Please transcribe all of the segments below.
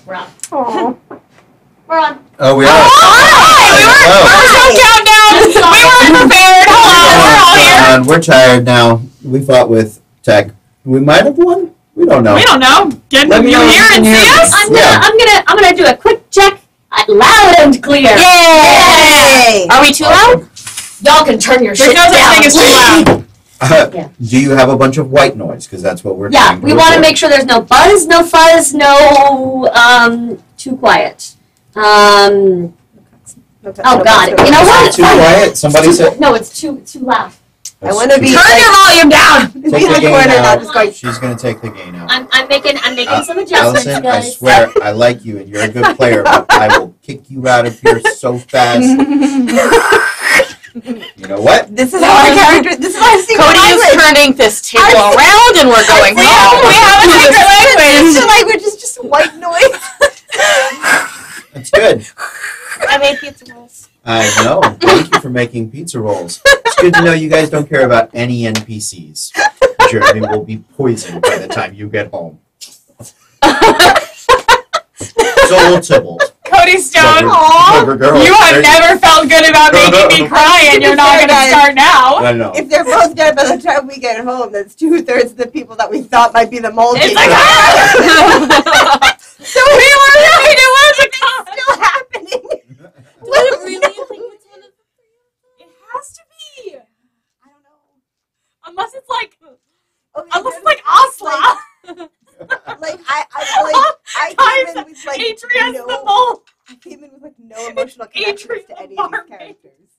We're on. Aww. We're on. Oh, we are. We weren't prepared. Hello, we're all here. We're tired now. We fought with Tech. We might have won. We don't know. We don't know. Get Let you me know here if and you see can us. I'm gonna do a quick check. Loud and clear. Yay! Are we too loud? Y'all can turn your shit There's no such down. thing as too loud. Yeah. Do you have a bunch of white noise? Because that's what we're Yeah, doing. we want to make sure there's no buzz, no fuzz, no too quiet. Oh God! You know what? Too quiet? Somebody said. No, it's too loud. That's I want to be. Turn your volume down. Take Be the in the gain corner, out. not just going. She's gonna take the gain out. I'm making some adjustments, Allison, guys. I swear, I like you and you're a good player, but I will kick you out of here so fast. You know what? This is our character. This is our secret Cody is language. turning this table around and we're going home. We have a secret language. Secret language is just white noise. That's good. I made pizza rolls. I know. Thank you for making pizza rolls. It's good to know you guys don't care about any NPCs. Jeremy will be poisoned by the time you get home. Soul Tybalt. Cody Stone, Clever girl. you have never felt good about making me cry, and you're not going to start now. I know. If they're both dead by the time we get home, that's 2/3 of the people that we thought might be the mole It's people. like, so we were right. It was a Still happening. What really think it's one of the three? It has to be. I don't know. Unless it's like Okay, Asla. I came in with like Adrian's no, the mole. I came in with like no emotional connections to any of these characters.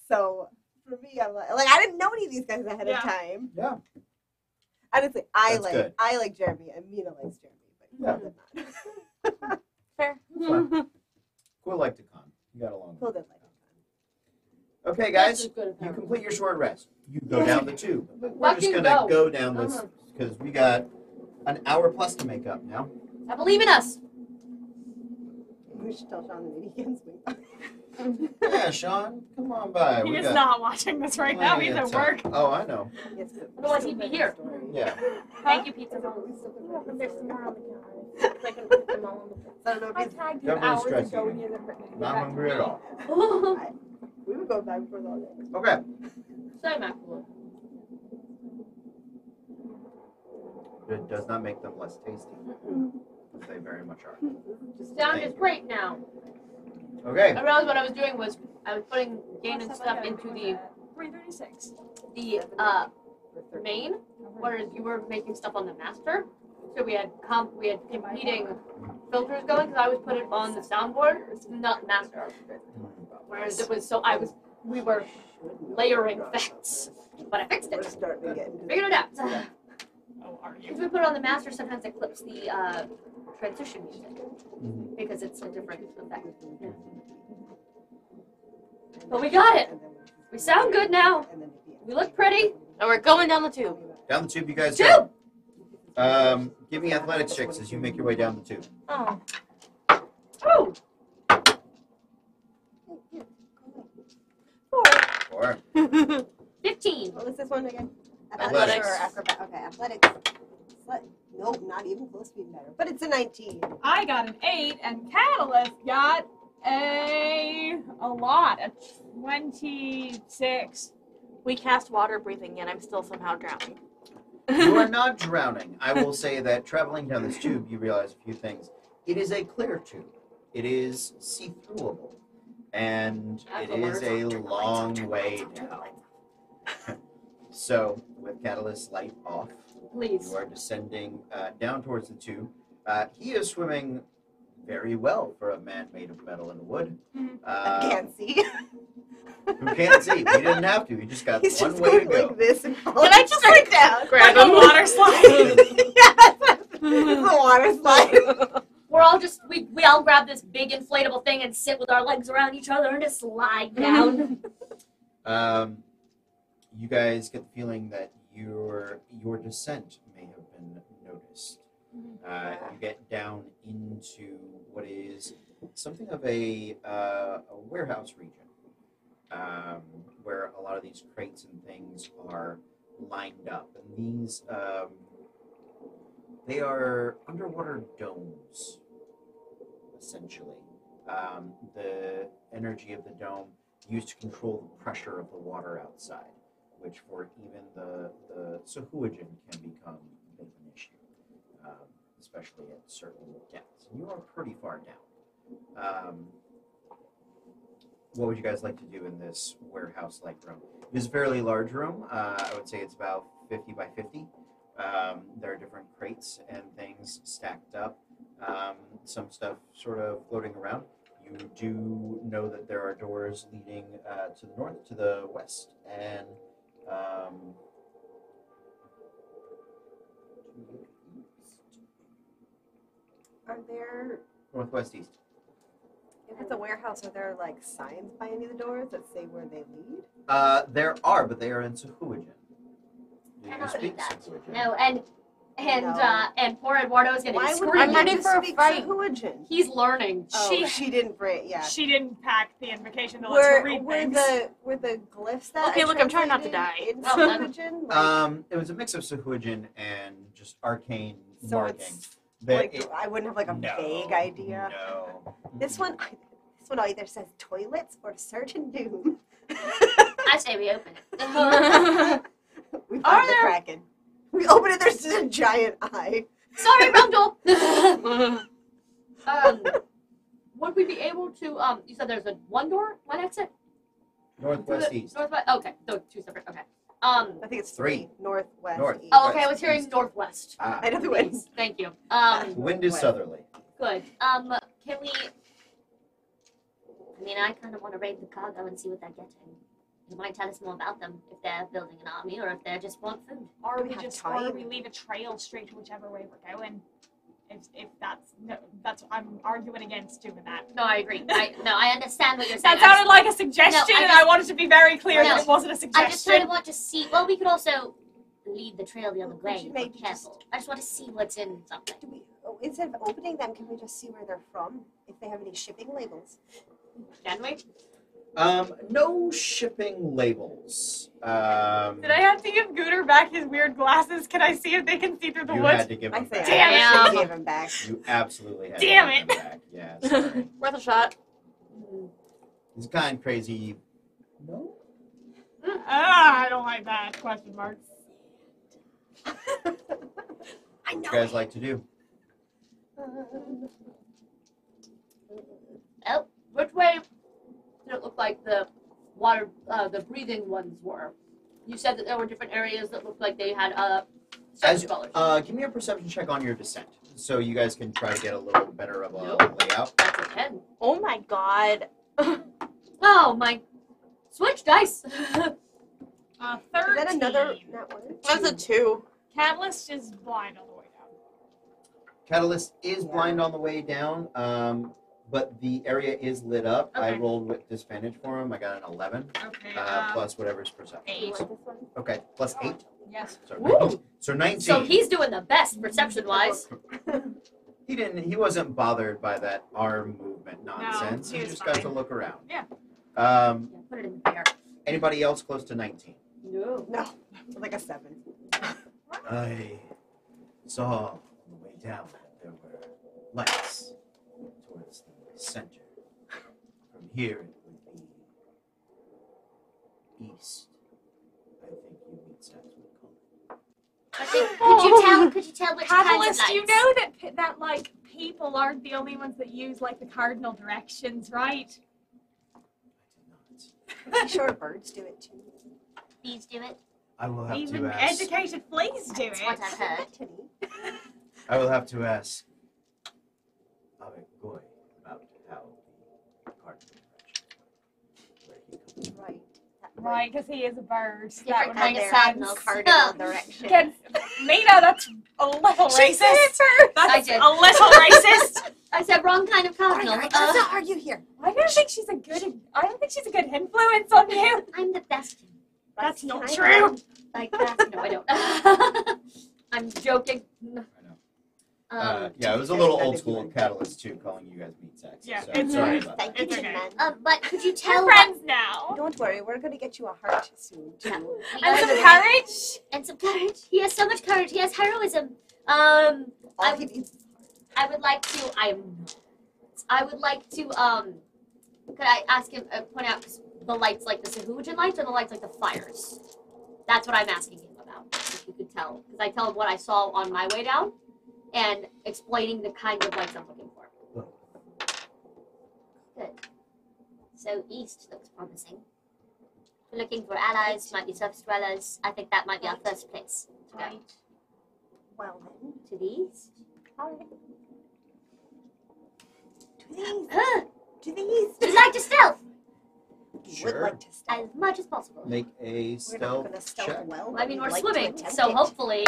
So for me, I'm like I didn't know any of these guys ahead of time. Yeah. Honestly, That's good. I like Jeremy. and Mina likes Jeremy, but Yeah. not. Fair. Cool like to con. You got along. Cool didn't like it. Okay, guys. You complete your short rest. You go down the tube. We're just Fucking gonna go. go down this because we got an hour plus to make up now. I believe in us. We should tell Sean that he can swing. Yeah, Sean, come on by. He We is got not watching this right now. plenty He's of at time. work. Oh, I know. Yes, but Otherwise he'd be here. Yeah. Thank you, pizza rolls. I don't know if I he's, tagged you Don't be hours stressing ago me. when you had Not hungry at all. we would go back and forth all day. Okay. Sorry, Macbook. It does not make them less tasty. They very much are. Sound is great now. Okay. I realized what I was doing was I was putting gain and stuff into the 336. main, whereas you were making stuff on the master. So we had competing filters going because I was put it on the soundboard, not master. Whereas it was we were layering effects, but I fixed We're it. starting to get into Figured it out. Oh, are If we put it on the master, sometimes it clips the transition music because it's a different effect. But we got it. We sound good now. We look pretty. And we're going down the tube. Down the tube, you guys Tube. go. Give me athletics checks as you make your way down the tube. Oh. Oh. 4. 15. What was this one again? Athletics. Or acrobat? Okay, athletics. Nope, not even close to being better. But it's a 19. I got an 8, and Catalyst got a lot, a 26. We cast water breathing, and I'm still somehow drowning. You are not drowning. I will say that traveling down this tube, you realize a few things. It is a clear tube. It is see-throughable. And it is a long way down. So, with Catalyst light off, Please. you are descending down towards the tube. He is swimming very well for a man made of metal and wood. I can't see. Who can't see? He didn't have to. He just got He's one just way to going go. like this and Can I just like down? grab Like a him? water slide. It's a water slide. We're all just we all grab this big inflatable thing and sit with our legs around each other and just slide down. You guys get the feeling that your descent may have been noticed. You get down into what is something of a warehouse region, where a lot of these crates and things are lined up, and these they are underwater domes essentially. The energy of the dome used to control the pressure of the water outside, which for even the Sahuagin can become a bit of an issue, especially at certain depths. And you are pretty far down. What would you guys like to do in this warehouse-like room? It is a fairly large room. I would say it's about 50 by 50. There are different crates and things stacked up. Some stuff sort of floating around. You do know that there are doors leading to the north, to the west, and to the east. Are there, Northwest east. if it's a warehouse, are there like signs by any of the doors that say where they lead? There are, but they are in Sahuagin. Do I you don't speak need that. Sahuagin? No, and No. and poor Eduardo is getting Why would screamed. I'm we ready need to for a speak fight. Sahuagin? He's learning. Oh, she didn't bring. Yeah. She didn't pack the invocation to let her read Were things. the glyphs that Okay, I look, I'm trying not to translated die. in Well done. Sahuagin? Like, It was a mix of Sahuagin and just arcane so marking. it's That like it- I wouldn't have like a no, vague idea. No. This one either says toilets or certain doom. I say we open it. We Are find the there- Kraken. We open it. There's just a giant eye. Sorry, wrong door. Would we be able to? You said there's one door, one exit. Northwest east. Northwest. Okay, so two separate. Okay. I think it's Three. Northwest. North. East. Oh, okay. I was hearing East. northwest. Ah, I know the wind. Thank you. wind is southerly. Good. Can we? I mean, I kind of want to raid the cargo and see what they're getting. You might tell us more about them if they're building an army or if they just want food. Or Do we we have just, time? or we leave a trail straight to whichever way we're going. If that's no, that's I'm arguing against doing that. No, I agree. I understand what you're saying. That sounded like a suggestion, No, I and just- I wanted to be very clear No, that it wasn't a I just kind suggestion. of want to see. Well, we could also lead the trail the other We way. should Be maybe careful. I just want to see what's in something. Instead of opening them, can we just see where they're from? If they have any shipping labels? Can we? No shipping labels. Did I have to give Guder back his weird glasses? Can I see if they can see through the You woods? had to give I them say back. Damn I it. actually gave him back. You absolutely had Damn to give it. them back. Yeah, sorry. Worth a shot. It's kind of crazy. No? I don't like that. Question marks. I know. What you guys like to do? Oh, which way did it look like the water, the breathing ones were? You said that there were different areas that looked like they had As- certain colors. Give me a perception check on your descent, so you guys can try to get a little better of a Nope. layout. That's a 10. Oh my god. Oh my! Switch dice. 13. Is that another? Not one. That's a 2. Catalyst is blind all the way down. Catalyst is Yeah. blind on the way down, but the area is lit up. I Okay. rolled with disadvantage for him. I got an 11, Okay. plus whatever's perception. You 8. want this one? Okay, plus 8. Yes. So, Woo! so 19. So he's doing the best perception-wise. He wasn't bothered by that arm movement nonsense. he he was just got to fine. look around. Yeah. Yeah, put it in the air. Anybody else close to 19? No. No, like a 7. I saw on the way down that there were lights towards the center. From here it would be east. I think you meet Saks would call it. I think, could you tell which kinds of Catalyst, lights? you know that like people aren't the only ones that use like the cardinal directions, right? I did not. I'm sure birds do it too. Bees do it. I will have Even to ask. educated fleas do That's what it. I've heard. I will have to ask Avec Goy about how the cardinal directions work, where he comes Right. Right, because he is a bird. That Different would kind make of sense. cardinals. Cardinal direction. Again, Mina, that's a little She said it racist. first. That's I did. a little racist. I said wrong kind of cardinal. Alright, let's not argue here. I don't think she's a good influence on you. I'm the best. That's Can not I true. Like that. No, I don't. I'm joking. I know. Yeah, it was a little old school Catalyst too, calling you guys meat sacks. Yeah, so it's sorry alright. about Thank that. you, It's okay. man. But could you We're tell friends now. Don't worry, we're gonna get you a heart soon too. Yeah. We And gotta some do- courage. and some courage. He has so much courage. He has heroism. All I- he needs is I would like to. I'm not I would like to, could I ask him, point out the lights like the Sahoojan lights or the lights like the fires? That's what I'm asking him about, if you could tell. Because I tell him what I saw on my way down and explaining the kinds of lights I'm looking for. Good. So east looks promising. We're looking for allies, might be surface dwellers. I think that might be our first place to go. Right. Well then, To the east. alright. To the east. Ah, To the east. would you like to stealth? You Sure. would like to stealth. As much as possible. Make a We're not stealth gonna stealth check. well. Well, I mean, but we're we'd like to swimming, attempt so it. hopefully.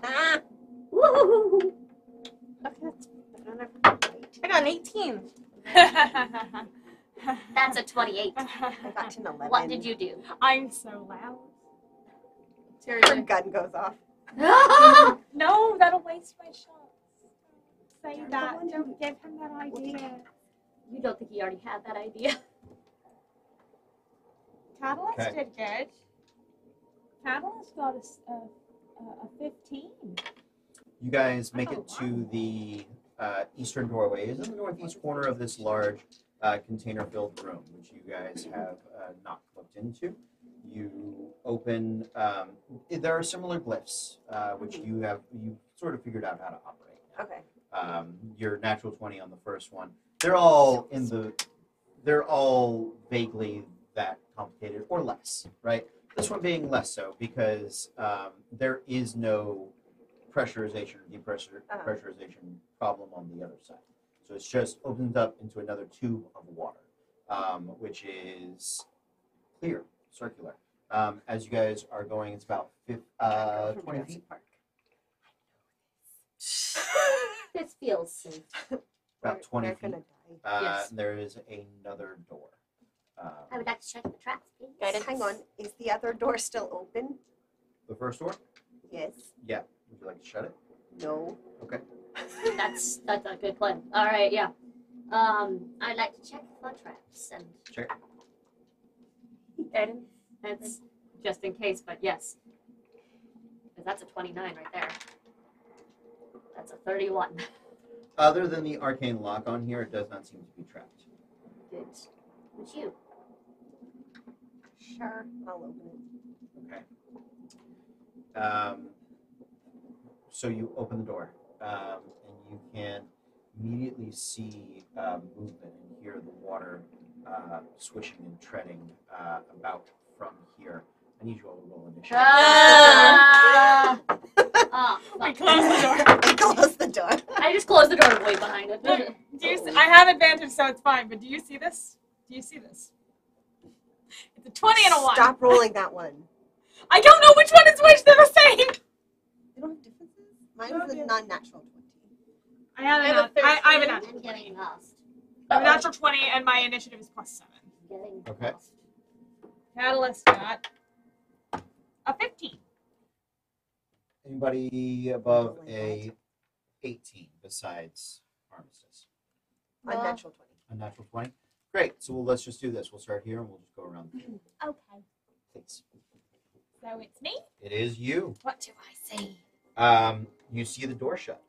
Ah, Woo! okay, I got an 18. That's a 28. I got an 11. What did you do? I'm so loud. Your Seriously. gun goes off. No, that'll waste my shots. Say You're that. the one Don't give him that idea. You don't think he already had that idea? Catalyst Okay. did good. Catalyst got a 15. You guys make Oh, it to the eastern doorway. It's in the northeast corner of this large container-filled room, which you guys have not looked into. You open. There are similar glyphs, which you sort of figured out how to operate. Okay. Your natural 20 on the first one. They're all They're all vaguely that complicated or less, right? This one being less so because there is no pressurization or depressurization problem on the other side. So it's just opened up into another tube of water, which is clear, circular. As you guys are going, it's about 20 feet. This feels safe. About 20 They're feet. gonna die. Yes. There is another door. I would like to check the traps, please. Guidance. Hang on. Is the other door still open? The first door? Yes. Yeah. Would you like to shut it? No. Okay. That's a good plan. All right, yeah. I'd like to check for traps and Check. guidance. That's just in case, but yes. Because that's a 29 right there. That's a 31. Other than the arcane lock on here, it does not seem to be trapped. Good. Would you? Sure. I'll open it. Okay. So you open the door, and you can immediately see movement and hear the water swishing and treading about from here. I need you all to roll initiative. We Fuck. closed the door. I close the door. I just closed the door way behind it. Do you see, I have advantage, so it's fine. But do you see this? Do you see this? It's a 20 and a 1. Stop rolling that one. I don't know which one is which. They're the same. You don't have differences? Mine was a non-natural 20. I have I have a I have a natural. I'm getting lost. I have a natural 20, and my initiative is +7. Getting Okay. lost. Catalyst got a 15. Anybody above a 18 besides Armistice? Unnatural 20. A natural 20? Great. So let's just do this. We'll start here and we'll just go around the table. Okay. Please. So it's me. It is you. What do I see? You see the door shut.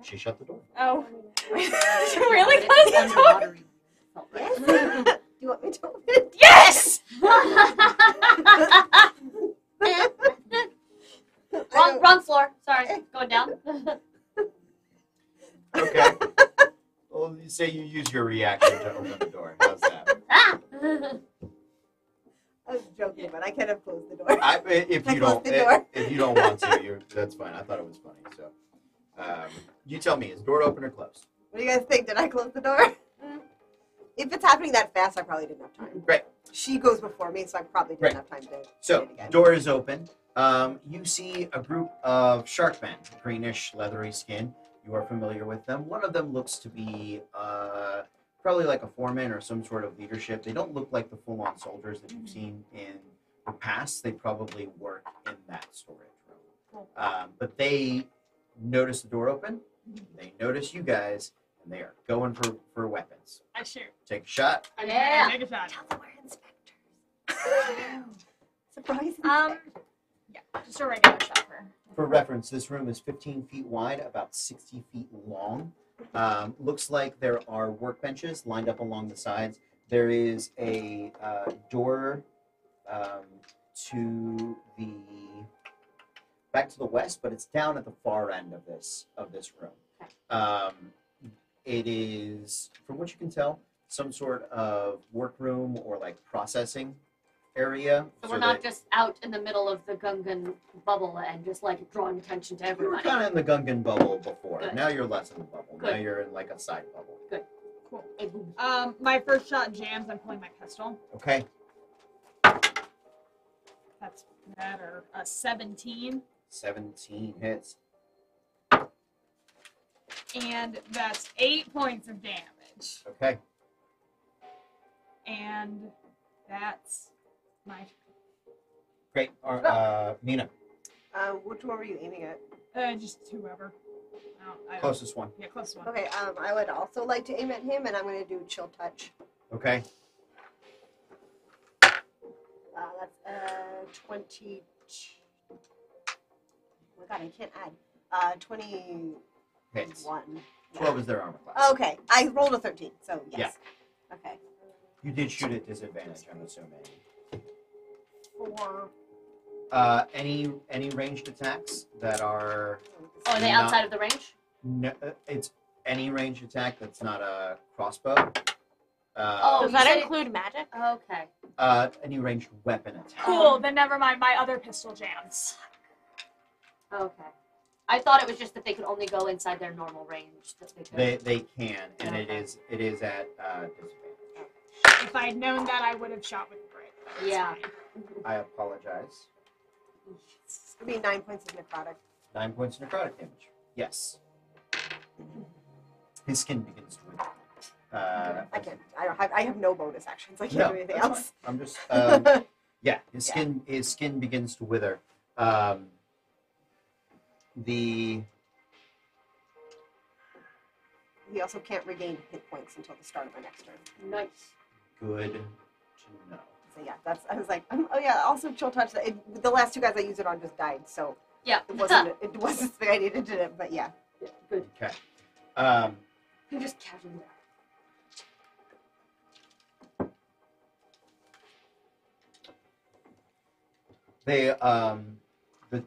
She shut the door. Oh. But Really it's close the door? underwater. Felt Yes. right. Do you want me to open it? Yes! wrong floor. Sorry, going down. Okay. Well, you say you use your reaction to open the door. How's that? Ah! I was joking, but I could have closed the door. If I you closed don't, the door. if you don't want to, that's fine. I thought it was funny. So, you tell me, is the door open or closed? What do you guys think? Did I close the door? If it's happening that fast, I probably didn't have time. Great. She goes before me, so I probably didn't Right. have time to So, do it again. door is open. You see a group of sharkmen, greenish, leathery skin. You are familiar with them. One of them looks to be probably like a foreman or some sort of leadership. They don't look like the full-on soldiers that you've seen in the past. They probably work in that storage room. But they notice the door open. They notice you guys, and they are going for weapons. I shoot. Take a shot. Yeah. Take a shot. Tell them we're inspectors. Surprise inspector. Yeah, just a regular shopper. For reference, this room is 15 feet wide, about 60 feet long. Looks like there are workbenches lined up along the sides. There is a door to the back to the west, but it's down at the far end of this room. It is, from what you can tell, some sort of workroom or like processing area. So we're not just out in the middle of the Gungan bubble and just like drawing attention to You were everybody. kind of in the Gungan bubble before. Good. Now you're less in the bubble. Now Good. you're in like a side bubble. Cool. My first shot jams. I'm pulling my pistol. Okay. That's better. A 17, 17 hits. and that's 8 points of damage. Okay. And that's my turn. Great. Mina, Which one were you aiming at? Just whoever. I don't- closest one. Yeah, closest one. Okay, I would also like to aim at him, and I'm going to do chill touch. Okay. That's 20. Oh my god, I can't add. 21. Hits. Yeah. 12 is their armor class. Okay, I rolled a 13, so yes. Yeah. Okay. You did shoot at disadvantage, I'm assuming. 4. Any ranged attacks that are Oh, are they not- outside of the range? No, it's any ranged attack that's not a crossbow. Oh, Does you that said include magic? Okay. Any ranged weapon attack. Cool. Then never mind. My other pistol jams. Okay. I thought it was just that they could only go inside their normal range. That they could. They can, and Okay. it is at disadvantage. If I had known that, I would have shot with the brick. but it's Yeah. fine. I apologize. It'd be 9 points of necrotic. 9 points of necrotic damage. Yes. His skin begins to wither. I can't. I have no bonus actions. I can't No, do anything that's else. I'm just yeah. His skin begins to wither. He also can't regain hit points until the start of my next turn. Nice. Good to know. So yeah, that's. I was like, oh yeah. Also, chill touch. The last 2 guys I used it on just died, so Yeah. it wasn't. It wasn't the idea to do it, but yeah. Yeah, good. Okay. You just casually. They the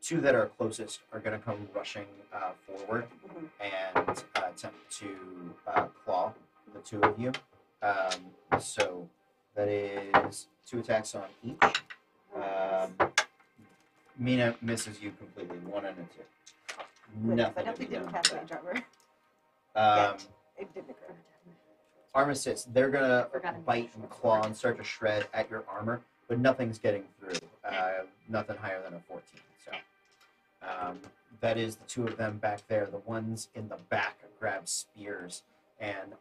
2 that are closest are going to come rushing forward Mhm. and attempt to claw the 2 of you. So that is 2 attacks on each. Mina misses you completely, 1 and a 2. Good, 'cause Nothing I to definitely be didn't done cast with range armor. that. It didn't occur. Armistice, they're gonna Forgotten. bite and claw and start to shred at your armor, but nothing's getting through. Nothing higher than a 14. So that is the 2 of them back there. The ones in the back grab spears and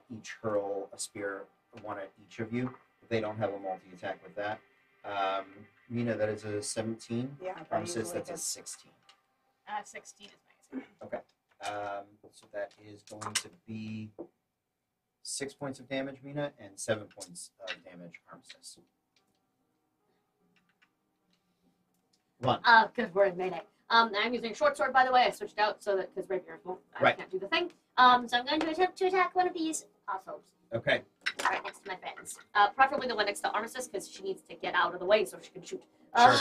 each hurl a spear, 1 at each of you. They don't have a multi-attack with that. Mina, that is a 17. Yeah, that Armistice, usually that's a hits. 16. 16 is nice. So that is going to be 6 points of damage, Mina, and 7 points of damage, Armistice. 1. Because we're in melee. I'm using short sword, by the way. I switched out so that because rapiers won't. I Right. can't do the thing. So I'm going to attempt to attack one of these assholes Okay. right next to my friends. Preferably the one next to Armistice because she needs to get out of the way so she can shoot. Sure.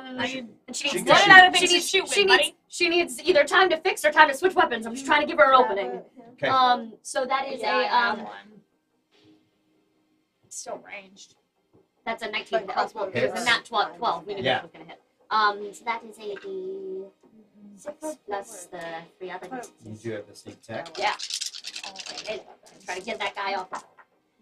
And she She needs. can shoot. What other things to shoot She with, needs. buddy? She needs either time to fix or time to switch weapons. I'm just trying to give her an opening. Okay. So that is Yeah, I have a one. It's still ranged. that's a 19. But crossbow It was a hits. nat 12. We knew Yeah. that was gonna hit. So that is a D6 plus the 3 other You D6s. do have the sneak attack. Yeah. Try to get that guy off.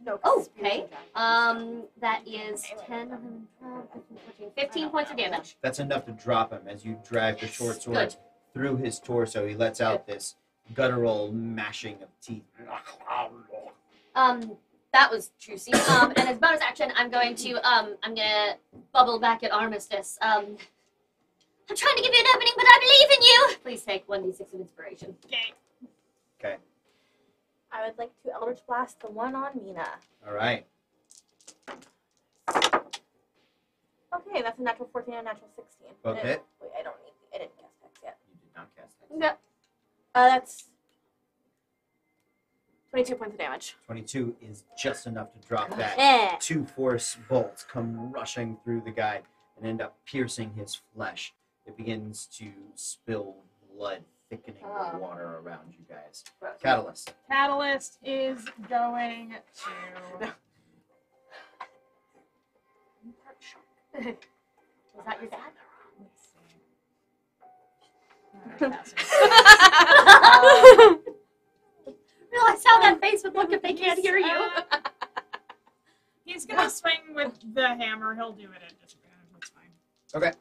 No. 'cause Oh, spears okay. are jagged. That is 10, 11, 12, 13, 14, 15 points of damage. That's enough to drop him as you drive the short sword Good. through his torso. He lets out this guttural mashing of teeth. That was juicy. And as bonus action, I'm gonna bubble back at Armistice. I'm trying to give you an opening, but I believe in you. Please take 1d6 of inspiration. Okay. Okay. I would like to Eldritch Blast the one on Mina. All right. Okay, that's a natural 14 and a natural 16. Both hit? Wait, I didn't cast Hex yet. You did not cast it. Yeah. That's 22 points of damage. 22 is just enough to drop that. Eh. 2 force bolts come rushing through the guy and end up piercing his flesh. It begins to spill blood, thickening the water around you guys. Catalyst. Catalyst is going to. Was that your dad? Realize how that face would look if they can't hear you. He's gonna swing with the hammer. He'll do it at disadvantage. That's fine. Okay.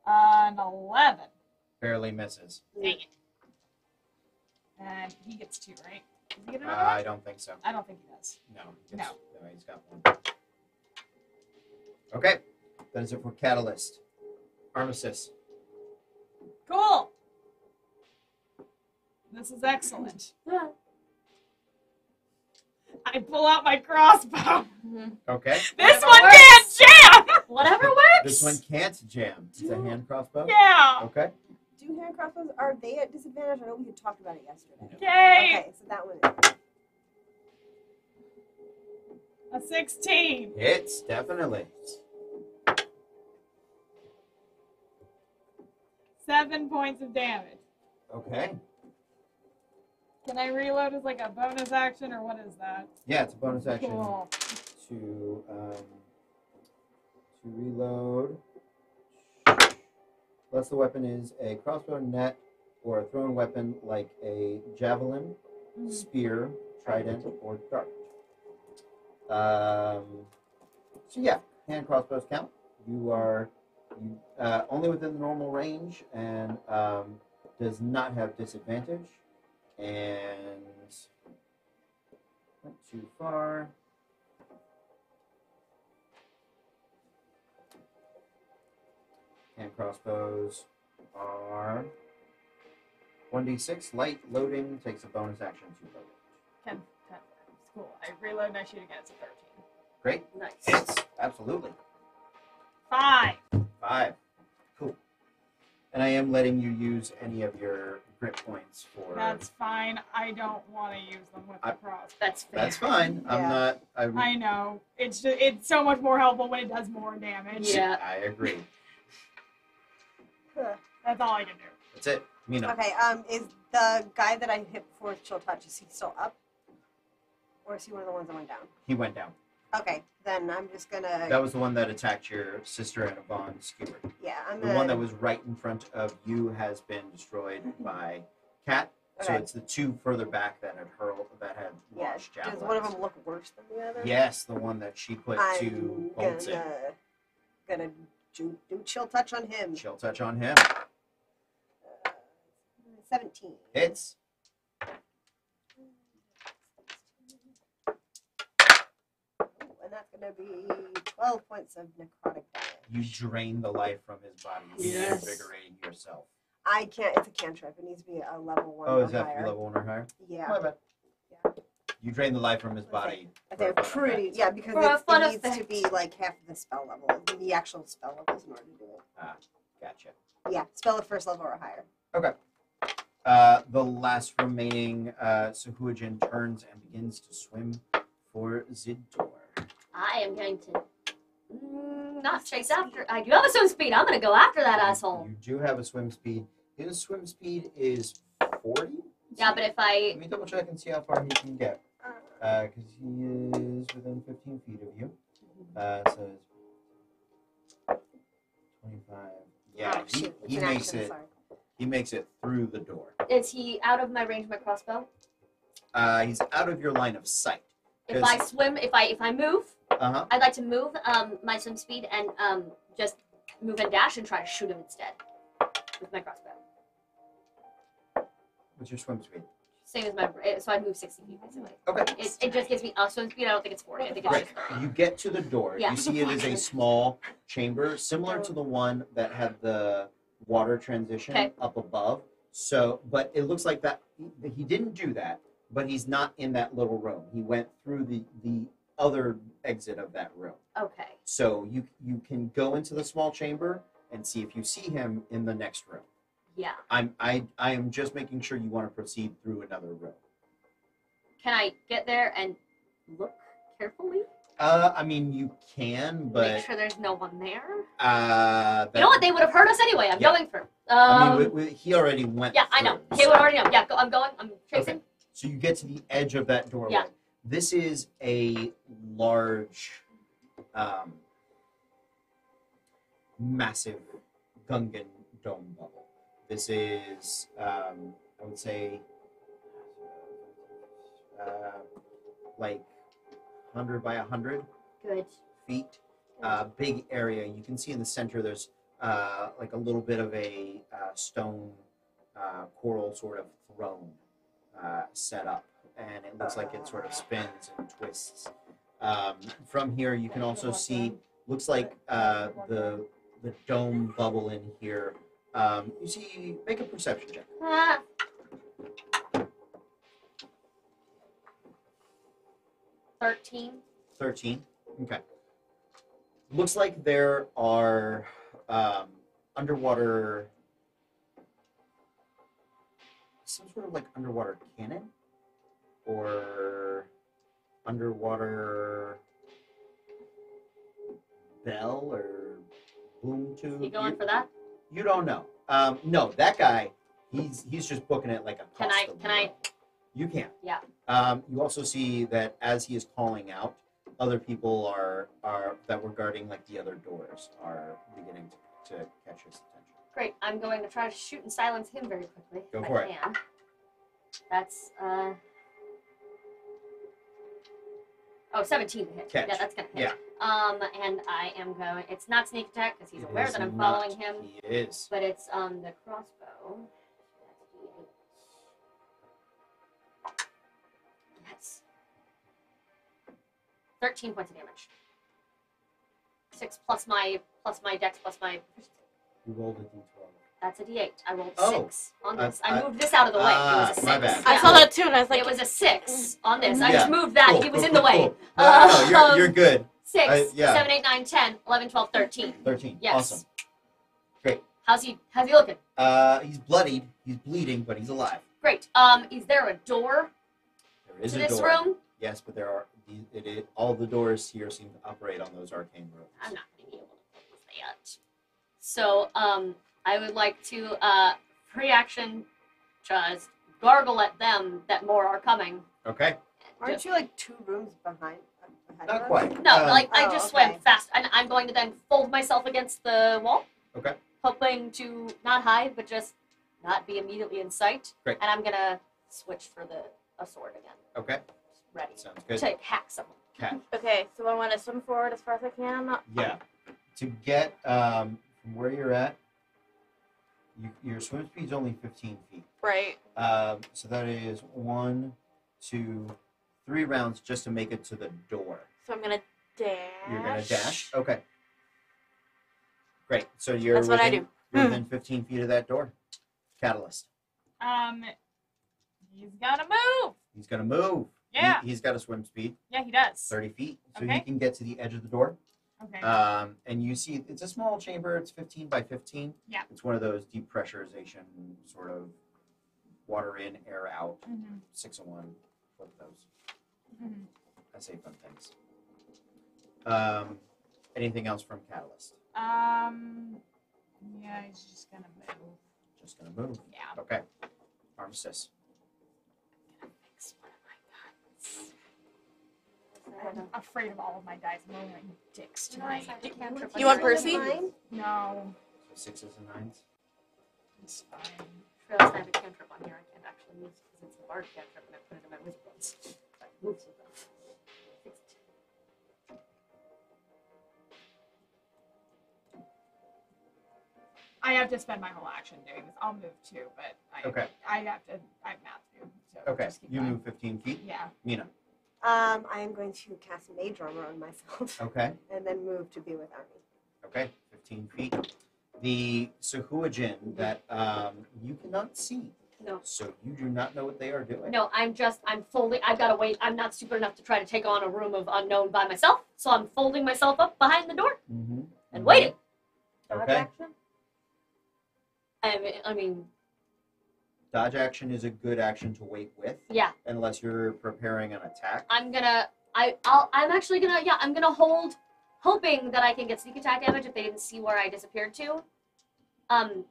An 11. Barely misses. Dang it. And he gets 2, right? Does he get another I one? don't think so. I don't think he does. No. No. He's got 1. Okay. That is it for Catalyst. Armistice. Cool. This is excellent. I pull out my crossbow. Okay. This Whatever one works. can't jam. Whatever works. This one can't jam. It's a hand crossbow. Yeah. Okay. Do hand crossbows, are they at disadvantage? I know we had talked about it yesterday. Okay. Okay, so that one is. A 16. Hits, definitely. 7 points of damage. Okay. Can I reload as like a bonus action, or what is that? Yeah, it's a bonus action Cool. to reload. Unless the weapon is a crossbow, net, or a thrown weapon like a javelin, spear, trident, or dart. So yeah, hand crossbows count. You are only within the normal range and does not have disadvantage. And not too far. Hand crossbows are 1d6. Light loading takes a bonus action to load. 10. It's cool. I reload and I shoot again. It's a 13. Great. Nice. Hits. Absolutely. 5. 5. Cool. And I am letting you use any of your grip points for. That's fine. I don't want to use them with the cross. That's fair. That's fine. I'm Yeah. not. I know. It's just, it's so much more helpful when it does more damage. Yeah. I agree. That's all I can do. That's it. Mina. Okay, is the guy that I hit before with chill touch, is he still up? Or is he one of the ones that went down? He went down. Okay, then I'm just gonna. That was the one that attacked your sister and Yvonne skewered. Yeah, I'm The gonna. one that was right in front of you has been destroyed by Cat. So Okay. it's the 2 further back that had Yeah, launched does javelins. one of them look worse than the other? Yes, the one that she put 2 I'm bolts in. gonna do chill touch on him. She'll touch on him. 17. Hits. And that's gonna be 12 points of necrotic damage. You drain the life from his body, Yes. reinvigorating yourself. I can't. It's a cantrip. It needs to be a level 1 Oh, or is that higher. level 1 or higher? Yeah. My bad. Yeah. You drain the life from his body. I for a think fun pretty. effect. Yeah, because For a it fun needs to effect. be like half the spell level, the actual spell levels in order to do it. Gotcha. Yeah, spell at first level or higher. The last remaining Suhuajin turns and begins to swim for Ziddor. I am going to not chase after. I do have a swim speed. I'm going to go after that asshole. You do have a swim speed. His swim speed is 40? Yeah, but if I Let me double check and see how far he can get. Because he is within 15 feet of you. So it's 25. Yeah, Oh, shoot. It's he an makes action, it. sorry. He makes it through the door. is he out of my range of my crossbow? He's out of your line of sight. If I swim, if I move, Uh-huh. I'd like to move my swim speed and just move and dash and try to shoot him instead with my crossbow. What's your swim speed? Same as my, so I'd move 60 feet basically. Okay. It just gives me a swim speed. I don't think it's 40. I think it's Great. just 30. You get to the door. Yeah. You see it is a small chamber, similar to the one that had the water transition Okay. up above. So, but it looks like that he didn't do that, but he's not in that little room. He went through the other exit of that room. Okay. So you can go into the small chamber and see if you see him in the next room. Yeah. I am just making sure you want to proceed through another room. Can I get there and look carefully? I mean, you can, but Make sure there's no one there. you You know what? They would have heard us anyway. I'm Yeah. going through. I mean, he already went. Yeah, I know. through, He so- would already know. Yeah, I'm going. I'm chasing. Okay. So you get to the edge of that doorway. Yeah. This is a large, massive Gungan dome bubble. This is, I would say, like 100 by 100 Good. feet. Big area. You can see in the center there's like a little bit of a stone coral sort of throne set up, and it looks like it sort of spins and twists. From here, you can also see, looks like the dome bubble in here. You see, make a perception check. Ah. 13. 13. Okay. Looks like there are underwater, some sort of like underwater cannon or underwater bell or boom tube. You going for that? You don't know. No, that guy, he's just booking it like a Can I? custom Can I? room. You can. Yeah. You also see that as he is calling out, other people are that were guarding like the other doors are beginning to catch his attention. Great. I'm going to try to shoot and silence him very quickly. Go if for I it. can. That's 17 to hit. Catch. Yeah, that's gonna hit. Yeah. And I am going. It's not sneak attack because he's It aware is that I'm not. following him. He is. But it's the crossbow. That's 13 points of damage. 6 plus my dex plus my proficiency. You rolled a d12. That's a d8. I rolled Oh. 6 on this. I I- moved this out of the way. It was a 6. my bad. I saw that too, and I was like, It was a 6 on this. I Yeah. just moved that. Cool, He was cool, in the cool, way. cool. No, you're good. 6, yeah. 7, 8, 9, 10, 11, 12, 13. 13. Yes. Awesome. Great. How's he looking? He's bloodied. He's bleeding, but he's alive. Great. Is there a door There is to a this door. room? Yes, but there are. All the doors here seem to operate on those arcane rooms. I'm not going to be able to close that. So, I would like to, free action, just gargle at them that more are coming. Okay. Aren't you like 2 rooms behind? Ahead Not of us? quite. No, like, I Oh, just okay. swam fast, and I'm going to then fold myself against the wall. Okay. Hoping to not hide, but just not be immediately in sight. Great. And I'm going to switch for a sword again. Okay. Just ready Sounds good. to hack someone. Cat. okay, so I want to swim forward as far as I can. Yeah. To get from where you're at, your swim speed's only 15 feet. Right. So that is 1, 2, 3 rounds just to make it to the door. So I'm gonna dash. You're gonna dash. Okay. Great. So you're That's what I within, do. You're within 15 feet of that door. Catalyst. He's gonna move. He's gonna move. Yeah. He's got a swim speed, Yeah, he does. 30 feet, so Okay. he can get to the edge of the door. Okay. And you see, it's a small chamber. It's 15 by 15. Yeah. It's one of those depressurization sort of water in, air out, Mhm. 6 of 1. Flip those. Mhm. I say fun things. Anything else from Catalyst? Yeah, he's just gonna move. Just gonna move. Yeah. Okay. Armistice. Fix one of my dice. I'm afraid of all of my dice. I'm rolling dicks tonight. You want Percy? Mine? No, So 6s and 9s. it's fine. I realized I have a cantrip on here I can't actually use because it's a bard cantrip and I put it in my wizard ones. So I can move some stuff. Fix it. I have to spend my whole action doing this. I'll move too, but Okay. I have math to do. So Okay. just keep You going. move 15 feet. Yeah. Mina. I am going to cast Mage Armor on myself Okay. and then move to be with Army. Okay. 15 feet. The Sahuagin that you cannot see. No. So you do not know what they are doing. No, I'm folding. I've got to wait. I'm not stupid enough to try to take on a room of unknown by myself. So I'm folding myself up behind the door Mm-hmm. and waiting. Dodge Okay. action? I mean, Dodge action is a good action to wait with, yeah. unless you're preparing an attack. I'm gonna hold, hoping that I can get sneak attack damage if they didn't see where I disappeared to. I'm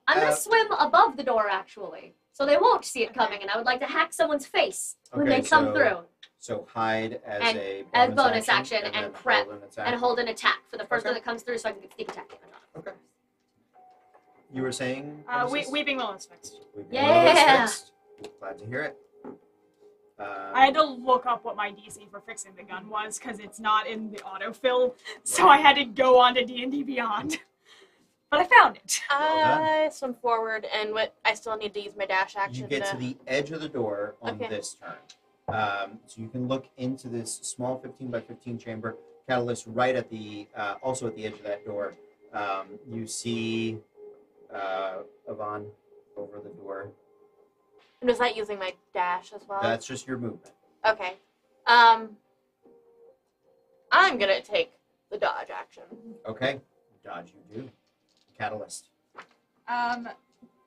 gonna swim above the door actually, so they won't see it coming, and I would like to hack someone's face when Okay, they come so- through, So hide as And- a as bonus action and and then prep, hold an attack. and hold an attack for the first Okay. one that comes through, so I can get sneak attack damage on it. Okay. You were saying? Weeping Willow's fixed. Weeping Yeah. Willow is fixed. Glad to hear it. I had to look up what my DC for fixing the gun was because it's not in the autofill, so I had to go on to D&D Beyond. But I found it. I swim forward, and I still need to use my dash action. You get to the edge of the door on Okay. this turn. So you can look into this small 15 by 15 chamber. Catalyst right at the, also at the edge of that door. You see Yvonne over the door. And is that using my dash as well? That's just your movement. Okay. I'm gonna take the dodge action. Okay. Dodge you do. Catalyst.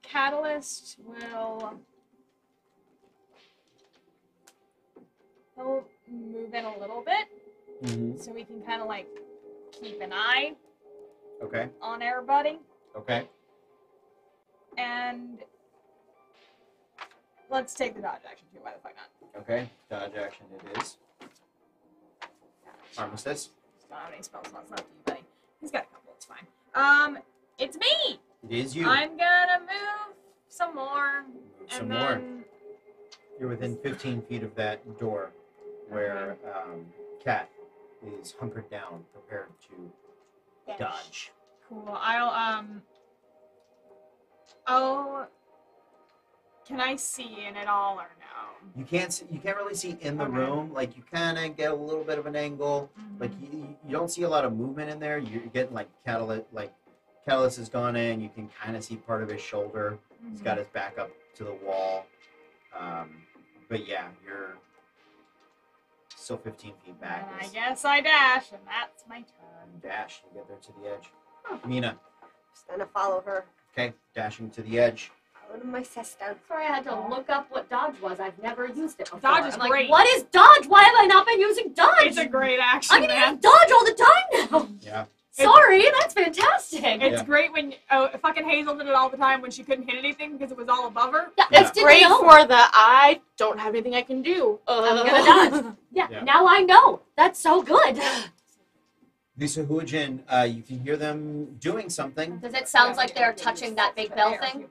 Catalyst will... He'll move in a little bit, Mm-hmm. so we can kind of like keep an eye Okay. on everybody. Okay. And let's take the dodge action too. Why the fuck not? Okay. Dodge action it is. Armistice. He's don't have any spell slots left, buddy. He's got a couple. It's fine. It's me. It is you. I'm gonna move some more, Move and some more. then You're within 15 feet of that door where Cat is hunkered down, prepared to dodge. cool. Can I see in it all or no? You can't really see in the Okay. room. Like you kind of get a little bit of an angle. Like you don't see a lot of movement in there. You're getting like Catalyst has gone in. You can kind of see part of his shoulder. He's got his back up to the wall. But yeah, you're still 15 feet back. I guess I dash, and that's my turn. Dash. You get there to the edge. Mina. Just gonna follow her. Okay, dashing to the edge. Following my sister. Sorry, I had to look up what dodge was. I've never used it before. Dodge is I'm like, great. what is dodge? Why have I not been using dodge? It's a great action, I'm gonna man. use dodge all the time now. Yeah. Sorry, that's fantastic. It's Yeah. great when fucking Hazel did it all the time when she couldn't hit anything because it was all above her. Yeah, Yeah. it's good Great to know. for the I don't have anything I can do. I'm gonna dodge. Yeah, Yeah. now I know. That's so good. Lisa Huijin, you can hear them doing something. Does it sound like they're touching that big bell thing?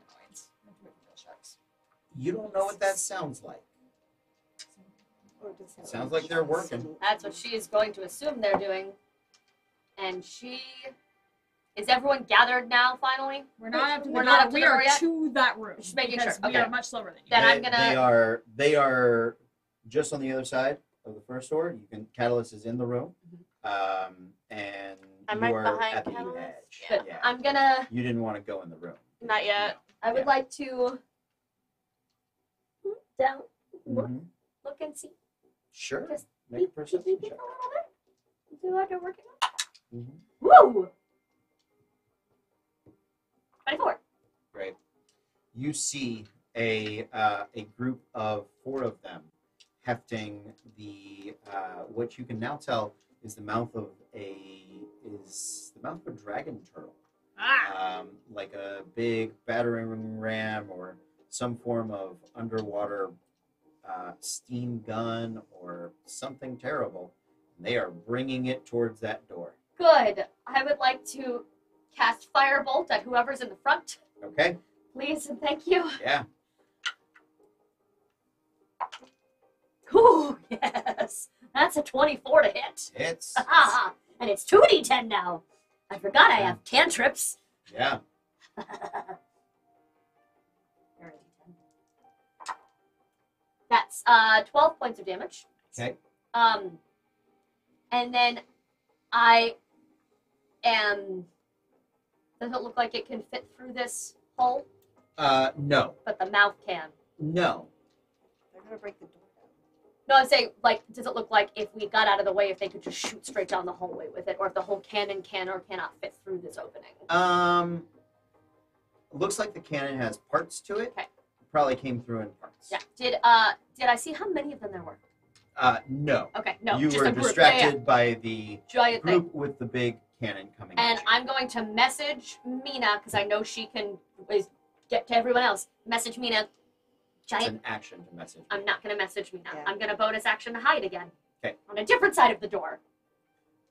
You don't know what that sounds like. It sounds like they're working. That's what she is going to assume they're doing. And she... Is everyone gathered now, finally? We're not up to the We're door. not up to We the door are yet? to that room. Just making because sure. we Okay. are much slower than you. Then they, I'm gonna... They are just on the other side of the first door. You can Catalyst is in the room, and I'm you right are behind at the Catalyst. edge. Good. Yeah. I'm gonna... You didn't want to go in the room. Not yet. I would Yeah. like to... Down. Mhm. Look and see. Sure. Just Make a Peek perception a check. little bit. See what they're working on? Mhm. Woo! 24. Great. You see a group of 4 of them hefting the what you can now tell is the mouth of a dragon turtle. Like a big battering ram or some form of underwater steam gun or something terrible. They are bringing it towards that door. Good. I would like to cast Firebolt at whoever's in the front. Okay? Please and thank you. Yeah. Ooh, yes. That's a 24 to hit. It's And it's 2d10 now. I forgot I have cantrips. yeah. That's 12 points of damage. Okay. And then I am... Does it look like it can fit through this hole? No. But the mouth can. No. They're gonna break the door down. No, I'm saying, like, does it look like if we got out of the way, if they could just shoot straight down the hallway with it, or if the whole cannon can or cannot fit through this opening? Looks like the cannon has parts to it. Okay. Probably came through in parts. Yeah. Did I see how many of them there were? No. Okay, no. You just were a group. distracted by the Giant thing. group with the big cannon coming And at you. I'm going to message Mina, because I know she can get to everyone else. Message Mina. It's Giant. an action to message. I'm not going to message Mina. Yeah. I'm going to bonus action to hide again. Okay. On a different side of the door.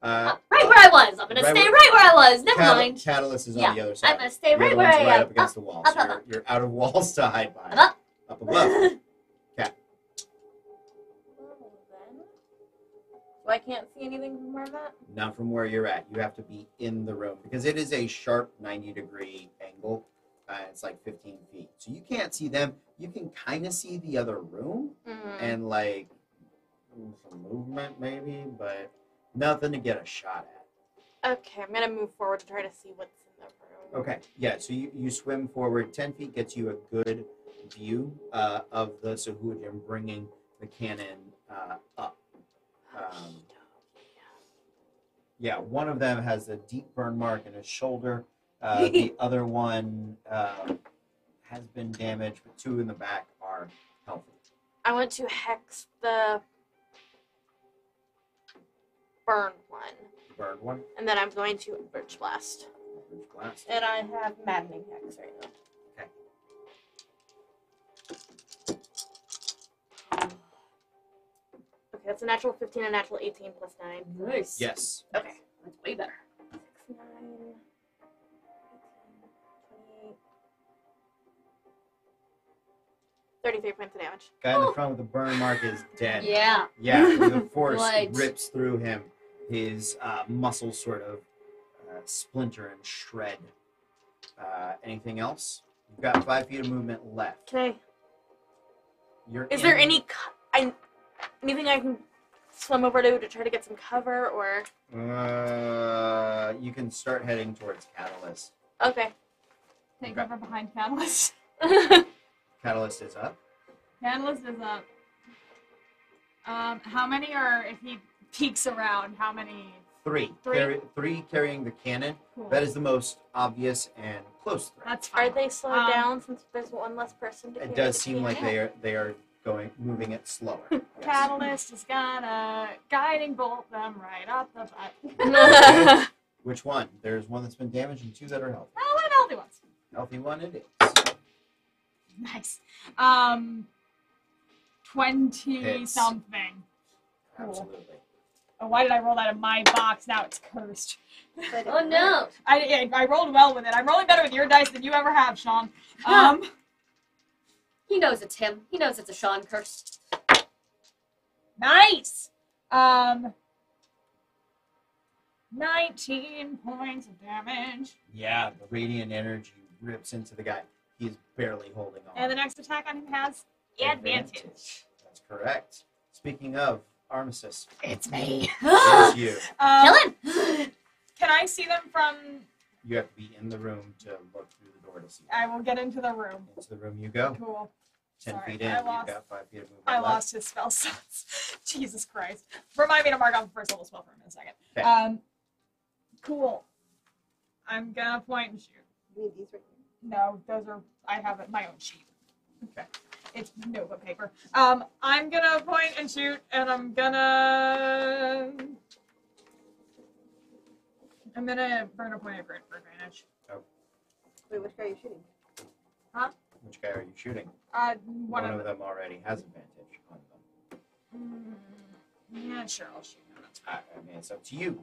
Uh, Right where I was. I'm going to right stay where- right where I was. Never mind. Catalyst is Yeah, on the other side. I'm going to stay You're right the where ones I right am. up against the wall. up, So up. you're out of walls to hide behind. Up. Up above. Well, then. So I can't see anything from where I'm at? Not from where you're at. You have to be in the room because it is a sharp 90-degree angle. It's like 15 feet. So you can't see them. You can kind of see the other room Mm. and like some movement maybe, but nothing to get a shot at. Okay, I'm gonna move forward to try to see what's in the room. Okay, yeah, so you swim forward. 10 feet gets you a good view of the Sahujim bringing the cannon up. Yeah, one of them has a deep burn mark in his shoulder. The other one has been damaged, but two in the back are healthy. I want to hex the burn one, Burned one, and then I'm going to Birch Blast. Rouge Blast. And I have Maddening Hex right now. Okay, that's a natural 15 and a natural 18 plus 9. Nice. Yes. Okay. That's way better. 6, 9, 18, 28, 33 points of damage. Guy in the front with the burn mark is dead. Yeah. Yeah, the force Right. rips through him. His muscles sort of splinter and shred. Anything else? You've got 5 feet of movement left. Okay. Is Is there anything I can swim over to try to get some cover, or? You can start heading towards Catalyst. Okay. Take cover behind Catalyst. Catalyst is up. Catalyst is up. How many are, if he peeks around, how many? 3. Three? Three carrying the cannon. Cool. That is the most obvious and close threat. That's fine. Are they slowed down since there's one less person to It carry does the seem like cannon? they are moving it slower. Yes. Catalyst is gonna guiding bolt them right up the butt. Which one? There's one that's been damaged and 2 that are healthy. Oh, and healthy ones. Healthy one it is. Nice. 20 Hits. something. Cool. Absolutely. Oh, why did I roll that in my box? Now it's cursed. Oh no. I rolled well with it. I'm rolling better with your dice than you ever have, Sean. He knows it's him. He knows it's a Sean curse. Nice. 19 points of damage. Yeah, the radiant energy rips into the guy. He is barely holding on. And the next attack on him has advantage. That's correct. Speaking of Armistice, It's me. it's you. Dylan! Can I see them from? You have to be in the room to look through the door to see them. I will get into the room. Into the room you go. Cool. 10 Sorry, feet in, I you've lost- got 5 feet of movement I left. lost his spell slots. Jesus Christ. Remind me to mark off the first level spell for him in a second. Okay. Cool. I'm gonna point and shoot. You need these right here. No, those are, I have my own sheet. Okay. It's notebook paper. I'm gonna point and shoot, and I'm gonna burn a point of grit for advantage. Wait, which guy are you shooting? Which guy are you shooting? One of them. them already has advantage on them. Yeah, sure, I'll shoot. No, that's fine. I mean, it's up to you.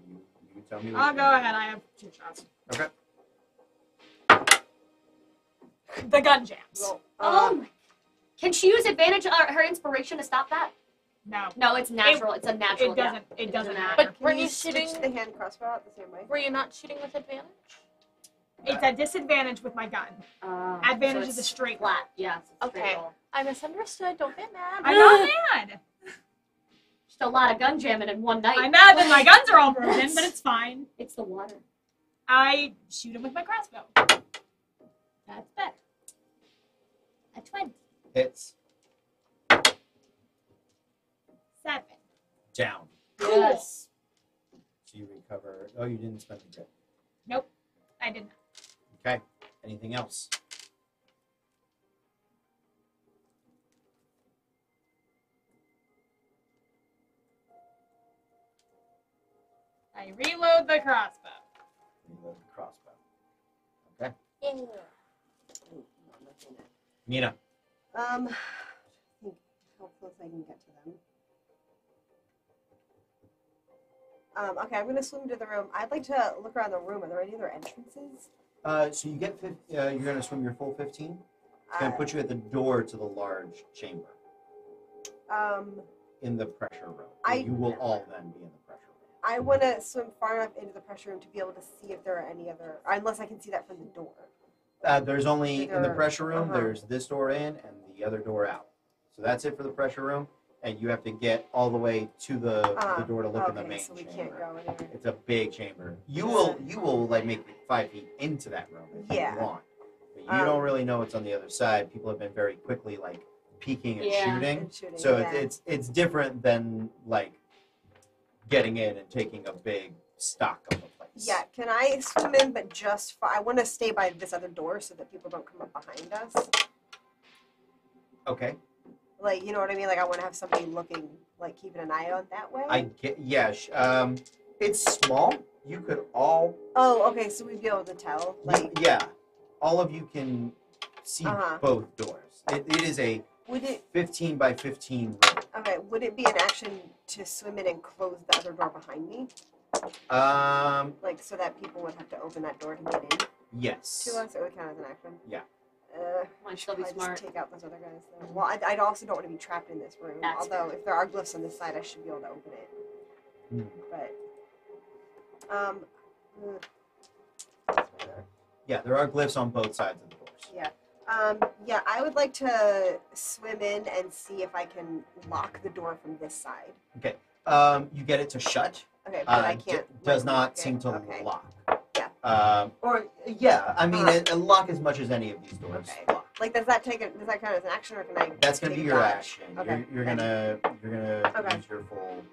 You tell me. What I'll you go want. ahead. I have 2 shots. Okay. The gun jams. Roll. Oh my. Can she use advantage her inspiration to stop that? No, No, it's natural. It's a natural. it doesn't. Yeah. It doesn't doesn't matter. But were Can you switch shooting? the hand crossbow out the same way? Were you not shooting with advantage? It's a disadvantage with my gun. Advantage so is a it's straight flat. Yeah. It's a straight Okay. roll. I misunderstood. Don't get mad. I'm not mad. Just a lot of gun jamming in one night. I'm mad that my guns are all broken, but it's fine. It's the water. I shoot him with my crossbow. That's better. 20. Hits. 7. Down. Yes. So you recover. Oh, you didn't spend the grit. Nope, I didn't. Okay. Anything else? I reload the crossbow. Reload the crossbow. Okay. Ooh, not much in it. Mina. I think how close I can get to them. Okay, I'm gonna swim to the room. I'd like to look around the room. Are there any other entrances? So you get you're gonna swim your full 15. It's gonna put you at the door to the large chamber in the pressure room. You will all then be in the pressure room. I want to swim far enough into the pressure room to be able to see if there are any other, unless I can see that from the door. There's only in the pressure room. There's this door in and the other door out. So that's it for the pressure room. And you have to get all the way to the door to look in the main so we chamber. Can't go anywhere. It's a big chamber. You will like make 5 feet into that room if you want. But you don't really know what's on the other side. People have been very quickly like peeking and shooting. So it's different than like getting in and taking a big stock of the place. Yeah, can I swim in, but just I want to stay by this other door so that people don't come up behind us. Okay. Like, you know what I mean? Like, I want to have somebody looking, like, keeping an eye out that way. I get, yeah. It's small. You could all. Oh, okay. So we'd be able to tell. Like, yeah, all of you can see both doors. It is a 15 by 15 room. Okay. Would it be an action to swim in and close the other door behind me? Like so that people would have to open that door to get in. Yes. To us, it would count as an action. Yeah. Might still be smart. Just take out those other guys. Though. Well, I also don't want to be trapped in this room. Although, if there are glyphs on this side, I should be able to open it. But, yeah, there are glyphs on both sides of the doors. Yeah. Yeah, I would like to swim in and see if I can lock the door from this side. Okay. You get it to shut. Okay, but I can't. Does not seem to lock. Yeah. I mean, it lock as much as any of these doors. Okay. Lock. Like, does that count as an action, or can I? That's gonna be your action. Okay. You're gonna use your full.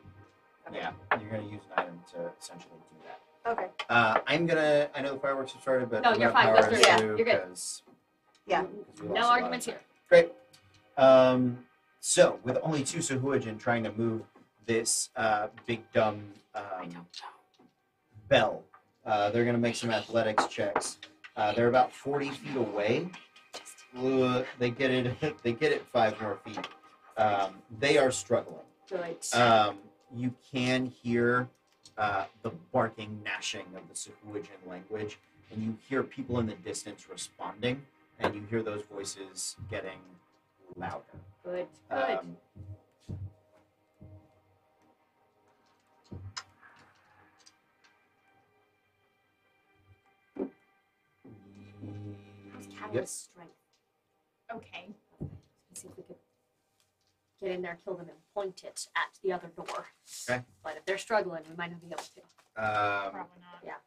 Okay. Yeah, you're gonna use an item to essentially do that. Okay. I know the fireworks have started, but no, you're fine. Go through. Yeah, you're good. Yeah. No arguments here. Great. So with only 2 Sahuagin trying to move this big dumb bell, they're gonna make some athletics checks. They're about 40 feet away. They get it 5 more feet. They are struggling. Good. You can hear the barking, gnashing of the Sahuagin language, and you hear people in the distance responding, and you hear those voices getting louder. Good. Catalyst strength. Okay. Let's see if we could get in there, kill them, and point it at the other door. Okay. But if they're struggling, we might not be able to. Probably not. Yeah.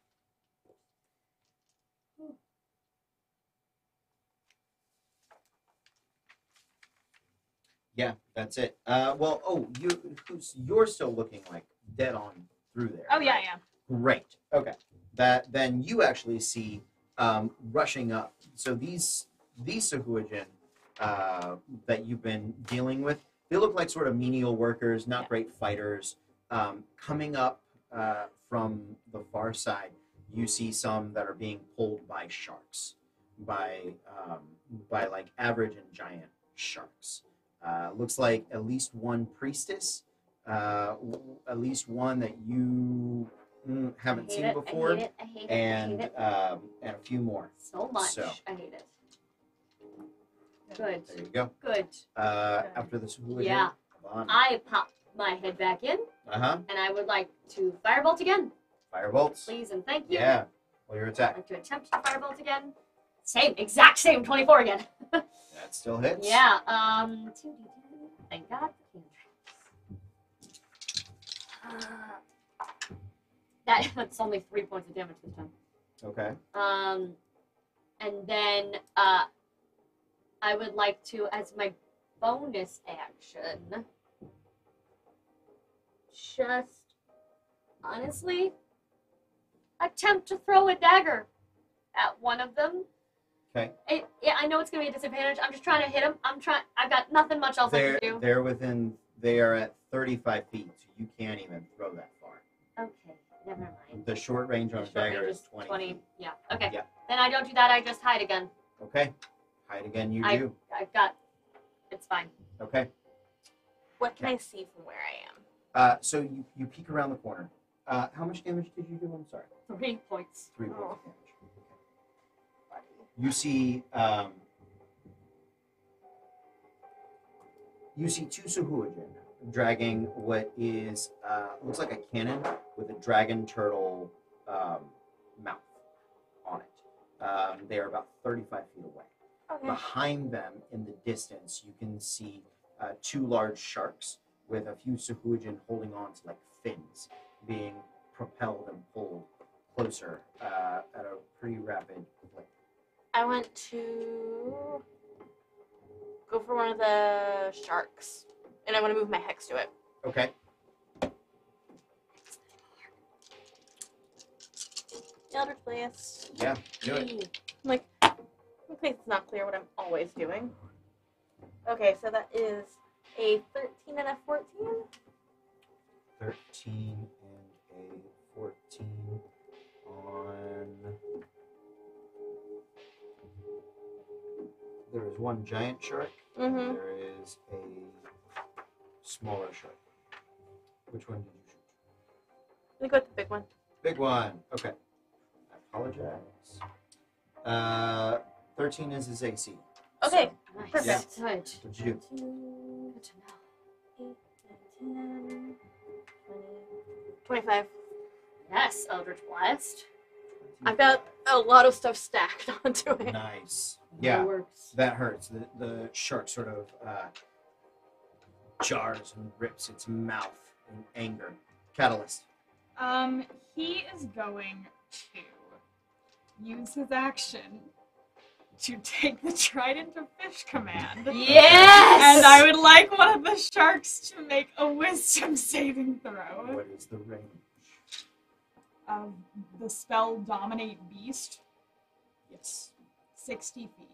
Yeah, that's it. You're still looking like dead on through there. Oh yeah, right? yeah. Great. Okay. Then you actually see rushing up. So these Sahuagin that you've been dealing with, they look like sort of menial workers, not great fighters. Coming up from the far side, you see some that are being pulled by sharks, by like average and giant sharks. Looks like at least one priestess, at least one that you haven't seen before, I hate it. and a few more. So much. So. I hate it. Good. There you go. Good. After this, I pop my head back in, and I would like to firebolt again. Firebolts. Please and thank you. Yeah. Well, your attack. I'd like to attempt to firebolt again. Exact same, 24 again. That still hits. Yeah. Thank God. That's only 3 points of damage this time. Okay. And then I would like to, as my bonus action, just honestly attempt to throw a dagger at one of them. Okay. Yeah, I know it's gonna be a disadvantage. I'm just trying to hit him. I've got nothing much else I can do. They are at 35 feet, so you can't even throw that far. Okay, never mind. The short range on a dagger is 20 feet. Yeah. Okay. Yeah. Then I don't do that. I just hide again. Okay. Hide again, you do. I've got. It's fine. Okay. What can I see from where I am? So you peek around the corner. How much damage did you do? I'm sorry. 3 points. 3 points of damage. You see, two Sahuagin dragging what is looks like a cannon with a dragon turtle mouth on it. They are about 35 feet away. Okay. Behind them, in the distance, you can see 2 large sharks with a few Sahuagin holding on to like fins, being propelled and pulled closer at a pretty rapid clip. I want to go for one of the sharks, and I want to move my hex to it. Okay. Eldritch Blast. Yeah, do it. I'm like, in case it's not clear what I'm always doing. Okay, so that is a 13 and a 14. 13 and a 14 on... There is one giant shark, and there is a smaller shark. Which one did you shoot? Let me go with the big one. Big one. Okay. I apologize. 13 is his AC. Okay, Nice. perfect. Good. What'd you do? 2, Good to know. 8, 9, 10, 20, 25. Yes, Eldritch Blast. I've got a lot of stuff stacked onto it. Nice. That Yeah, works. that hurts. The shark sort of jars and rips its mouth in anger. Catalyst. He is going to use his action to take the trident of fish command. Yes! And I would like one of the sharks to make a wisdom saving throw. What is the range? The spell Dominate Beast, Yes. 60 feet.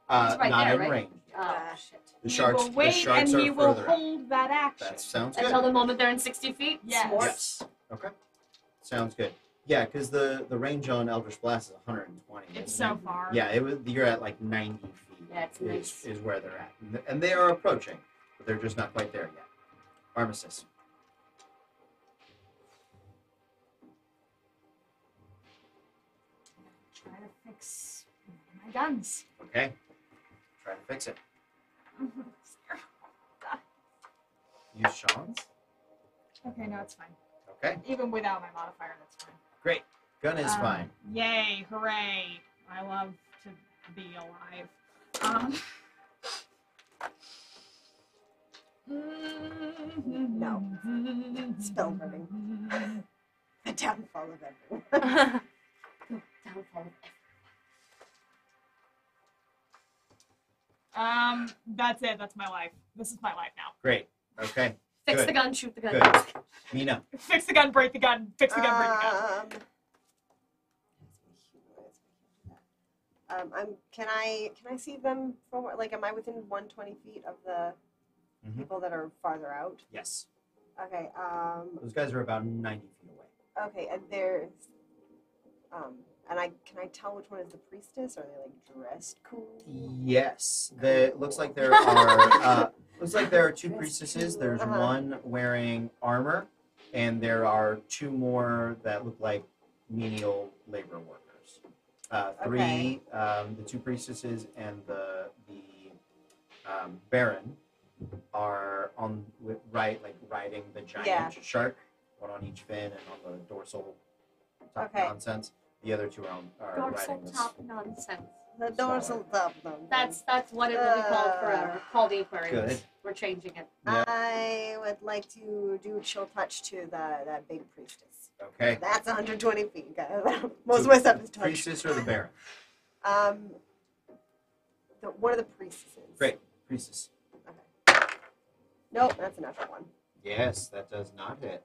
It's right not there, in right? range. Oh, shit. The He sharks. will wait, the sharks and are he will further out. hold that action. That sounds good. Until the moment they're in 60 feet? Yes. Smart. Yes. Okay. Sounds good. Yeah, because the range on Eldritch Blast is 120. It's isn't so it? far. Yeah, you're at like 90 feet. Yeah, it's nice. Is where they're at, and they are approaching, but they're just not quite there yet. Armistice. Try to fix my guns. Okay. Try to fix it. Use Sean's. Okay, no, it's fine. Okay. Even without my modifier, that's fine. Great. Gun is fine. Yay, hooray. I love to be alive. No. Spell burning. The downfall of everyone. Downfall of That's it. That's my life. This is my life now. Great. Okay. Fix Good. the gun, shoot the gun. Good. Mina. Fix the gun, break the gun. Fix the gun, break the gun. Can I see them from where, like, am I within 120 feet of the people that are farther out? Yes. Okay. Those guys are about 90 feet away. Okay, and there's and can I tell which one is the priestess? Are they like dressed cool? Yes. Looks like there are two priestesses. There's one wearing armor, and there are 2 more that look like menial labor workers. 3, the 2 priestesses and the Baron are riding the giant shark, one on each fin and on the dorsal top nonsense. The other 2 are Dorsal riding this. top nonsense. The dorsal top. That's what it will be called forever. Called Aquarius. Good. We're changing it. Yep. I would like to do chill touch to that big priestess. Okay. That's 120 feet, guys. Most of my stuff is touch. Priestess or the Baron? one of the priestesses. Great. Priestess. Okay. Nope, that's a natural one. Yes, that does not hit.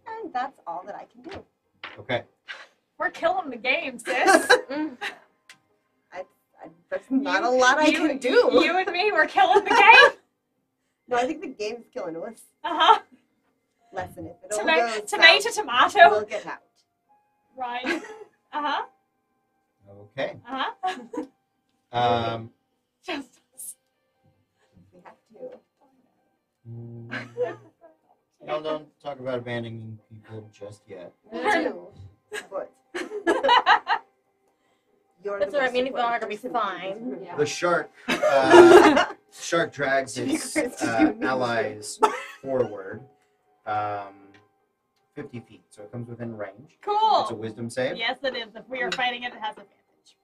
And that's all that I can do. Okay. We're killing the game, sis. There's not a lot I can do. You and me, we're killing the game. No, I think the game's killing us. Uh-huh. Lesson if it all Tomato, goes tomato, south, tomato. we'll get out. Right. Uh-huh. Okay. Uh-huh. Just. We have to. No, don't talk about abandoning people just yet. We do. But you're That's the what I most mean, if y'all are important gonna be person. fine. Yeah. The shark drags its allies forward 50 feet, so it comes within range. It's a Cool. wisdom save. Yes, it is. If we are fighting it, it has advantage.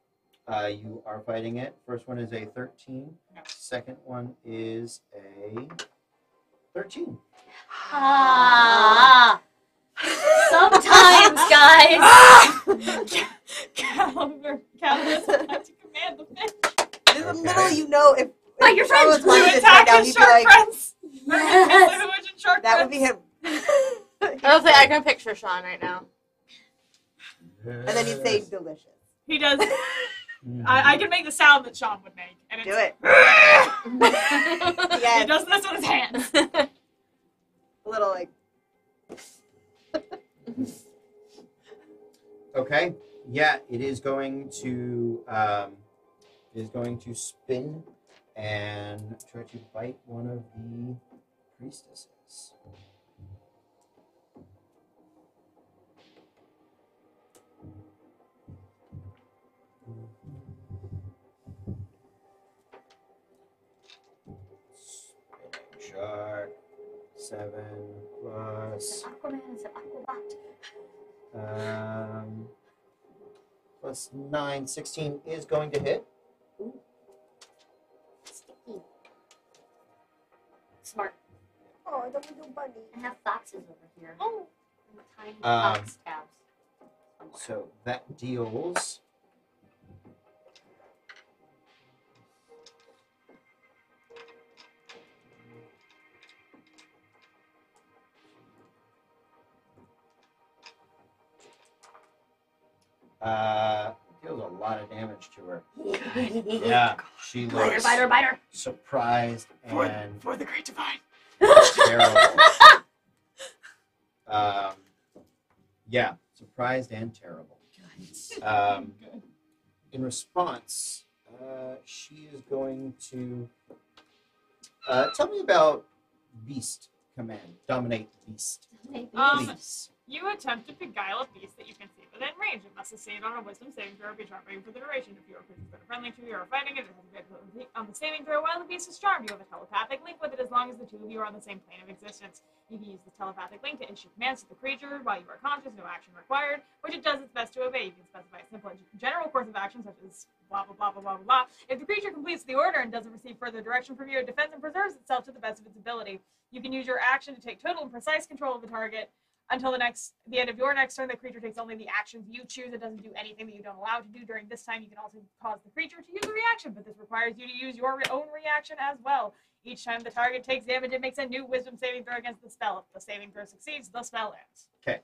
You are fighting it. First one is a 13. No. Second one is a 13. Ah. Sometimes, guys. Calendar has to command the fish. Little, Okay. little you know if Fight your Charles friends. was To watching this right attack now, his he'd be shark like, friends. Yes. Shark that would be friends. him. I was like, I can picture Sean right now. And then you'd say delicious. He does. Mhm. I can make the sound that Sean would make. And it's, Do it. He Yes. does this with his hands. A little like Okay. Yeah, it is going to spin and try to bite one of the priestesses. Spinning shark. 7 plus Aquaman is an aquabot. plus 9, 16 is going to hit. Sticky. Smart. oh, the little bunny. I have foxes over here. Oh. And tiny Um, fox tabs. somewhere. So that deals. Deals a lot of damage to her. Yeah, she Biter, looks biter, biter. surprised and For the great divine. terrible. Yeah, surprised and terrible. In response, she is going to tell me about Beast Command. Dominate Beast. Please. You attempt to beguile a beast that you can see within range. It must succeed on a wisdom saving throw or be charmed for the duration. If you are creatures that are friendly to you or fighting it, it has advantage on the saving throw. While the beast is charmed, you have a telepathic link with it as long as the two of you are on the same plane of existence. You can use the telepathic link to issue commands to the creature while you are conscious, no action required, which it does its best to obey. You can specify a simple general course of action such as blah blah blah blah blah blah. If the creature completes the order and doesn't receive further direction from you, it defends and preserves itself to the best of its ability. You can use your action to take total and precise control of the target. Until the end of your next turn, the creature takes only the actions you choose. It doesn't do anything that you don't allow it to do. During this time, you can also cause the creature to use a reaction, but this requires you to use your own reaction as well. Each time the target takes damage, it makes a new wisdom saving throw against the spell. If the saving throw succeeds, the spell ends. Okay.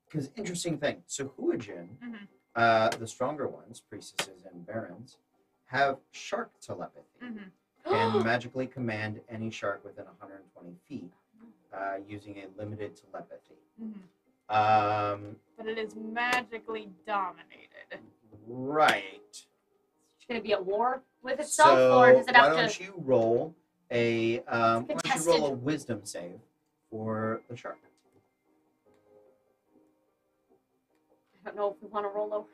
Because interesting thing. So Huajin, the stronger ones, priestesses and barons, have shark telepathy. Can magically command any shark within 120 feet. Using a limited telepathy. But it is magically dominated. Right. It's going to be at war with itself, So or does it why have don't to? you roll a why don't you roll a contested. wisdom save for the shark? I don't know if we want to roll over.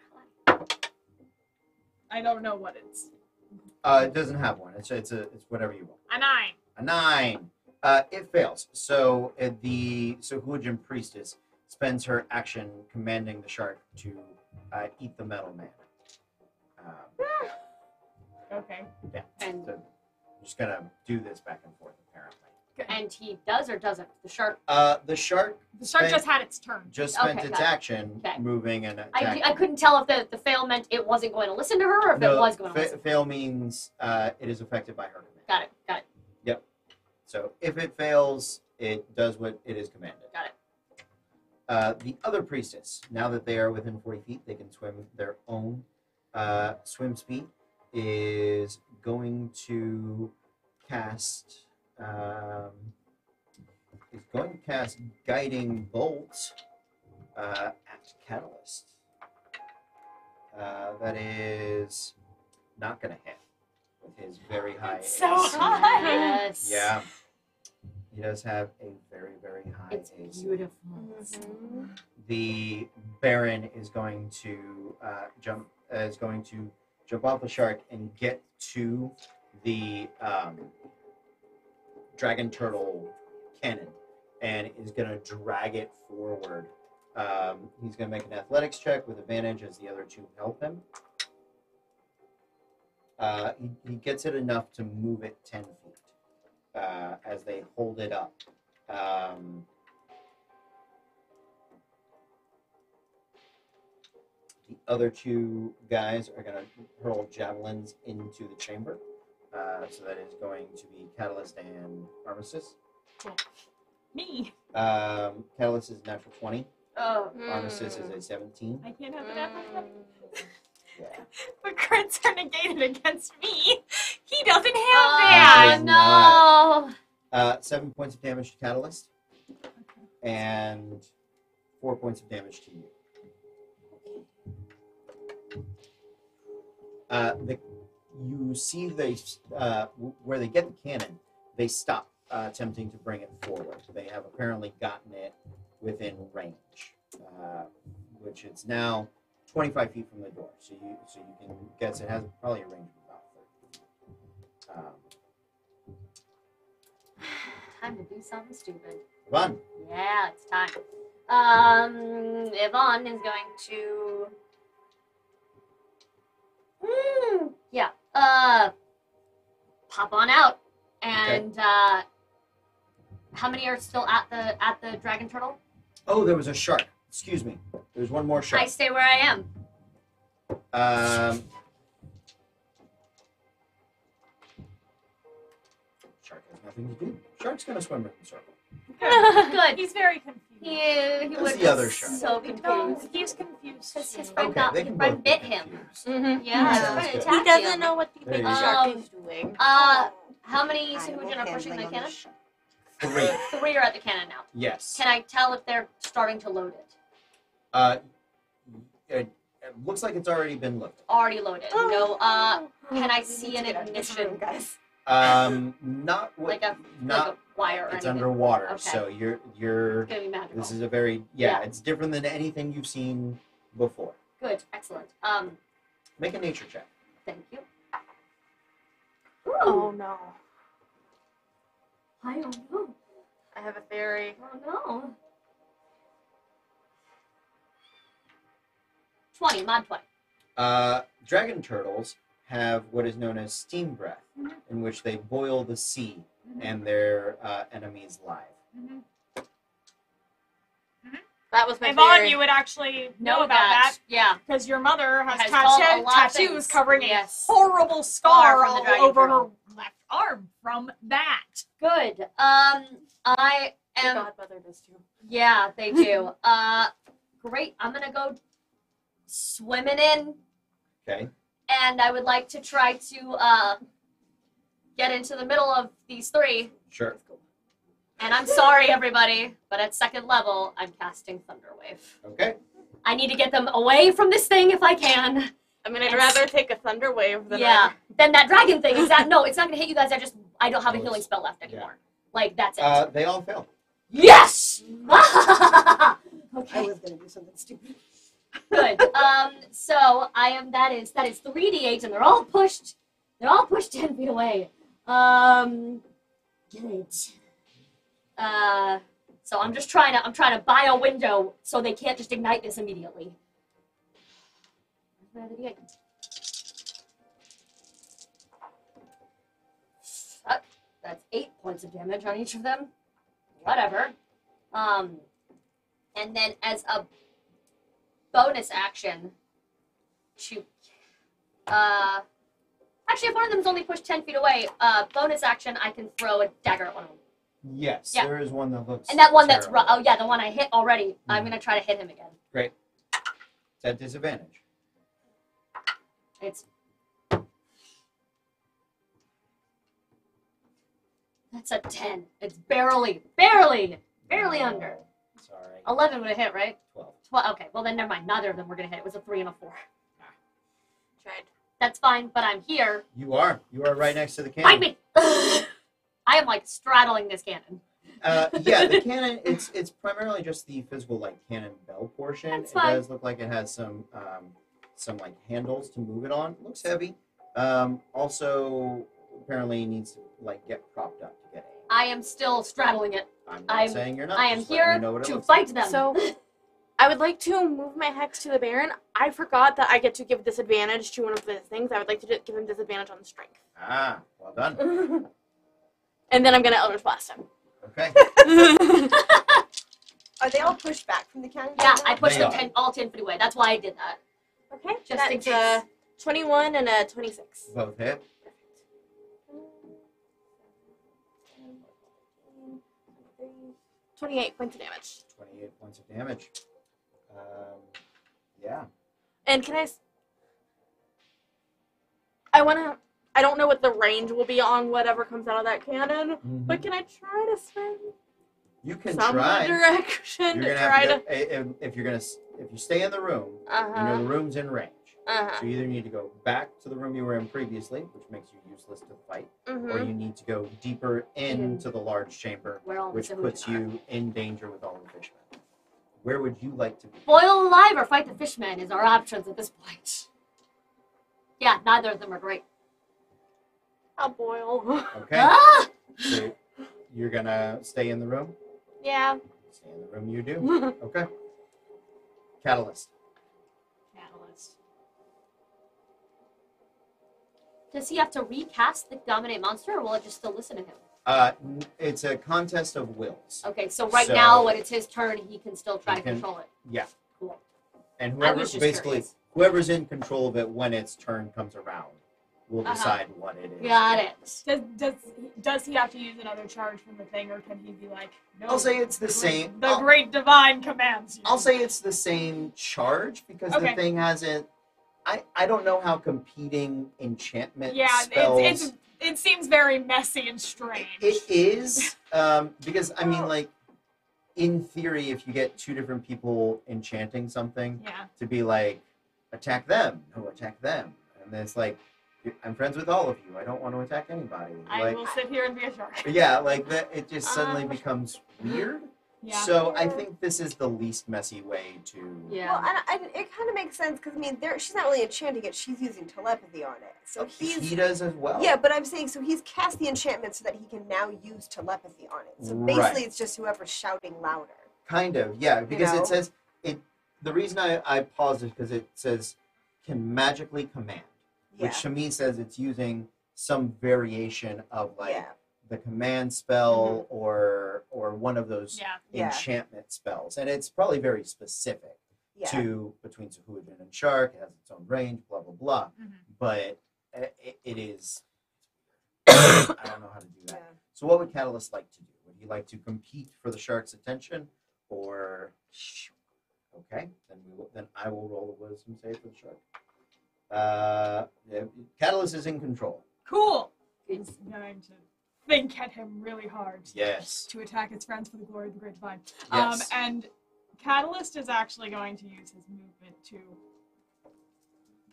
I don't know what it's. It doesn't have one. It's whatever you roll. A 9. A 9. It fails. So Huajin priestess spends her action commanding the shark to eat the metal man. Okay. Yeah. And So I'm just gonna do this back and forth apparently. And he does or doesn't? The shark. The shark The shark spent- just had its turn. just spent Okay, its got it. action Okay. moving and I attacking. couldn't tell if the fail meant it wasn't going to listen to her or if it was going to listen. Fail means it is affected by her command. Got it. Got it. So if it fails, it does what it is commanded. Got it. The other priestess, now that they are within 40 feet, they can swim their own swim speed, is going to cast Guiding Bolt at Catalyst. That is not going to hit with his very high It's so AC. high. Yes. Yeah. He does have a very, very high It's AC. beautiful. The Baron is going to jump off the shark and get to the dragon turtle cannon and is going to drag it forward. He's going to make an athletics check with advantage as the other two help him. He gets it enough to move it 10 feet as they hold it up. The other two guys are going to hurl javelins into the chamber. So that is going to be Catalyst and Armistice. Me. Catalyst is natural 20. Oh. Armistice is a 17. I can't have an apple. Yeah. But crits are negated against me. He doesn't have Oh that. no! 7 points of damage to Catalyst. And 4 points of damage to you. You see where they get the cannon, they stop attempting to bring it forward. They have apparently gotten it within range, which it's now 25 feet from the door. So you can guess it has probably a range of about 30. Time to do something stupid. Run. Yeah, it's time. Yvonne is going to. Yeah. Pop on out, and how many are still at the dragon turtle? Oh, there was a shark. Excuse me. There's one more I shark. stay where I am. Shark has nothing to do. Shark's gonna swim in the circle. Good. He's very confused. He Who's was the other shark? so No, confused. he's confused. Because his too. friend Okay, got they his can friend both be bit him. confused. Mm-hmm. Yeah, his Sounds friend good. attacked He doesn't him. know what the There big you go. shark is doing. How many Sahujin are Animal pushing the handling on cannon? the ship. 3. 3 are at the cannon now. Yes. Can I tell if they're starting to load it? It looks like it's already been loaded. Already loaded. No. Can I see an Get out of this room, ignition? guys. Not what, Like a not. wire or It's anything? underwater, Okay. so you're. It's gonna be magical. This is a very Yeah. It's different than anything you've seen before. Good. Excellent. Make a nature check. Thank you. Oh Ooh. no. I don't know. I have a theory. Oh no. 20. Mod 20. Dragon turtles have what is known as steam breath, in which they boil the sea and their enemies live. That was my Yvonne, theory. you would actually know Know about that Yeah. because your mother has, Has called a lot of tattoos things. covering Yes. a horrible scar from the all dragon over turtle. her left arm from that. Good. I My am. godmother does too. Yeah, they do. Great. I'm gonna go swimming in, Okay. and I would like to try to get into the middle of these 3. Sure. And I'm sorry, everybody, but at 2nd level, I'm casting Thunder Wave. Okay. I need to get them away from this thing if I can. I mean, I'd rather take a thunder wave than Then that dragon thing. No, it's not gonna hit you guys. I don't have a Oh, healing spell left yeah. anymore. Like that's it. They all fail. Yes. I Okay. was gonna do something stupid. Good. So I am. That is 3d8, and they're all pushed. They're all pushed 10 feet away. Good. So I'm just trying to buy a window so they can't just ignite this immediately. Where's my other D8? Fuck. That's 8 points points of damage on each of them. Whatever. And then as a bonus action, shoot. Actually, if one of them is only pushed 10 feet away, bonus action, I can throw a dagger at one of them. Yes, Yeah. there is one that looks. And that one that's terrible. oh yeah, the one I hit already. I'm gonna try to hit him again. Great. It's at disadvantage. It's that's a 10. It's barely under. Sorry. 11 would have hit, right? 12. 12. Okay, well then never mind. Neither of them were gonna hit. It was a 3 and a 4. Tried. That's fine, but I'm here. You are right next to the cannon. Fight me! I am like straddling this cannon. Yeah, the cannon. It's primarily just the physical like cannon bell portion. That's it fine. does look like it has some like handles to move it on. It looks heavy. Also, apparently needs to like get propped up to get aim. I am still straddling it. I'm not saying you're not. I am just letting here you know what it to looks fight like. them. So, I would like to move my hex to the Baron. I forgot that I get to give disadvantage to one of the things. I would like to give him disadvantage on strength. Ah, well done. And then I'm gonna Eldritch Blast him. Okay. Are they all pushed back from the cannon? Yeah, I pushed They them are. all 10 feet away. That's why I did that. Okay, Just in that's case. a 21 and a 26. Both hit. 28 points of damage. 28 points of damage. Yeah. And can I don't know what the range will be on whatever comes out of that cannon, but can I try to swim You can some try. direction You're to gonna try have to? if you stay in the room, you know the room's in range. So you either need to go back to the room you were in previously, which makes you useless to fight, or you need to go deeper into the large chamber, Where all the which Sahuagin puts are. you in danger with all the fishmen. Where would you like to be? Boil alive or fight the fishmen is our options at this point. Yeah, neither of them are great. I'll boil. Okay. Ah! So you're gonna stay in the room? Yeah. Stay in the room you do. Okay. Catalyst. Catalyst. Does he have to recast the dominate monster, or will it just still listen to him? It's a contest of wills. Okay, so right So- now, when it's his turn, he can still try He to can- control it. Yeah. Cool. And I whoever was just basically curious. whoever's in control of it when its turn comes around will decide what it is. Got it. Does he have to use another charge from the thing, or can he be like, no? I'll say it's the same. The great divine commands you. I'll say it's the same charge because Okay. the thing hasn't. I don't know how competing enchantment Yeah, spells. it seems very messy and strange. It is because I mean, like, in theory, if you get two different people enchanting something, Yeah. to be like, attack them, no, attack them, and then it's like, I'm friends with all of you. I don't want to attack anybody. I Like, will sit here and be a shark. yeah, like that. It just suddenly becomes weird. Yeah. So I think this is the least messy way to. Yeah. Well, and it kind of makes sense because I mean, she's not really enchanting it; she's using telepathy on it. So He does as well. yeah, but I'm saying so he's cast the enchantment so that he can now use telepathy on it. So basically, Right. it's just whoever's shouting louder. Kind of, yeah, because know? it says it. The reason I paused is because it says can magically command, Yeah. which to me says it's using some variation of like Yeah. the command spell or one of those Yeah. Yeah. enchantment spells, and it's probably very specific Yeah. to between Sahuagin and Shark. It has its own range, blah blah blah. Mhm. But it is. I don't know how to do that. Yeah. So what would Catalyst like to do? Would he like to compete for the shark's attention, or okay, then I will roll a wisdom save for the shark. Yeah, Catalyst is in control. Cool. He's going to think at him really hard. Yes. To attack its friends for the glory of the great divine. Yes. And Catalyst is actually going to use his movement to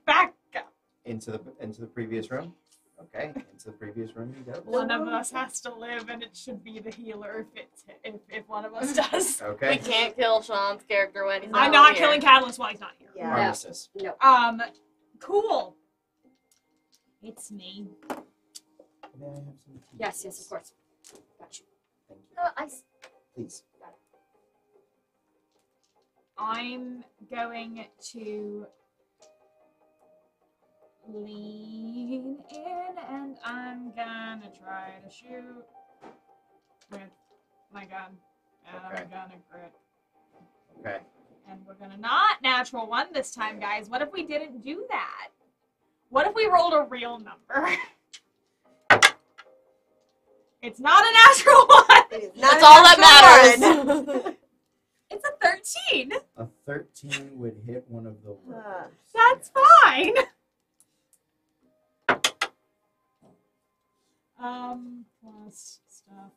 back up. Into the previous room. Okay, into the previous room he goes. One of us has to live, and it should be the healer if one of us does. We Okay. can't kill Sean's character when he's not I'm not here. killing Catalyst while he's not here. Yeah. Armistice. Cool. It's me. May I have some tea, Yes, please? of course. Got you. Thank you. Ice. Please. I'm going to lean in, and I'm gonna try to shoot with my gun. And Okay. I'm gonna crit. Okay. And we're gonna not natural one this time, guys. What if we didn't do that? What if we rolled a real number? It's not a natural one. It is not That's a all that natural matters. one. It's a 13. A 13 would hit one of the workers. That's fine. Plus stuff.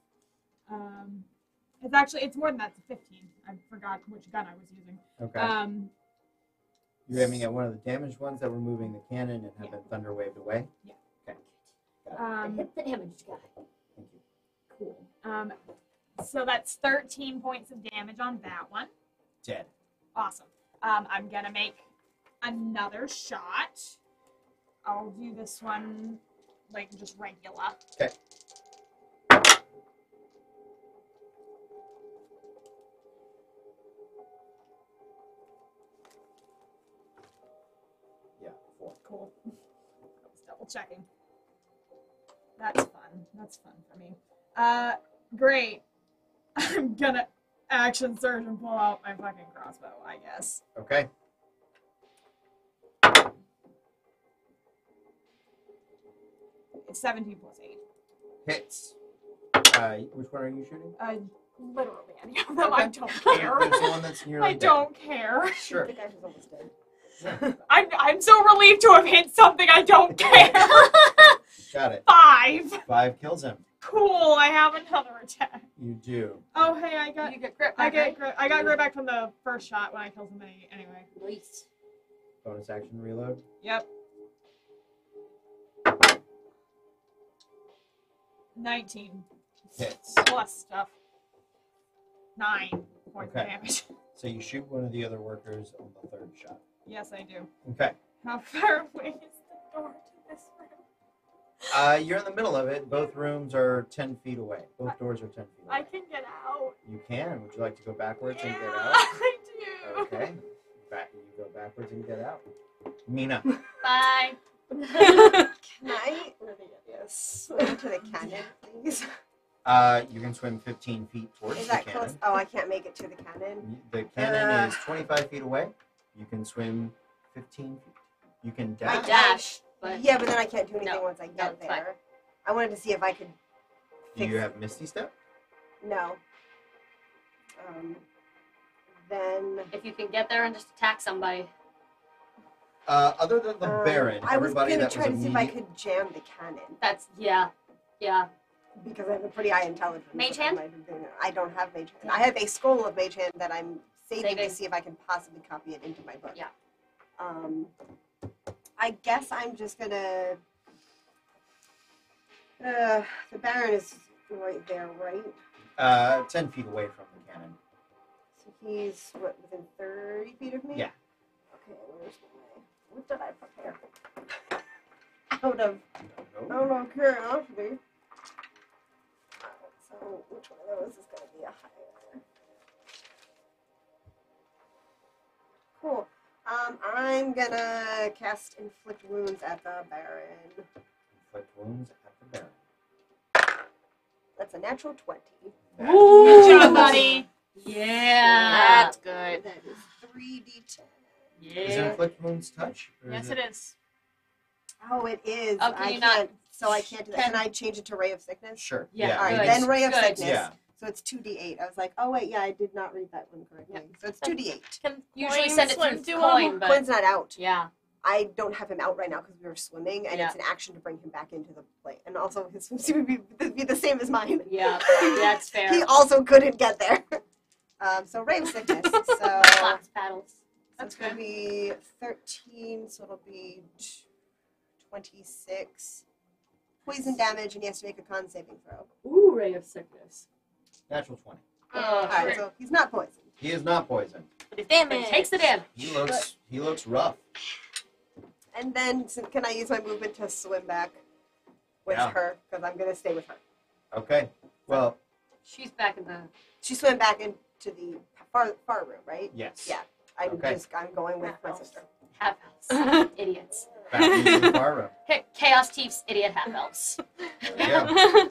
It's more than that. It's a 15. I forgot which gun I was using. Okay. You're aiming at one of the damaged ones that were moving the cannon and have been thunder waved away? Yeah. Okay. Got it. Hit the damaged guy. Thank you. Cool. So that's 13 points of damage on that one. Dead. Awesome. I'm gonna make another shot. I'll do this one like just regular. Okay. Yeah, 4. Cool. I was double checking. That's fun. That's fun for me. Great. I'm gonna action surge and pull out my fucking crossbow, I guess. Okay. It's 17 plus 8. Hits. Which one are you shooting? Literally any of them. I Okay. don't care. There's one that's nearly I dead. don't care. Sure. The guy who's almost dead. Sure. I'm so relieved to have hit something I don't care. Got it. 5. 5 kills him. Cool. I have another attack. You do. Oh hey, I got You get grip. I right? got grit back from the first shot when I killed him anyway. Nice. Bonus action reload. Yep. 19 Hits. plus stuff. 9 points of Okay. damage. So you shoot one of the other workers on the 3rd shot. Yes, I do. Okay. How far away is the door to this room? You're in the middle of it. Both rooms are 10 feet away. Both doors are 10 feet away. I can get out. You can. Would you like to go backwards and get Yeah, out? I do. Okay. You go backwards and get out. Mina. Bye. Can I? Yes. Go to the cannon, please. You can swim 15 feet towards Is the that cannon. close? Oh, I can't make it to the cannon. The cannon is 25 feet away. You can swim 15 feet. You can I dash. dash, but Yeah, but then I can't do anything No. once I No, get it's fine. there. I wanted to see if I could. Do you have Misty Step? No. Then. if you can get there and just attack somebody. Other than the Baron, I was everybody gonna that try was to see if I immediate- could jam the cannon That's yeah. because I have a pretty high intelligence. Mage so I hand? might have been- I don't have mage hand. I have a scroll of mage hand that I'm saving to Saving. see if I can possibly copy it into my book. Yeah. I guess I'm just gonna. The Baron is right there, right? 10 feet away from the cannon. So he's what, within 30 feet of me? Yeah. Okay, what did I prepare? Out of curiosity. So which one of those is gonna be a higher? Cool. I'm gonna cast inflict wounds at the Baron. Inflict wounds at the Baron. That's a natural 20. Good job, buddy. Yeah. That's good. That is 3d10. Is Yeah. inflict wounds touch? Or Yes, is it is. Oh, it is. Oh, can I you not- can't. So I can't do that. Can- Can I change it to Ray of Sickness? Sure. Yeah, All right, good. then Ray of Good. Sickness. Yeah. So it's 2d8. I was like, oh wait, yeah, I did not read that one correctly. Yep. So it's 2d8. Can Usually coins send it swim through to coin, him? but Quinn's not out. yeah. I don't have him out right now because we were swimming, and Yeah. it's an action to bring him back into the play. And also, his swimsuit would be the same as mine. Yeah. That's fair. He also couldn't get there. So Ray of Sickness. So Claps, paddles. That's it's going to good. be 13, so it'll be 26 poison damage, and he has to make a con saving throw. Ooh, ray of sickness. Natural 20. All right, Sure. so he's not poisoned. He is not poisoned. But it's But damage. he takes the damage. He looks rough. And then, can I use my movement to swim back with Yeah. her? Because I'm going to stay with her. Okay. Well, She's back in the. She swam back into the far room, right? yes. Yeah. I'm going with my sister. Half elves. Idiots. Back into the far room. Chaos Chiefs, idiot half elves. There we go.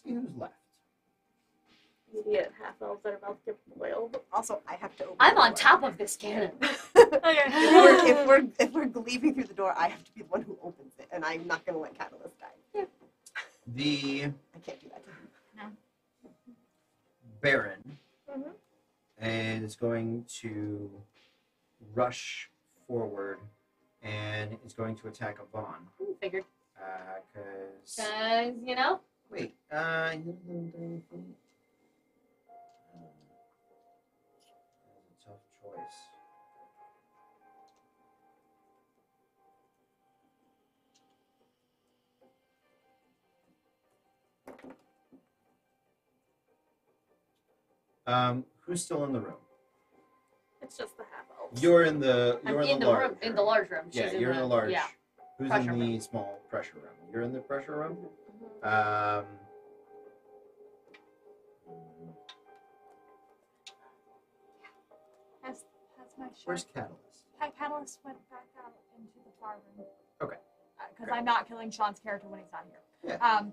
see who's left. Idiot half elves that are about to get boiled. Also, I have to open I'm the on door. top of this cannon. If we're leaving through the door, I have to be the one who opens it, and I'm not gonna let Catalyst die. The I can't do that to him. Baron Mhm. is going to rush forward and is going to attack Avon. Figured. Because Because, you know, wait, he doesn't do anything. That's a tough choice. Who's still in the room? It's just the half elves. You're in the I'm you're in the large room, in the large room. Yeah, She's you're in the large. Yeah. Who's pressure in the room. small pressure room? You're in the pressure room. Mhm. Has my Where's shark? Catalyst? Catalyst went back out into the far room. Okay. Because Okay. I'm not killing Sean's character when he's not here. Yeah.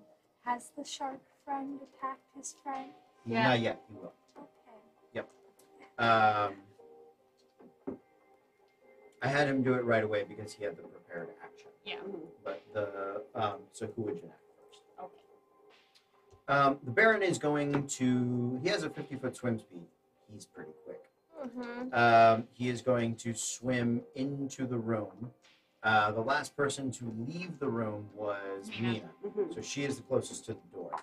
Has the shark friend attacked his friend? Yeah. Not yet. You will. Okay. I had him do it right away because he had the prepared action. Yeah. But the so who would you act first? Okay. The Baron is going to. He has a 50-foot swim speed. He's pretty quick. Mhm. He is going to swim into the room. The last person to leave the room was Mina. So she is the closest to the door.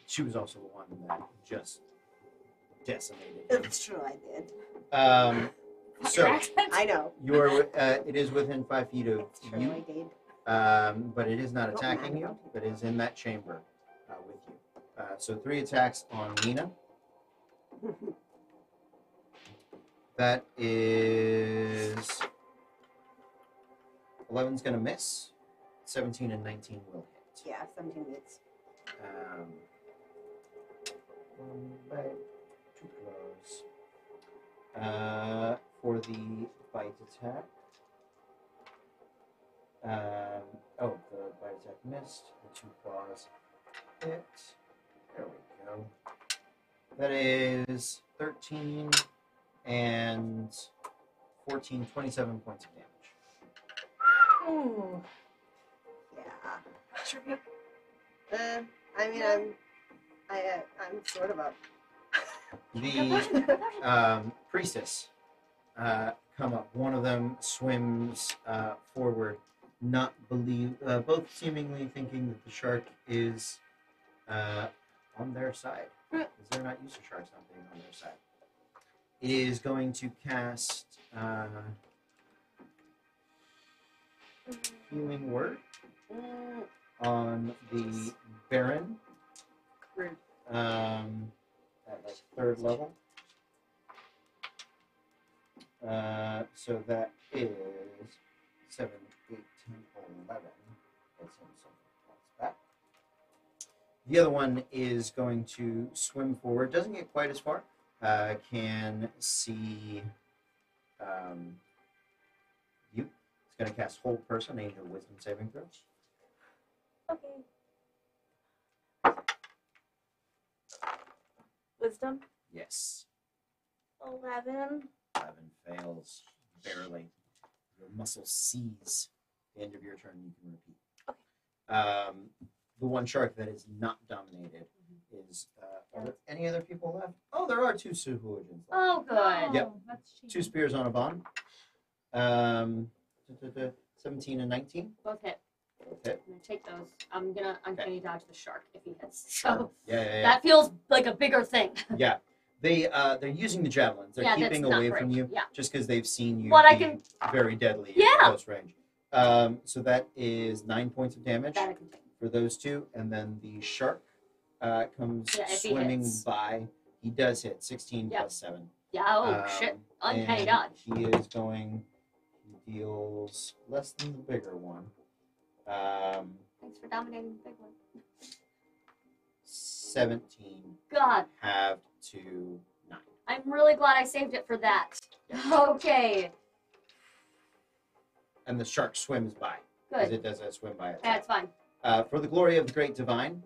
She was also the one that just decimated him. It's true, I did. So I know. you're. It is within 5 feet of It's true, I you, did. but it is not Don't attacking mind you. about it. But is in that chamber with you. So 3 attacks on Mina. That is 11's gonna miss. 17 and 19 will hit. Yeah, 17 minutes. Bit too close. For the bite attack. The bite attack missed. The 2 claws hit. There we go. That is 13 and 14, 27 points of damage. Ooh. Yeah. I mean, I'm sort of up. The priestess come up. One of them swims forward, both seemingly thinking that the shark is on their side. Because they're not used to sharks not being on their side. It is going to cast Healing Word on the Baron. Rude. At like 3rd level. So that is 7, 8, 10, 11. That's him something else back. The other one is going to swim forward. Doesn't get quite as far. Can see you. It's going to cast Hold Person, Angel Wisdom saving throw. Okay. Wisdom. Yes. 11. 11 fails. Barely. Your muscle seize. The end of your turn, you can repeat. Okay. The one shark that is not dominated is. Are there any other people left? Oh, there are 2 Suhujins left. Oh, good. Yep. That's cheating. 2 spears on a bond. 17 and 19. Both hit. Okay. I'm gonna take those. I'm gonna uncanny dodge the shark if he hits. So Yeah. that feels like a bigger thing. Yeah. They're using the javelins. They're Yeah, that's keeping not away great. from you Yeah. just because they've seen you But I be can- very deadly Yeah. at close range. So that is 9 points of damage That I can take. for those 2, and then the shark comes Yeah, if he swimming hits. by. He does hit 16 Yep. plus 7. Yeah. Oh shit. Uncanny and dodge. He is going. He deals less than the bigger one. Thanks for dominating the big one. 17 God, halved to 9. I'm really glad I saved it for that. Okay. And the shark swims by. Because Good. it does a swim by itself. That's fine. For the glory of the great divine,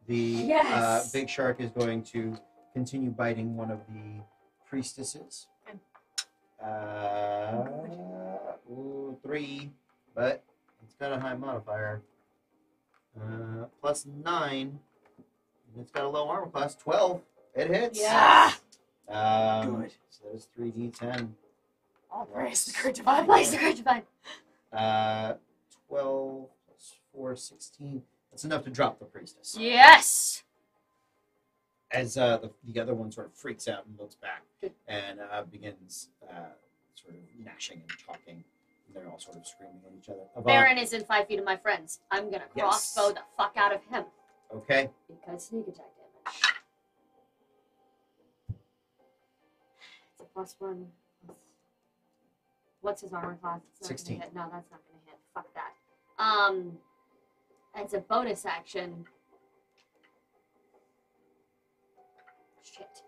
The Yes. big shark is going to continue biting one of the priestesses. 3, but it's got a high modifier. Plus 9. It's got a low armor class. 12. It hits. Yeah. Good. So there's 3d10. All praise the great divine. Place the great divine. 12 plus 4, 16. That's enough to drop the priestess. Yes. As the other one sort of freaks out and looks back and begins sort of gnashing and talking. And they're all sort of screaming at each other. Avant. Baron is in 5 feet of my friends. I'm gonna crossbow the fuck out of him. Okay. Because sneak attack damage. It's a +1. What's his armor class? It's not 16. Gonna hit. No, that's not gonna hit. Fuck that. As a bonus action. Shit.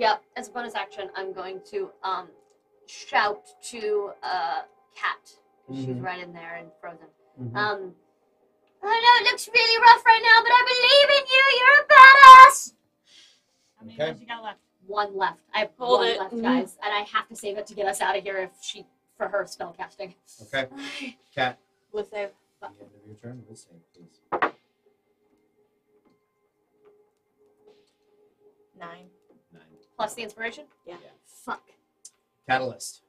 Yep. As a bonus action, I'm going to shout to Cat. She's right in there and frozen. I know it looks really rough right now, but I believe in you. You're a badass. How many Okay. lives you got left? 1 left. I have Hold 1 it. left, guys, and I have to save it to get us out of here for her spell casting. Okay. Cat. With save. At the end of your turn, we'll save, please. 9. 9. Plus the inspiration? Yeah. Fuck. Catalyst.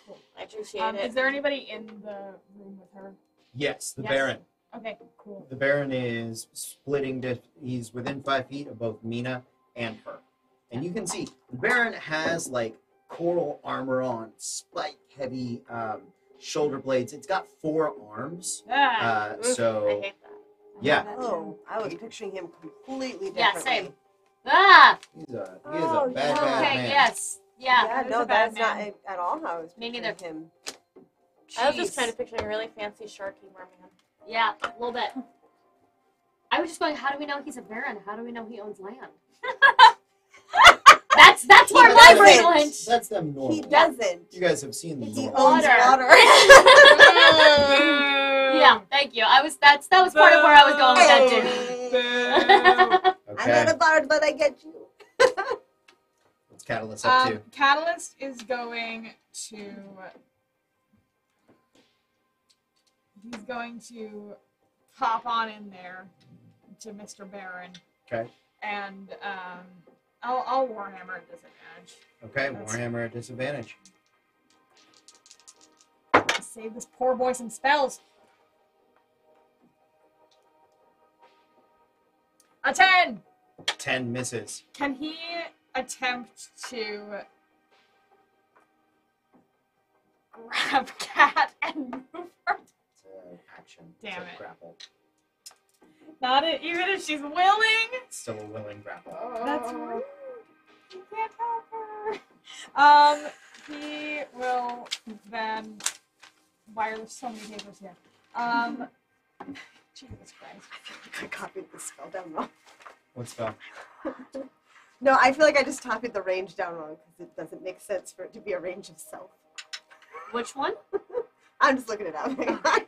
Cool. I appreciate Is it. there anybody in the room with her? Yes, the Yes. Baron. Okay, cool. The Baron is splitting. He's within 5 feet of both Mina and her. And you can see the Baron has like coral armor on, spike heavy shoulder blades. It's got 4 arms. Ah, I So hate that. yeah, Oh, I was picturing him completely Yeah, differently. same. Ah! he's a Oh, bad yeah. Okay, man. yes. Yeah. Yeah, He's no, a bad that's not man. at all how I was Me picturing neither. him. I was just Jeez. kind of picturing a really fancy sharky merman. Yeah, a little bit. I was just going, how do we know he's a baron? How do we know he owns land? that's where He my brain doesn't. went. That's them normal. He doesn't. You guys have seen the He normal. Owns Water. water. Yeah, thank you. That was part of where I was going with that too. I'm not a Okay. bard, but I get you. What's Catalyst up to? Catalyst is going to. He's going to pop on in there to Mr. Baron, Okay. and I'll Warhammer at disadvantage. Okay. Warhammer at disadvantage. Save this poor boy some spells. A 10. 10 misses. Can he attempt to grab Cat and move her? It's an action. Damn it's a it. grapple. Not it, even if she's willing. It's still a willing grapple. That's rude. You can't help her. He will then. Why are there so many papers here? Jesus Christ. I feel like I copied the spell down wrong. What spell? No, I feel like I just copied the range down wrong because it doesn't make sense for it to be a range of self. Which one? I'm just looking it up. I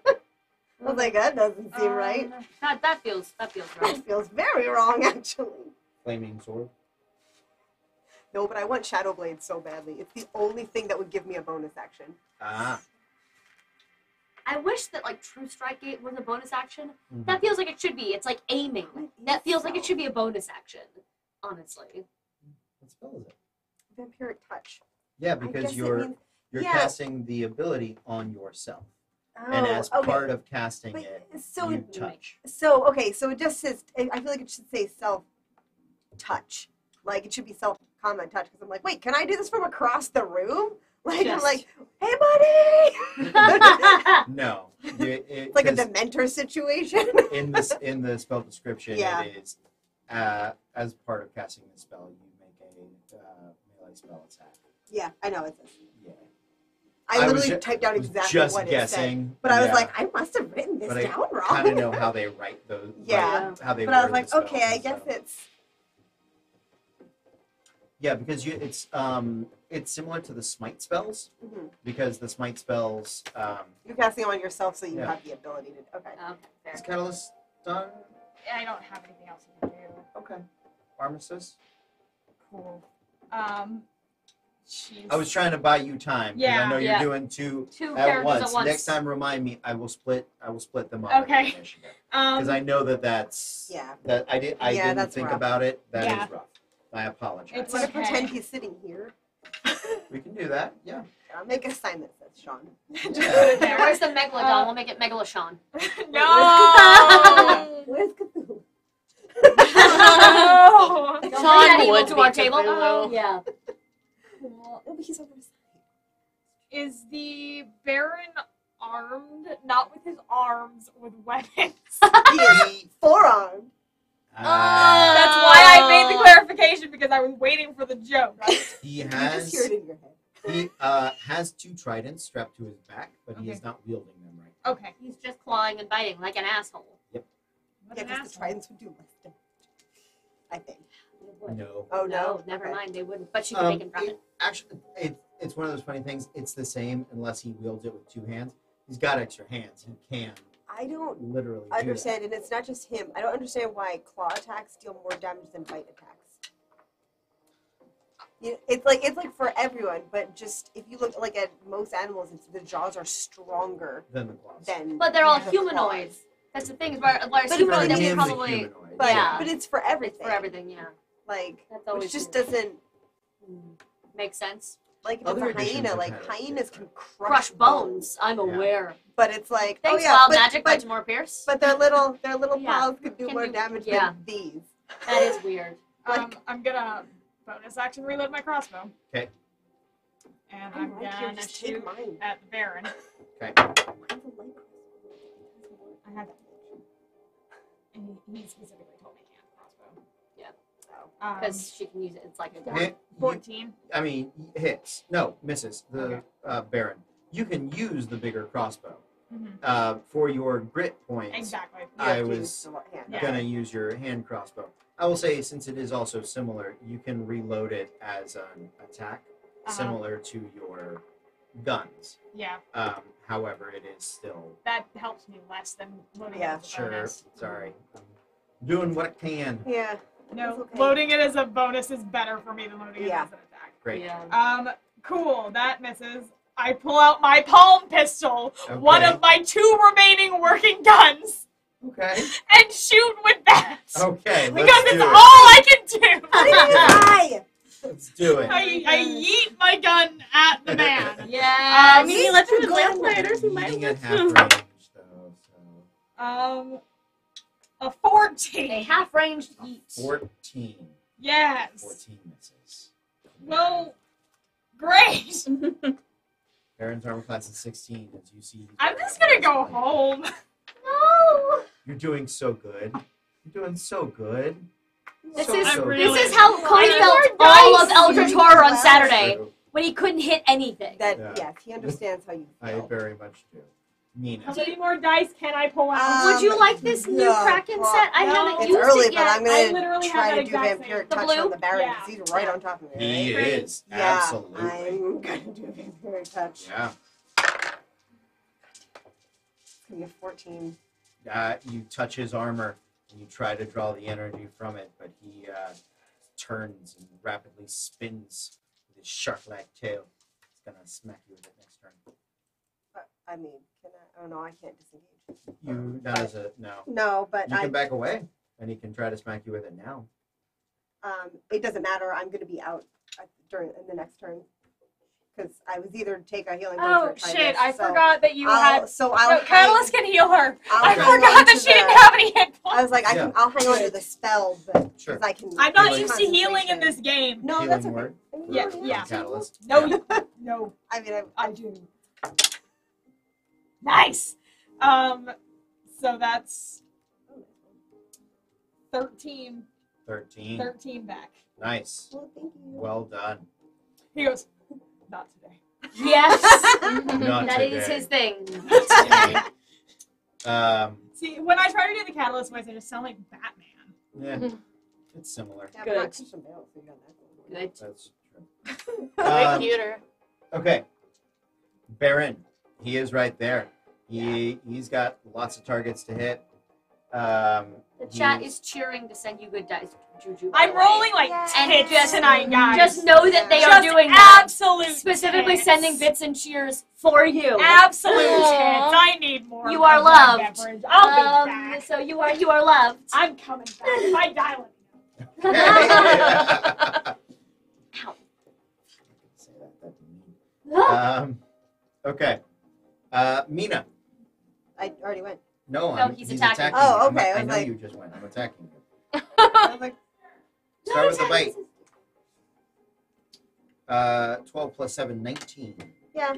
was like, that doesn't seem right. That feels right. That feels very wrong, actually. Flaming sword. No, but I want Shadow Blade so badly. It's the only thing that would give me a bonus action. Ah. I wish that like True Strike was a bonus action. Mhm. That feels like it should be. It's like aiming. That feels like it should be a bonus action. Honestly. What spell is it? Vampiric Touch. Yeah, I because guess it you're means- you're yeah. casting the ability on yourself, Oh, and as okay. part of casting But it, so you touch. So okay, so it just says. I feel like it should say self-touch. Like it should be self-combat touch. Because I'm like, wait, can I do this from across the room? Like Yes. I'm like, hey, buddy. No, It's like a 'cause Dementor situation. in the spell description, Yeah. it is as part of casting the spell, you make a melee spell attack. Yeah, I know it says. Yeah, I I was literally ju- typed down was exactly just what it guessing, said, but I was yeah. like, I must have written this But I down wrong. kind of know how they write those. Yeah. write how they. But I was word like, the okay, I spells, guess so. it's. Yeah, because it's similar to the smite spells Mhm. because the smite spells You're casting them on yourself, so you Yeah. have the ability to. Okay. Okay, fair. is catalyst Done. I don't have anything else to do. Okay. Armistice. Cool. She's... I was trying to buy you time because I know you're Yeah. doing two Two at characters once. at once. Next time, remind me. I will split them up. Okay. Because I know that's Yeah. that I didn't that's think rough. about it. That is Yeah. rough. I apologize. It's I'm gonna okay. pretend he's sitting here. We can do that. Yeah. I'll make a sign that says Sean. Just Yeah. put it There, there. where's the Megalodon? We'll make it Megaloshawn. No! Where's Cthulhu? No! Don't bring Sean that evil would to be our table. Cthulhu. Yeah. Oh, but he's on the side. Is the Baron armed? Not with his arms, with weapons. He is forearmed. That's why I made the clarification, because I was waiting for the joke. He You just has hear it in your head. he has 2 tridents strapped to his back, but he Okay. is not wielding them right now. Okay. He's just clawing and biting like an asshole. What Yeah, an because the asshole. tridents would do less damage. I think. No. Oh no. Never Okay. mind. They wouldn't. But she can make him profit. Actually, it's one of those funny things. It's the same unless he wields it with 2 hands. He's got extra hands. He can I don't literally do understand, and it's not just him. I don't understand why claw attacks deal more damage than bite attacks. It's like for everyone, but just if you look like at most animals, the jaws are stronger that than the claws. than. But they're all the humanoids. claws. That's the thing. Whereas But For humanoid, it's then we him, the probably humanoid. But Yeah. but it's for everything. for everything. Yeah. Like That's always which just weird. doesn't Makes sense. like if Other it's a editions hyena. have Like had it hyenas different. can Crush bones. I'm Yeah. aware. but it's like Thanks, oh yeah, Wild but, Magic by but, Tamora Pierce. but their little Yeah. paws could do Can more do- damage yeah. than these. That is weird. I'm gonna bonus action reload my crossbow. Okay. And I I'm like you, gonna just take shoot mine. at the Baron. Okay. Why the light I have and he specifically told me hand crossbow. Yeah. Because she can use it. It's like a gun. Hit, 14. I mean, hits. No, misses. The Okay. Baron. You can use the bigger crossbow. Mm-hmm. For your grit points, Exactly. You I have to was use the hand. Yeah. gonna use your hand crossbow. I will say, since it is also similar, you can reload it as an attack, similar to your guns. Yeah, However, it is still that helps me less than loading Yeah. it as a sure. bonus. Sorry, I'm doing what I can. Yeah. No, It's okay. loading it as a bonus is better for me than loading it Yeah. as an attack. Great. Yeah. Cool, that misses. I pull out my palm pistol, one Okay. of my 2 remaining working guns, Okay. and shoot with that. Okay. Because Let's it's do all it. I can do. How did you die? Let's do it. I yeet my gun at the man. Yeah. I mean, he left you with Good. lamplighters. He might Eating at live half too. range, though. A 14. A half-ranged yeet. 14. Yes. 14 misses. Well, great. Baron's armor class is 16. As you see, I'm just gonna go home. No. You're doing so good. You're doing so good. This So, is so really- this is how Cody I felt need more all of dice. Eldritch Horror on Saturday True. when he couldn't hit anything. That Yeah. yes, he understands how you I feel. very much do. Nina. How many more dice can I pull out? Would you like this new no, Kraken well, set? I no. haven't It's used early, it but yet. I'm I gonna literally have try that to do exact same. vampiric The touch blue? on the Baron Yeah. because he's right on top of me. He right? is. Yeah, Absolutely. I'm gonna do vampiric touch. Yeah. It's gonna be a 14. You touch his armor and you try to draw the energy from it, but he turns and rapidly spins with his shark-like tail. He's gonna smack you with it next turn. I mean, can I? Oh no, I can't disengage. You not as a no. No, but You can back away, and he can try to smack you with it now. it doesn't matter. I'm gonna be out in the next turn because I was either take a healing potion Oh or try shit! this, I so forgot that you had. I'll No, Catalyst can heal her. I'll I hang forgot on that to she didn't the- have any hit I was points. like, Yeah. I'll hang on to the spell, but Sure. I can. I'm not Healing. used to healing in Concentration. this game. No, Healing that's okay. word. Yeah, for yeah. Catalyst. No, Yeah. no, I mean, I do. Nice. So that's 13 13. back. Nice. well, thank you. Well done. He goes, not today. Yes. Not That is today. his thing. See, when I try to do the Catalyst voice, I just sound like Batman. Yeah, it's similar. Yeah, Good. but not Christian Bale, so you got that going. Good. That's true. Way Um, cuter. Okay. Baron, he is right there. He's got lots of targets to hit. The chat is cheering to send you good dice, Juju. by I'm the way. rolling like And tits just- tonight, guys. Just know that they are Just doing that. absolute Specifically tits. sending bits and cheers for you. Absolute tits. Aw. I need more. You are of that loved. beverage. I'll be back. So you are loved. I'm coming back. If I die, let me know. Ow. Say that. That'd be mean. Okay. Mina. I already went. No, No, he's attacking. Oh, you. okay, I I was know like- you just went. I'm attacking you. I was like, Start with the bite. 12 plus 7, 19. yeah.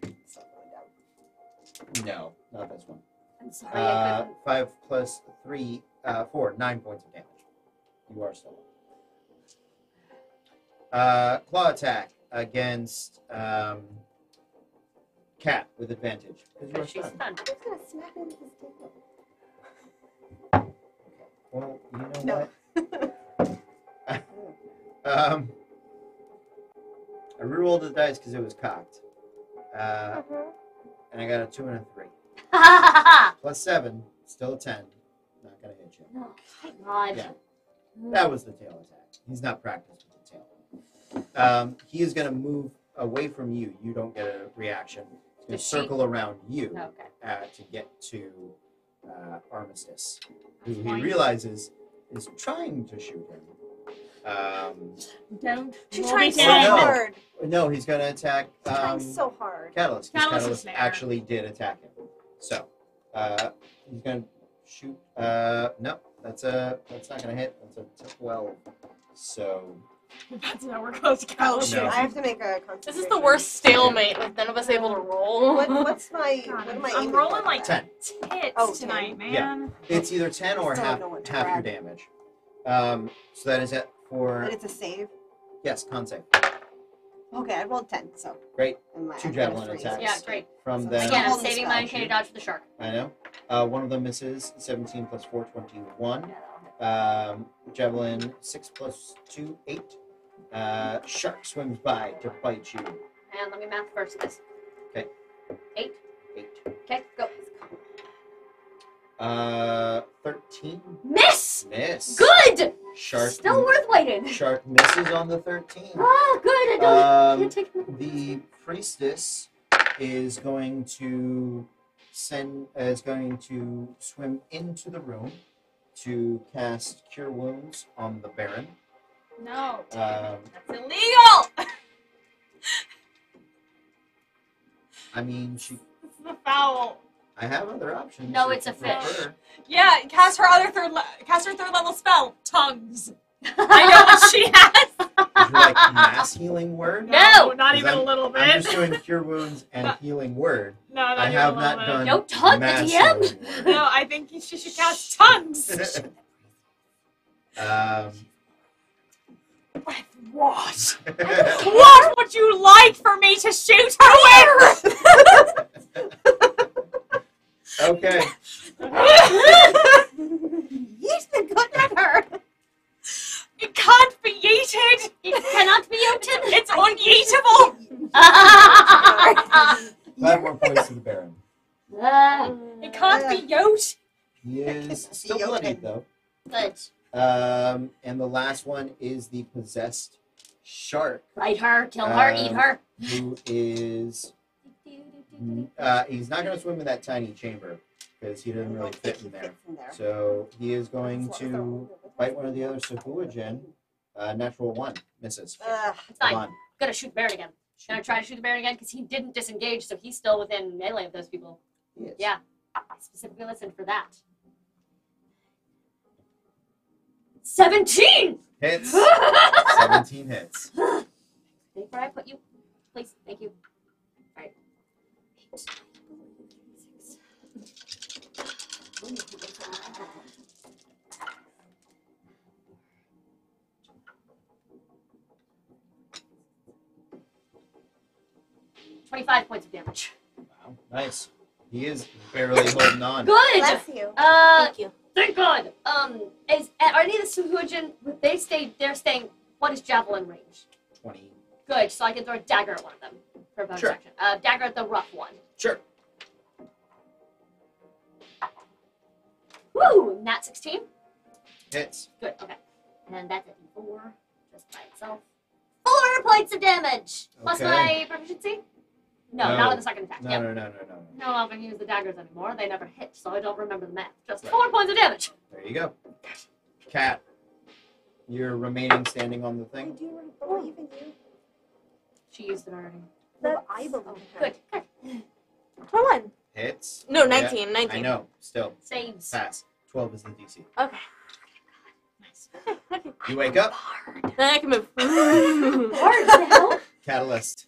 It's not going down. No, not this one. I'm sorry, I couldn't. 5 plus 3, 4, 9 points of damage. You are still up. Claw attack against Cat with advantage. Because She's you're stunned. stunned. I'm just gonna smack him with his table. Well, you know No. what? I rerolled the dice because it was cocked. And I got a 2 and a 3. Plus 7, still a 10. Not going to hit you. No, thank God. Yeah. That was the tail attack. He's not practiced with the tail. He is going to move away from you. You don't get a reaction. He's going to Does she- circle around you Okay. to get to Armistice, who he realizes is trying to shoot him. Don't. She's We'll trying be so dead. no. hard. No, he's going to attack Trying so hard. Catalyst. 'Cause Catalyst is Catalyst there. actually did attack him. So he's going to shoot. No, that's not going to hit. That's a 12. So That's how we're close to Oh college. shoot! No. I have to make a. This is the worst stalemate with none of us able to roll. What's my? God, What am I I'm aiming rolling for? like 10. tits Oh, tonight, 10. man. It's either 10 or Still half don't know what to your grab. damage. So that is it for But it's a save. yes, con save. Okay, I rolled 10, so. Great. And my- 2 I got a javelin 3. attacks. Yeah, great. From So them. Again, I'm Hold the saving spell. my uncanny dodge for the shark. I know. One of them misses. 17 plus 4, 21. Yeah, Javelin 6 plus 2, 8. Shark swims by to bite you. and let me math first this. Okay. 8. 8. Okay, go. 13. Miss! Miss. Good! Shark. Still worth waiting. Shark misses on the 13. Ah, good. I don't can't take The priestess is going to swim into the room to cast Cure Wounds on the Baron. No, Um, that's illegal. I mean, she. This is a foul. I have other options. No, if it's a you fish. prefer. Yeah, cast her third level spell, tongues. I know what she has. Would you like mass healing word? No! Not even I'm- a little bit. I'm just doing Cure Wounds and No. healing word. No, not I even have a not little done bit. Don't taunt the mass DM. healing word. No, I think she should cast tongues. With what? What would you like for me to shoot her with? Okay. He's been good at her. It can't be yeeted. It cannot be opened. It's unyeatable. 5 more points to the Baron. It can't be yoked. He is still Yoken. bloodied though. Good. And the last one is the possessed shark, Bite her, kill her, eat her. who is he's not going to swim in that tiny chamber because he doesn't really fit in there. So he is going to bite one of the other Sahuagin. Natural 1 misses. It's fine. Come on. Gonna shoot the Baron again. Gonna try to shoot the Baron again because he didn't disengage, so he's still within melee of those people. He is. Yeah. I specifically listened for that. 17! Hits. 17 hits. Think where I put you. Please, thank you. Alright. 25 points of damage. Wow. Nice. He is barely holding on. Good! Bless you. Thank you. Thank God. Are any of the Suhujin, they're staying, what is javelin range? 20. Good, so I can throw a dagger at one of them for a bonus Sure. action. Dagger at the rough one. Sure. Woo! Nat 16. Hits. Good. Okay. And that's a D4 just by itself. 4 points of damage plus Okay. my proficiency. No, No. not on the second attack. No, Yep. no. No, I don't use the daggers anymore. They never hit, so I don't remember the math. Just Right. 4 points of damage. There you go. Cat, you're remaining standing on the I thing. do believe in you. She used it already. No, I believe Oh, in her. good. Good. 21. Hits. No, Yeah, 19. 19. I know. Still. Saves. Pass. 12 is the DC. Okay. Nice. Okay. You wake up. Then I can move. Hard the hell? Catalyst.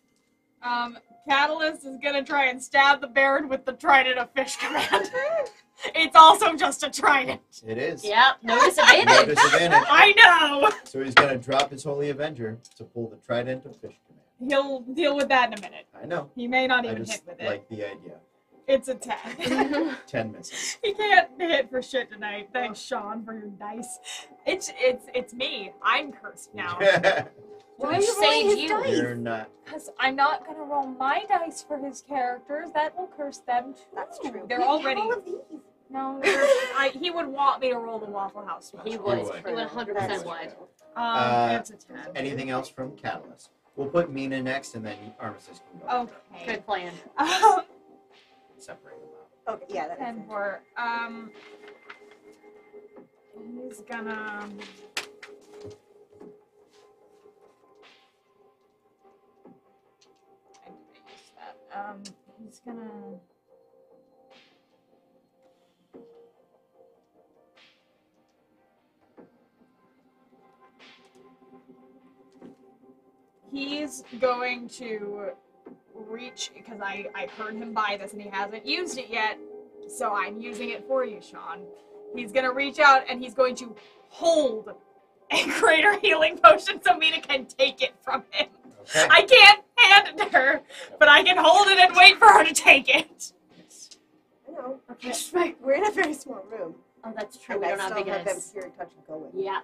Catalyst is gonna try and stab the Baron with the Trident of Fish command. It's also just a trident. It is. Yep. No No disadvantage. disadvantage. I know! So he's going to drop his Holy Avenger to pull the Trident of Fish Command. He'll deal with that in a minute. I know. He may not I even just hit with it. like the idea. It's a 10. 10 misses. He can't hit for shit tonight. Thanks, Sean, for your dice. It's me. I'm cursed now. Why are you rolling his dice? You're not. Because I'm not gonna roll my dice for his characters. That will curse them too. That's true. They're We have already. all of these. No, he would want me to roll the Waffle House special. He would. would. He would 100% would. It's a 10. Anything else from Catalyst? We'll put Mina next, and then Armistice can go. Okay. Good plan. Separate them out. Okay, yeah, that 10 makes sense. for he's gonna I didn't use that. He's gonna he's going to reach, because I heard him buy this and he hasn't used it yet, so I'm using it for you, Sean. He's gonna reach out and he's going to hold a greater healing potion so Mina can take it from him. Okay. I can't hand it to her, but I can hold it and wait for her to take it. I know. Okay. We're in a very small room. Oh, that's true. And We I don't have still big have them eyes. spirit touch and going. Yeah.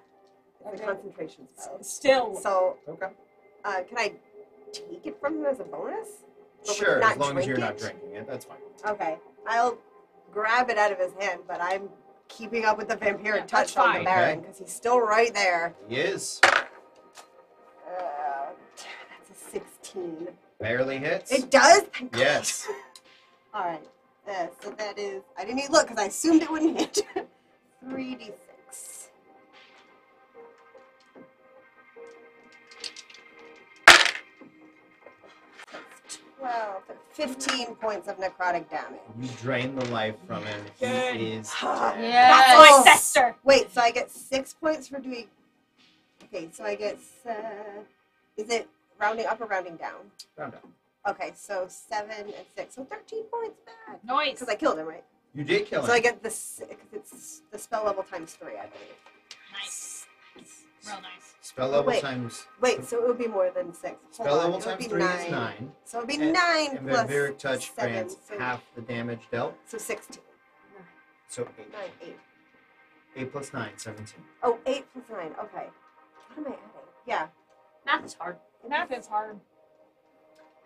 It's a concentration spell. Still. So, Okay. can I take it from him as a bonus? But Sure, not as long as drink you're it? not drinking it, that's fine. Okay. I'll grab it out of his hand, but I'm keeping up with the vampiric Yeah, touch that's on the fine. Baron Okay. because he's still right there. He is. That's a 16. Barely hits. It does? Thank God. Yes. All right. So that is. I didn't even look because I assumed it wouldn't hit. 3d6. That's 12, 15 points of necrotic damage. You drain the life from him. Good. He is Yeah. dead. That's Oh. my sister. Wait, so I get 6 points for doing. Okay, so I get. Is it rounding up or rounding down? Round up. Okay, so 7 and 6. So 13 points back. Noise. Because I killed him, right? You did kill him. So I get this. Because it's the spell level times 3, I believe. Nice. Real nice. Spell level Wait. times. Wait, so it would be more than 6. Spell Hold on, level it would times be 3 is 9. So it would be And- 9 And plus Vampiric Touch 7. grants So, half the damage dealt. so 16. So 8. 9, 8. 8 plus 9, 17. Oh, 8 plus 9. Okay. What am I adding? Yeah. Math is hard. Math is hard.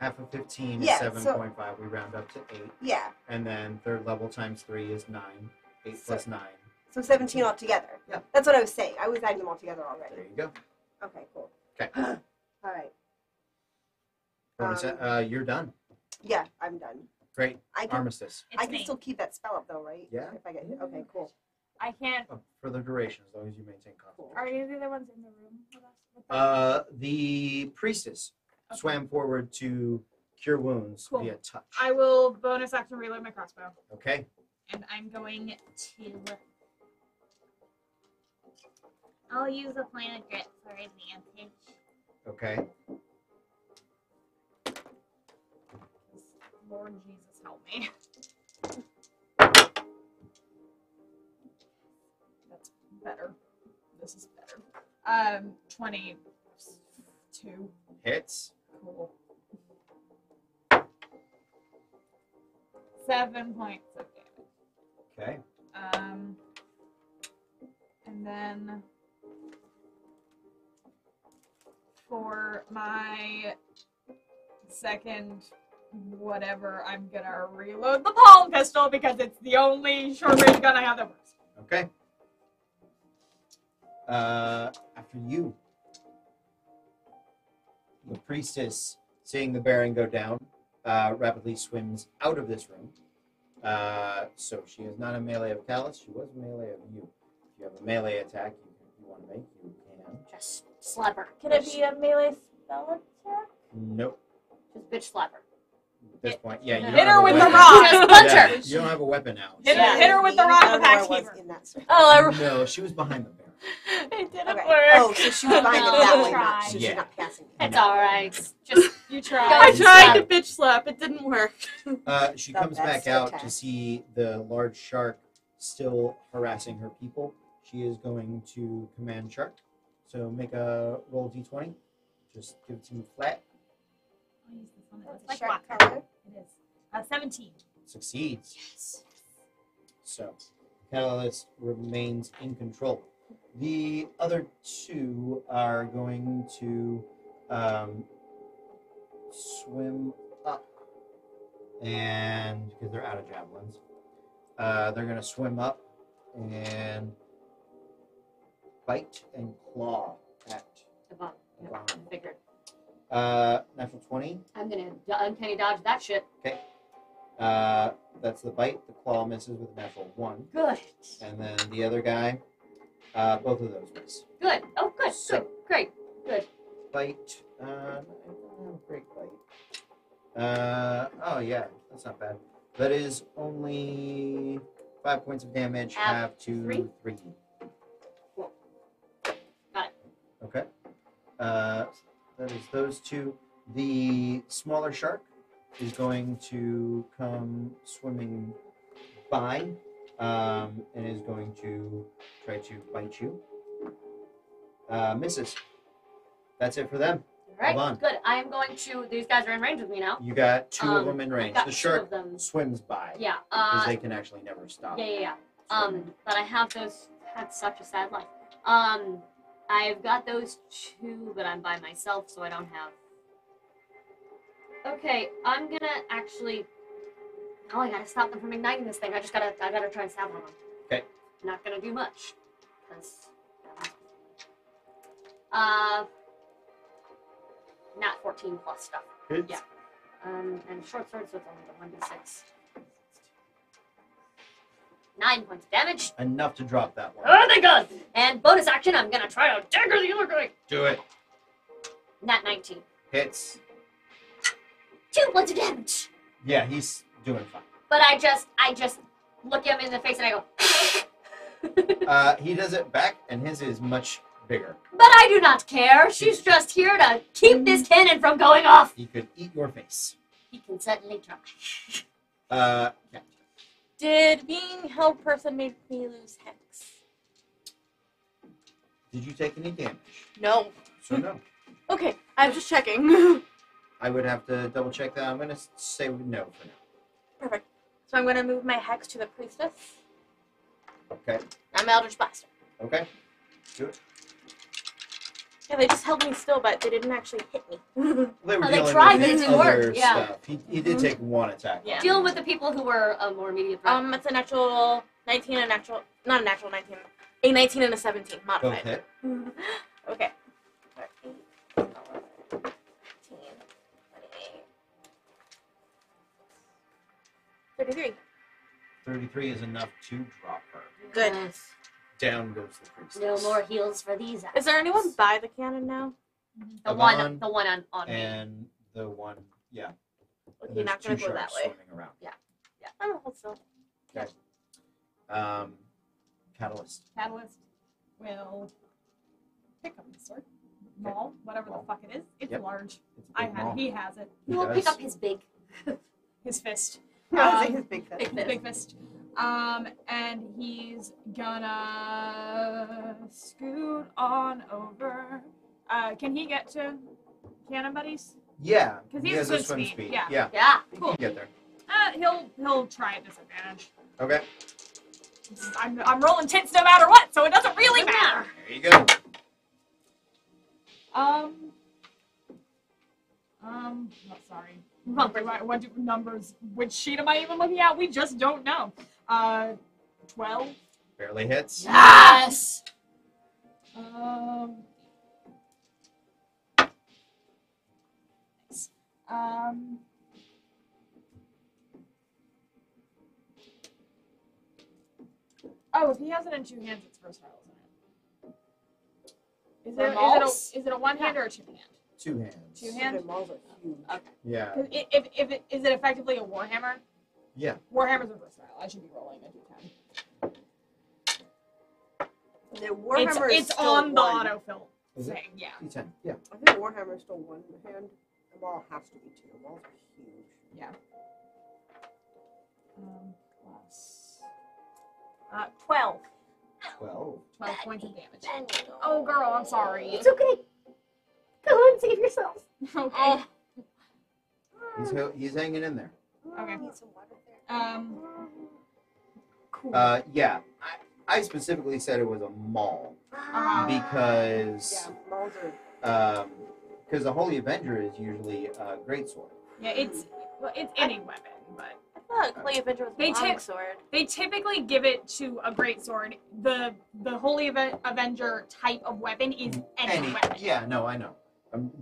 Half of 15 Yeah, is so- 7.5. We round up to 8. Yeah. And then third level times 3 is 9. 8 So- plus 9. So 17 altogether. Yeah. That's what I was saying. I was adding them all together There already. you go. Okay, cool. Okay. All right. You're done. Yeah, I'm done. Great. I can, Armistice. It's I can me. still keep that spell up though, right? Yeah. If I get hit. Okay, cool. I can't. Oh, for the duration, as long as you maintain concentration. Are any of the other ones in the room with us? With them? The priestess Okay. swam forward to cure wounds Cool. via touch. I will bonus action reload my crossbow. Okay. And I'm going to. I'll use a plan of grit for advantage. Okay. Lord Jesus, help me. That's better. This is better. 22. Hits. Cool. 7 points of damage. Okay. And then for my second whatever, I'm gonna reload the palm pistol because it's the only short range gun I have that works. Okay. After you, the priestess, seeing the bearing go down, rapidly swims out of this room. So she is not a melee of Callus. She was a melee of you. If you have a melee attack you want to make, you can. Just slap her. Can it be a melee spell attack? Nope. Just bitch slap her. At this point, yeah, you don't Hit have her a with the weapon. rock. Just punch Yeah, her. you don't have a weapon now. Hit Yeah. her, hit her with the rock, the pack was keeper. in that circle. Oh, No, she was behind the bear. it didn't Okay. work. Oh, so she was behind it that way, not, Try. so she's Yeah. not passing me. It's alright. Just You Go try. I ahead. tried to bitch slap. It didn't work. She The comes back best out attack. to see the large shark still harassing her people. She is going to command shark. So make a roll d20. Just give it to me flat. I'll use this one. It's Like like shark rock. color. It is. 17. Succeeds. yes. So Catalyst remains in control. The other two are going to swim up, and because they're out of javelins, they're going to swim up and bite and claw at The bomb. the Yeah, bomb. I figured. Natural 20. I'm gonna uncanny dodge that shit. That's the bite. The claw misses with a natural 1. Good. And then the other guy, both of those miss. Good. Oh, good. So- Good. Great. Good. Bite. I don't have a great bite. Oh yeah, that's not bad. That is only 5 points of damage. Add Have to 3? 3. Cool. Got it. Okay. That is those two. The smaller shark is going to come swimming by, and is going to try to bite you. Misses. That's it for them. All right. Move on. Good. I am going to. These guys are in range with me now. You got 2 of them in I've range. got The 2 shark of them. swims by Yeah. because they can actually never stop. Yeah. swimming. But I have those. Had such a sad life. I've got those 2, but I'm by myself, so I don't have. Okay, I'm gonna actually. Oh, I gotta stop them from igniting this thing. I gotta try and stab them. Okay. Not gonna do much, because. Not 14 plus stuff. Hits. Yeah. And short sword, so it's only the 1d6. 9 points of damage. Enough to drop that one. Oh, thank God! And bonus action, I'm gonna try to dagger the other guy. Do it. Nat 19. Hits. 2 points of damage. Yeah, he's doing fine. But I just look him in the face and I go. He does it back, and his is much bigger. But I do not care. She's just here to keep this cannon from going off. He could eat your face. He can certainly try. Yeah. Did being held person make me lose hex? Did you take any damage? No. So no. Okay, I'm just checking. I would have to double check that. I'm going to say no for now. Perfect. So I'm gonna move my hex to the priestess. Okay. I'm Eldritch Blaster. Okay. Do it. Yeah, they just held me still, but they didn't actually hit me. They were Oh, they dealing tried, with but it didn't other work, yeah. stuff. He did take 1 attack. Yeah. Dealing with the people who were a more immediate threat. It's a natural 19 and a natural, not a natural 19, a 19 and a 17 Both modified. hit. Okay. 13, 11, 15, 28, 33. 33 is enough to drop her. Good. Yes. Down goes the priestess. No more heals for these. Is there anyone by the cannon now? The Yvonne one on me. And the one, yeah. Okay, There's not gonna 2 go that sharks way. swimming around. I'm gonna hold still. Catalyst. Catalyst will pick up the sword. Maul, whatever the fuck it is. It's Yep. large. It's a big maul. He has it. He will pick does. up his big. His fist. I was like his big fist. Big fist. Big fist. And he's gonna scoot on over. Can he get to Cannon Buddies? Yeah. 'Cause he he's has a a good swim speed, speed. yeah. Yeah. He Cool. can get there. He'll try at disadvantage. Okay. I'm rolling tits no matter what, so it doesn't really matter. There you go. Not sorry. Numbers. What do numbers? Which sheet am I even looking at? We just don't know. 12. Barely hits. Yes. Nice. Oh, if he has it in two hands, it's versatile, isn't it? For mauls? Is it a one hand or a two hand? Two hands. Two hand? Okay, malls are huge. Yeah. 'Cause if it is it effectively a warhammer? Yeah. Warhammers are versatile. I should be rolling a d10. The Warhammer is It's still on the one. autofill Is it? thing. Yeah. D10. Yeah. I think Warhammer is still one hand. The mall has to be two. Malls are huge. Yeah. Plus 12. 12. 12 points of damage. Oh, girl, I'm sorry. It's okay. Go and save yourself. Okay. He's hanging in there. Okay. Need some water there. Cool. Yeah. I specifically said it was a maul because Yeah, malls are. because a Holy Avenger is usually a greatsword. Yeah, it's any weapon, but I thought Holy Avenger was They a take- longsword. they typically give it to a greatsword. The Holy Avenger type of weapon is any weapon. Yeah, no, I know.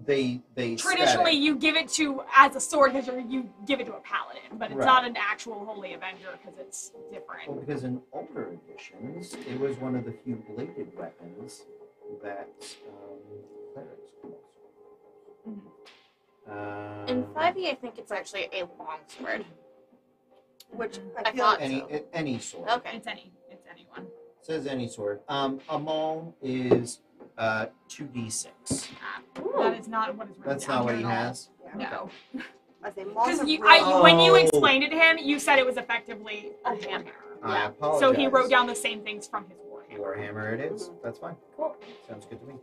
They Traditionally, you give it to as a sword because you give it to a paladin, but it's Right. not an actual Holy Avenger because it's different. Well, because in older editions, it was one of the few bladed weapons that clerics could also. Mhm. In 5e, I think it's actually a longsword. Which I I feel thought like any sword. Okay. It's anyone. It says any sword. A maul is 2d6. That is not what is written That's down not what here he at all. has. No, I say malls because are when really- you Oh. explained it to him, you said it was effectively a hammer. I apologize. So he wrote down the same things from his warhammer. Warhammer. It is. That's fine. Cool. Sounds good to me.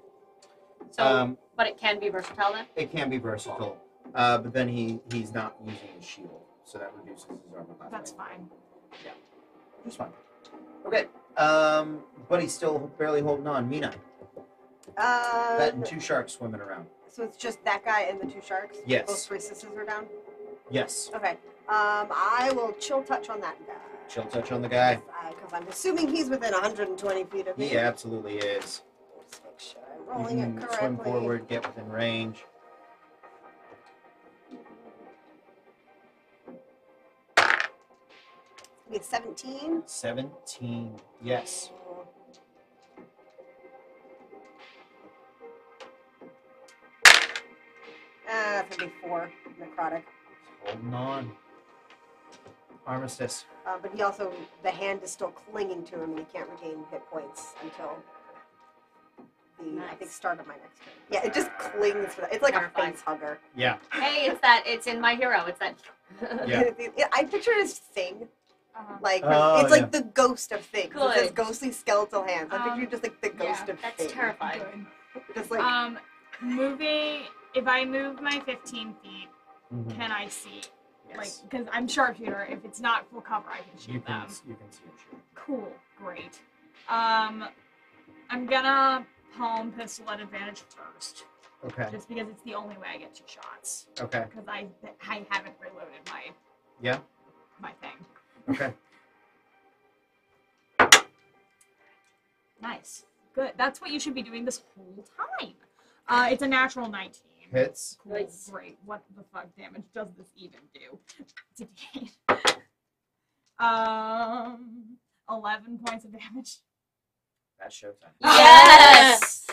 So, but it can be versatile then? It can be versatile, but then he's not using his shield, so that reduces his armor class. That's fine. That's fine. Okay. But he's still barely holding on. Mina, that and two sharks swimming around. So it's just that guy and the two sharks? Yes. Both three sisters are down? Yes. Okay. I will chill touch on that guy. Chill touch on the guy. Because I'm assuming he's within 120 feet of me. He absolutely is. Just make sure I'm rolling You it can correctly. swim forward, get within range. We have 17. 17. Yes. That's going to be 4 necrotic. Holding on. Armistice. But he also, the hand is still clinging to him and he can't regain hit points until the, I think, Nice. start of my next turn. Yeah, it just clings. It's like Terrifying. a face hugger. Yeah. Hey, it's in My Hero. It's that. Yeah. I picture it as Thing. Like, Oh, it's like the ghost of Things. It says Good. ghostly skeletal hands. I picture just like the ghost yeah, of That's Thing. terrifying. Good. Just like, Moving. If I move my 15 feet, Mhm. can I see? Yes. Like, because I'm sharpshooter. If it's not full cover, I can shoot you can them. see him shoot. Cool. Great. I'm gonna palm pistol at advantage first, Okay. just because it's the only way I get 2 shots. Okay. Because I haven't reloaded Yeah. my thing. Okay. Nice. Good. That's what you should be doing this whole time. It's a natural 19. Hits. Cool. Nice. Great. What the fuck damage does this even do? It's a D8. 11 points of damage. That's showtime. Yes!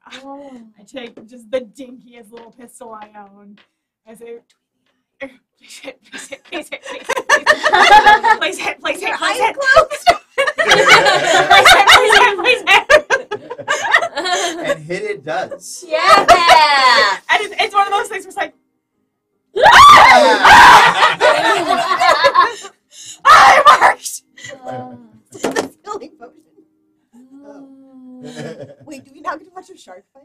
I take just the dinkiest little pistol I own. I say, please hit, please hit, please hit, please hit, please hit, please hit, please hit, please hit, please hit. And hit it does. Yeah! And it's one of those things where it's like, it worked! the healing potion. Wait, do we now get to watch a shark fight?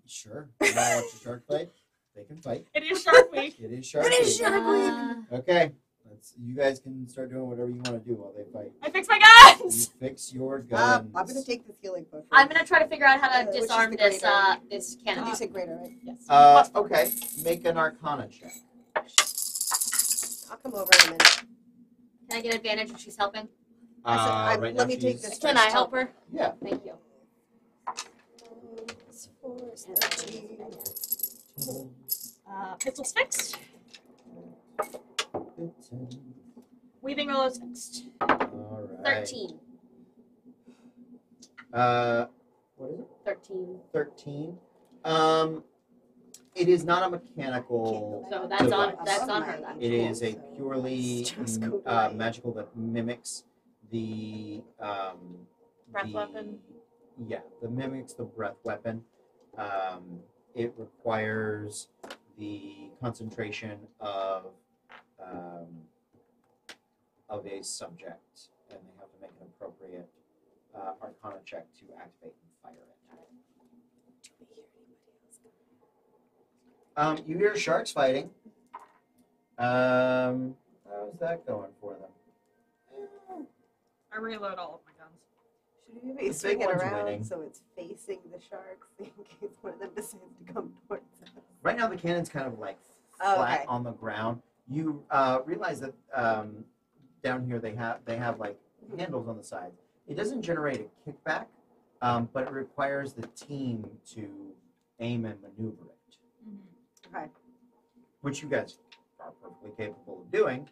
Sure. You want to watch a shark fight? They can fight. It is Shark Week. It is shark. It is Week. Shark Week. Okay. You guys can start doing whatever you want to do while they fight. I fixed my You guns! fix your guns. I'm gonna take this healing potion. I'm gonna try to figure out how to Which is disarm the this greater? this Did cannon. you say greater, right? Yes. Okay. Make an Arcana check. I'll come over in a minute. Can I get advantage if she's helping? Right now let me take she's- this. Can I help her? Yeah. Thank you. It's 4, 13. Pistol's fixed. Weaving roll is fixed. All right. 13. What is it? 13. 13. It is not a mechanical. So that's on device. her then. It is a purely Just go away. magical that mimics the Breath the- weapon? Yeah, that mimics the breath weapon. It requires the concentration of a subject, and they have to make an appropriate Arcana check to activate and fire it. You hear sharks fighting. How's that going for them? I reload all of my guns. Should we maybe The swing big it one's around winning. so it's facing the sharks in case one of them decides to come towards us? Right now, the cannon's kind of like Oh, flat okay. on the ground. You realize that down here they have like handles on the side. It doesn't generate a kickback, but it requires the team to aim and maneuver it, Okay. which you guys are perfectly capable of doing.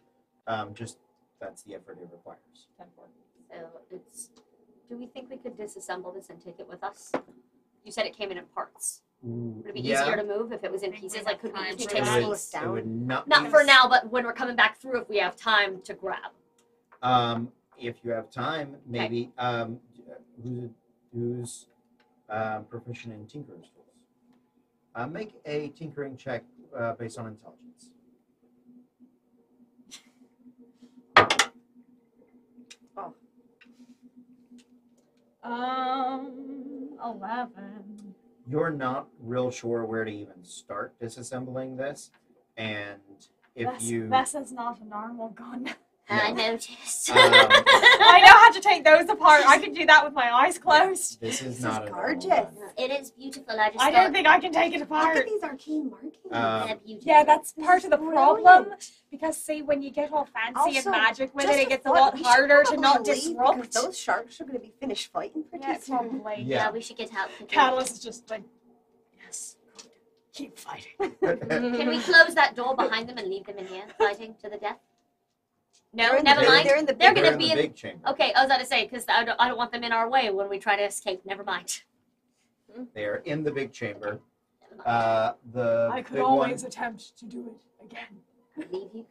Just that's the effort it requires. 10-4. So it's. Do we think we could disassemble this and take it with us? You said it came in parts. Would it be easier to move if it was in Think we pieces? have Like, could we time each for take a that? Slow piece? us It would down. not. Not be- for now, but when we're coming back through, if we have time to grab. If you have time, maybe who's proficient in tinkering tools? Make a tinkering check based on intelligence. 11. You're not real sure where to even start disassembling this, and if you This is not a normal gun. I Yeah. noticed. I know how to take those apart. I can do that with my eyes closed. this is This not is a gorgeous. normal gun. It is beautiful. I just I don't think I can take it Look apart. at these arcane markings. they're beautiful. Yeah, that's This part is of the brilliant. problem. Because see, when you get all fancy Also, and magic with just it, it a gets a thought, lot we should harder to not probably leave disrupt. because those sharks are going to be finished fighting pretty Yeah, soon. probably. Yeah. we should get out. Catalyst is just like, yes, keep fighting. Can we close that door behind them and leave them in here fighting to the death? No, They're in never the, mind. They're in the They're big gonna in be the in. big chamber. Okay, I was about to say because I don't want them in our way when we try to escape. Never mind. They are in the big chamber. Never mind. The I could big always one, attempt to do it again. Leave you.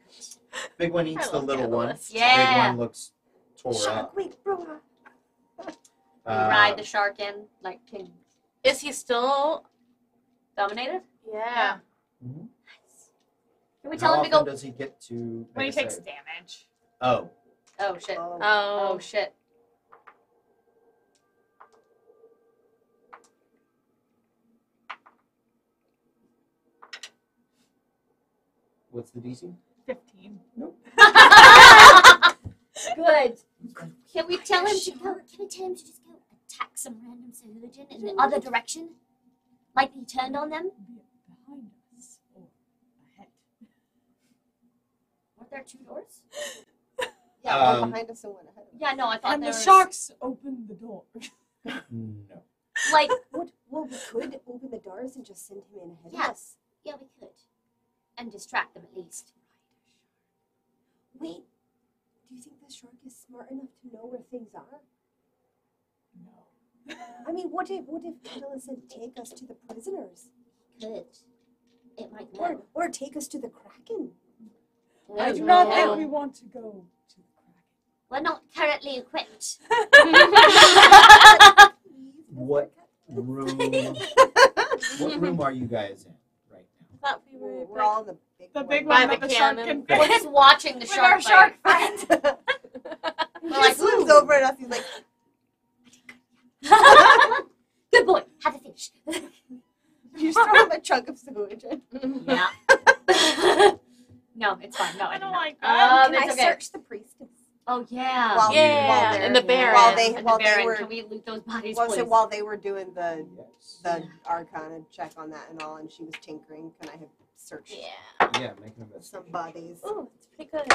big one eats I the love little one. Catalyst. The Yeah. big one looks tore Shark, up. wait, bro. We ride the shark in like king. Is he still? Dominated. Yeah. Mhm. Can we How tell him to often go? does he get to When he make a takes save? damage. Oh, Oh shit. Oh. Oh shit. what's the DC? 15. Good. Can we tell him to go? Can we tell him to just go attack some random civilian in the other direction? Like he turned on them? Be it behind us or ahead. Weren't there two doors? Yeah, one behind us and one ahead of us. Yeah, no, I thought And there the was sharks open the door. No. like Well, we could open the doors and just send him in ahead of us. yes. Yeah, we could. And distract them at least. Wait, do you think the shark is smart enough to know where things are? No. I mean, what if Catalyst said take us to the prisoners? Could. It might Or take us to the Kraken? I do not No. think we want to go to the Kraken. We're not currently equipped. What room? What room are you guys in right now? Thought we were. We're all in the big The one. big By one the that the shark cannon. can We're just watching the with shark our shark fight. friend. He We're like, just looks over at us. He's like, Good boy. Have the fish. you just throw him a chunk of sewage in. Yeah. No, it's fine. No, I don't did not. like that. Can I it's okay. search the priestess? Oh yeah. While- Yeah, they're- and the Baron. While they, And while the they Baron, were, can we loot those bodies, well, please? so while they were doing the Yes. Arcana check on that and all, and she was tinkering, can I have searched Yeah. Yeah, make an some investigation. bodies? Ooh, it's pretty good.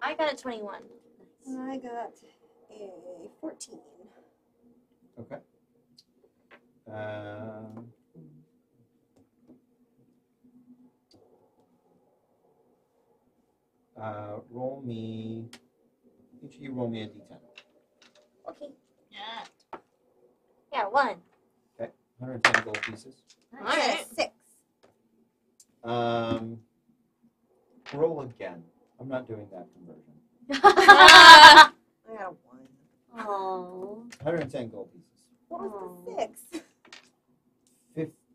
I got a 21. I got a 14. Okay. Roll me. Each of you roll me a d10. Okay. Yeah. Yeah, 1. Okay. 110 gold pieces. All right. 6. Roll again. I'm not doing that conversion. I got a 1. Oh. 110 gold pieces. What was the 6?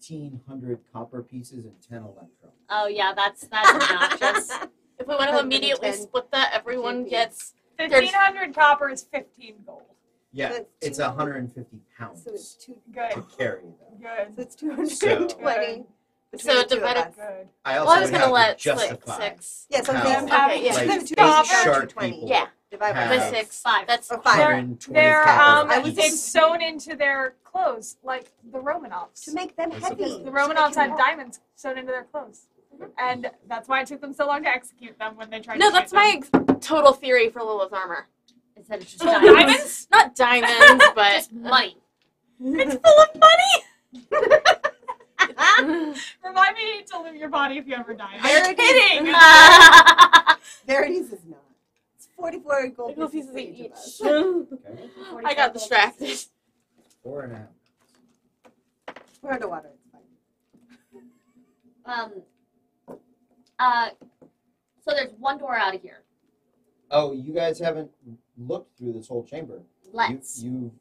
1,500 copper pieces and 10 electron. Oh yeah, that's obnoxious. If we want to 110. immediately split that, everyone gets. 1,500 copper is 15 gold. Yeah, So it's it's 150 pounds So it's 2. Good. to carry them. Good. So it's 220. Good. So between the two of divided- us. Good. I also Well, I was would gonna have let to split justify 6. Yeah, so how, I'm Having yeah. like, the these two copper. shark 220. people Yeah. Divide by have- With 6. 5. That's Oh, 5. 120 They're copper I was pieces. it's sewn into their clothes like the Romanovs. To make them That's heavy. okay. The To make Romanovs them had heavy. diamonds sewn into their clothes, and that's why it took them so long to execute them when they tried. no, to that's shoot my them. total theory for Lilith's armor. Instead of just Full of diamonds. diamonds. Not diamonds, but Just money. It's full of money. Remind me to leave your body if you ever die. I'm kidding. Verity's is not. It's 44 gold Gold pieces pieces each of us. each. Okay. I got distracted. 4.5. We're underwater. It's fine. So there's one door out of here. Oh, you guys haven't looked through this whole chamber. Let's. You.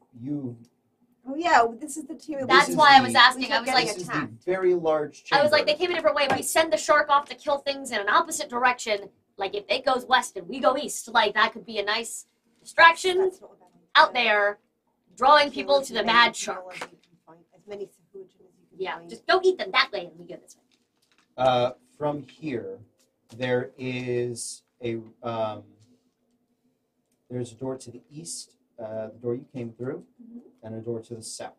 Oh yeah, this is the team. That's is why I the- was asking. we I kept was like, This is the attacked. very large chamber. I was like, they came a different way. We send the shark off to kill things in an opposite direction. Like if it goes west and we go east, like that could be a nice distraction That's not a bad idea. out there, drawing Kill people as to the many mad Gnolas shark. as you can find, as many Sahujin as you can Yeah, find. just go eat them that way, and we go this way. From here, there is a there's a door to the east, the door you came through, and a door to the south.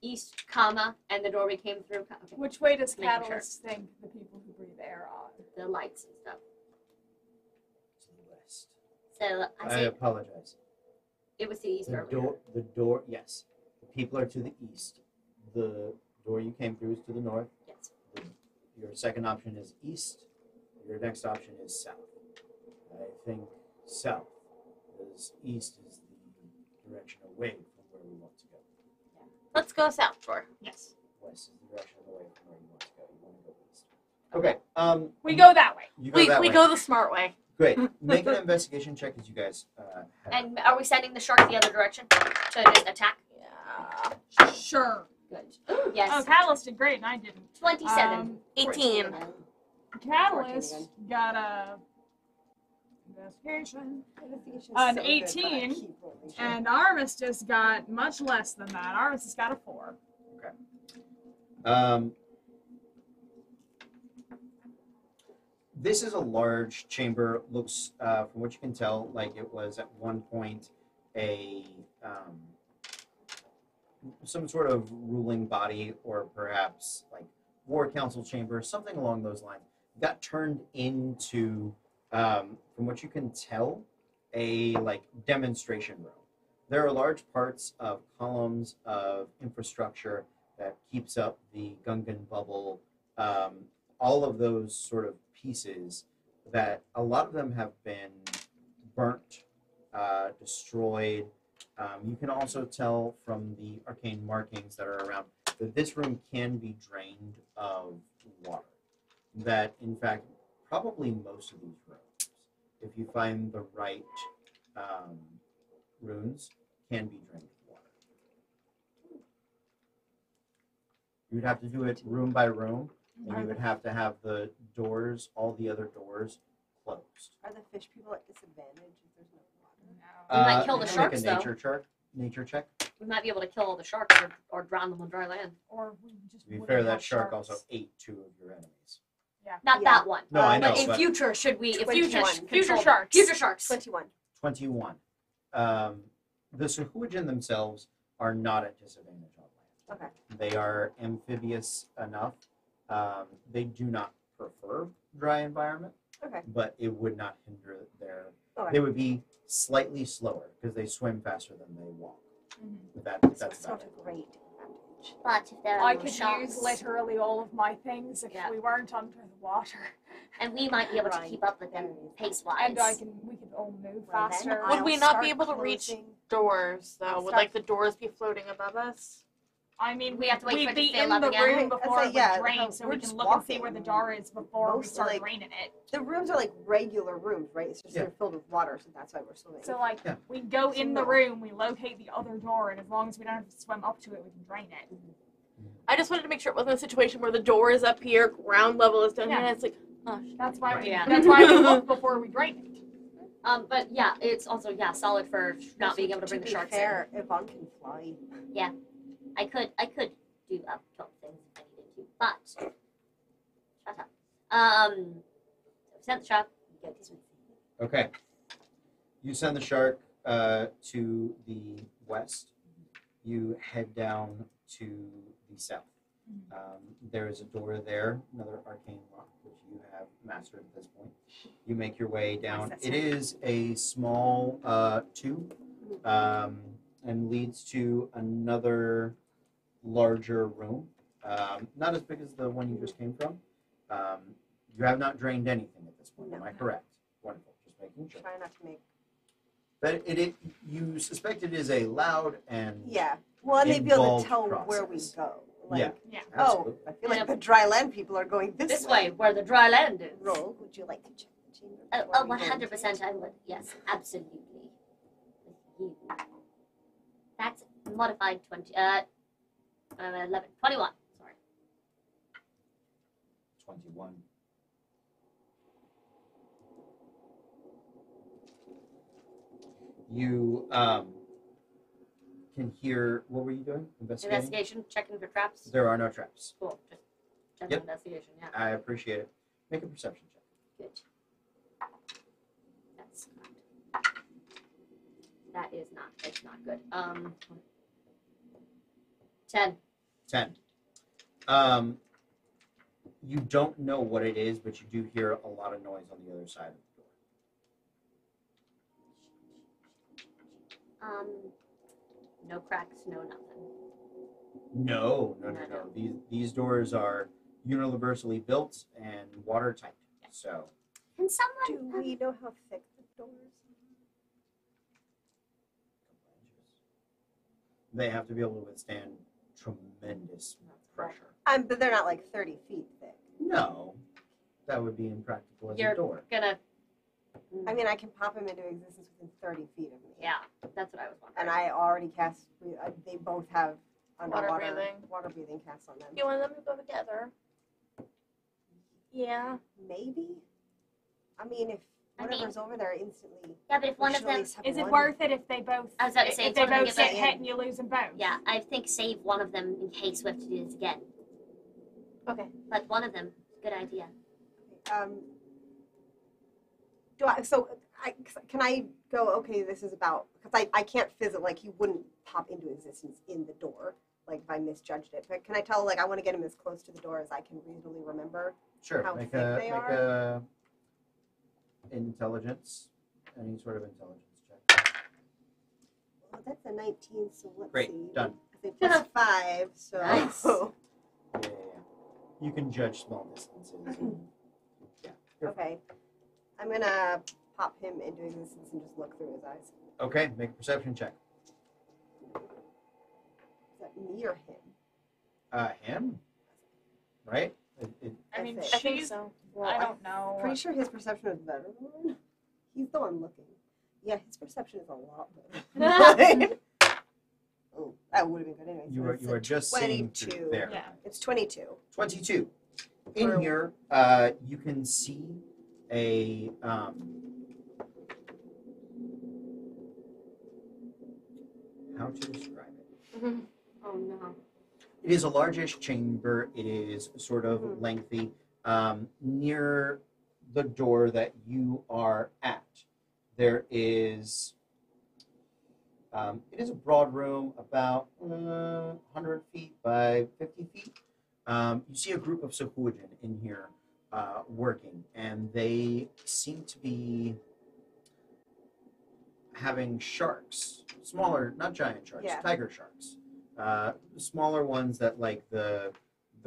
East, comma, and the door we came through. Okay. Which way does Making sure. Catalyst think the people who breathe air are? The lights and stuff. To the west. So I I say apologize. it was to the east The earlier. door, yes. The people are to the east. The door you came through is to the north. Yes. Your second option is east. Your next option is south. I think south, because east is the direction away from where we want to go. Let's go south door. Yes. West is the direction away from where you want to go. You want to go east. Okay. We go that way. You go We that way. go the smart way. Great. Make an investigation check as you guys have. And are we sending the shark the other direction to just attack? Yeah. Sure. Good. Yes. Oh, Catalyst did great, and I didn't. 27. 18. Catalyst 14 got a investigation, Investigation's An so good, but I 18, keep rolling shit. and Armistice got much less than that. Armistice got a 4. This is a large chamber. Looks, from what you can tell, like it was at one point a some sort of ruling body, or perhaps like war council chamber, something along those lines. Got turned into, from what you can tell, a like demonstration room. There are large parts of columns of infrastructure that keeps up the Gungan bubble. All of those sort of pieces that a lot of them have been burnt, destroyed. You can also tell from the arcane markings that are around that this room can be drained of water. That, in fact, probably most of these rooms, if you find the right runes, can be drained of water. You would have to do it room by room, and you would have to have the doors, all the other doors, closed. Are the fish people at disadvantage if there's no water? No. We might kill you the can sharks, make a though. nature check. We might be able to kill all the sharks or drown them on dry land. Or we just To be wouldn't fair, that have shark sharks. also ate 2 of your enemies. Not Yeah. that one. No, I know, But in but future, should we? If 21. Future sharks. Future sharks. 21. 21. The Sahuagin themselves are not at disadvantage on land. Okay. They are amphibious enough. They do not prefer dry environment. Okay. but it would not hinder their. Okay. They would be slightly slower because they swim faster than they walk. But that's That's about not it. a great advantage. But if there are I no could sharks, use literally all of my things if Yeah. we weren't under the water. and we might be able to Right. keep up with them pace-wise. And we could all move Well, then faster. Would I'll we not start be able to reach closing- doors though? I'll Would start- like the doors be floating above us? I mean, We have to wait for we'd it to be fill in up the again. room I'd before say, it yeah, would drain, so we're we just can look and see walking. where the door is before we Most, start like- draining it. The rooms are like regular rooms, right? It's just Yeah. they're filled with water, so that's why we're swimming. So like Yeah. we go So in the no. room, we locate the other door, and as long as we don't have to swim up to it, we can drain it. I just wanted to make sure it wasn't a situation where the door is up here, ground level is down here, Yeah. and it's like, oh, That's why Right. we Yeah. that's why we look before we drain it. But yeah, it's also solid for not being able to bring the be sharks fair, Yvonne can fly. in. I could do up top things if I needed to, but shut up. So we sent the shark. We go this way. Okay. You send the shark to the west. You head down to the south. There is a door there, another arcane lock, which you have mastered at this point. You make your way down. Nice, It is a small tube and leads to another larger room. Not as big as the one you just came from. You have not drained anything at this point. Am I correct? Wonderful. Just making sure. Try not to make. But you suspect it is a loud and Yeah. Well, and they'd be able Involved to tell where we process. go. Like, Yeah. Yeah. absolutely. I feel like the dry land people are going This way, where the dry land is. Roll, would you like to check the chamber? Oh, before we go into 100% it? I would. Yes, absolutely. With you. That's modified 20. 11. 21. Sorry. 21. You can hear. What were you doing? Investigating. Investigation, checking for traps. There are no traps. Cool. Just general Yep. investigation. Yeah. I appreciate it. Make a perception check. Good. That's not. That is not. It's not good. 10. 10. You don't know what it is, but you do hear a lot of noise on the other side of the door. No cracks, no nothing. No. No. These doors are universally built and watertight. So Can someone? Do we know how thick the doors they have to be able to withstand tremendous pressure. But they're not like 30 feet thick. No, that would be impractical as You're a door. gonna. I mean, I can pop him into existence within 30 feet of me. Yeah, that's what I was wondering. And I already cast. They both have underwater breathing. water breathing casts on them. you want them to go together? Yeah. Maybe. I mean, if I mean- whatever's over there instantly. Yeah, but if we one should of at them. least have Is it one. worth it if they both I was about to say, if it's they one of them both get get back hit in. and you lose them both? Yeah, I think save one of them in case we have to do this again. Okay. But one of them, good idea. Can I go? Okay, this is about because I can't physically like he wouldn't pop into existence in the door like if I misjudged it. But can I tell like I want to get him as close to the door as I can reasonably remember? Sure, How make thick a they make are? a intelligence, any sort of intelligence check. Well, that's a 19, so let's Great, see. done. I think plus 5, so Nice. Yeah. You can judge small distances. okay. I'm gonna pop him into existence and just look through his eyes. Okay, make a perception check. Is that me or him? Him, right? I mean, I I think she's. so. I don't know. Pretty sure his perception is better than mine. He's the one looking. Yeah, his perception is a lot better. Oh, that would have been good anyway. So you are it's you a are just seeing through 22. there. Yeah. It's 22. 22. In Or- here, you can see a how to describe it. Oh no. It is a largish chamber. It is sort of Mhm. lengthy. Near the door that you are at, there is. It is a broad room, about 100 feet by 50 feet. You see a group of Sahuagin in here, working, and they seem to be having sharks, smaller, not giant sharks, Yeah. tiger sharks, smaller ones that like the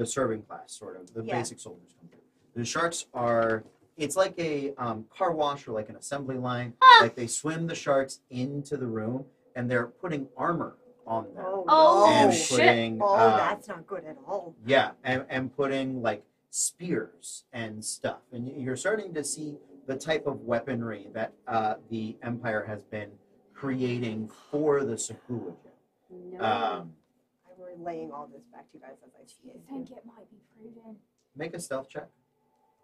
serving class, sort of the Yeah. basic soldiers come through. The sharks are. It's like a car wash or like an assembly line. Like they swim the sharks into the room, and they're putting armor on them. Oh, and shit. putting That's not good at all. yeah, and putting like spears and stuff, and you're starting to see the type of weaponry that the Empire has been creating for the Sahuagin. No. Um, I'm relaying all this back to you guys as I see I it. think it might be prudent make a stealth check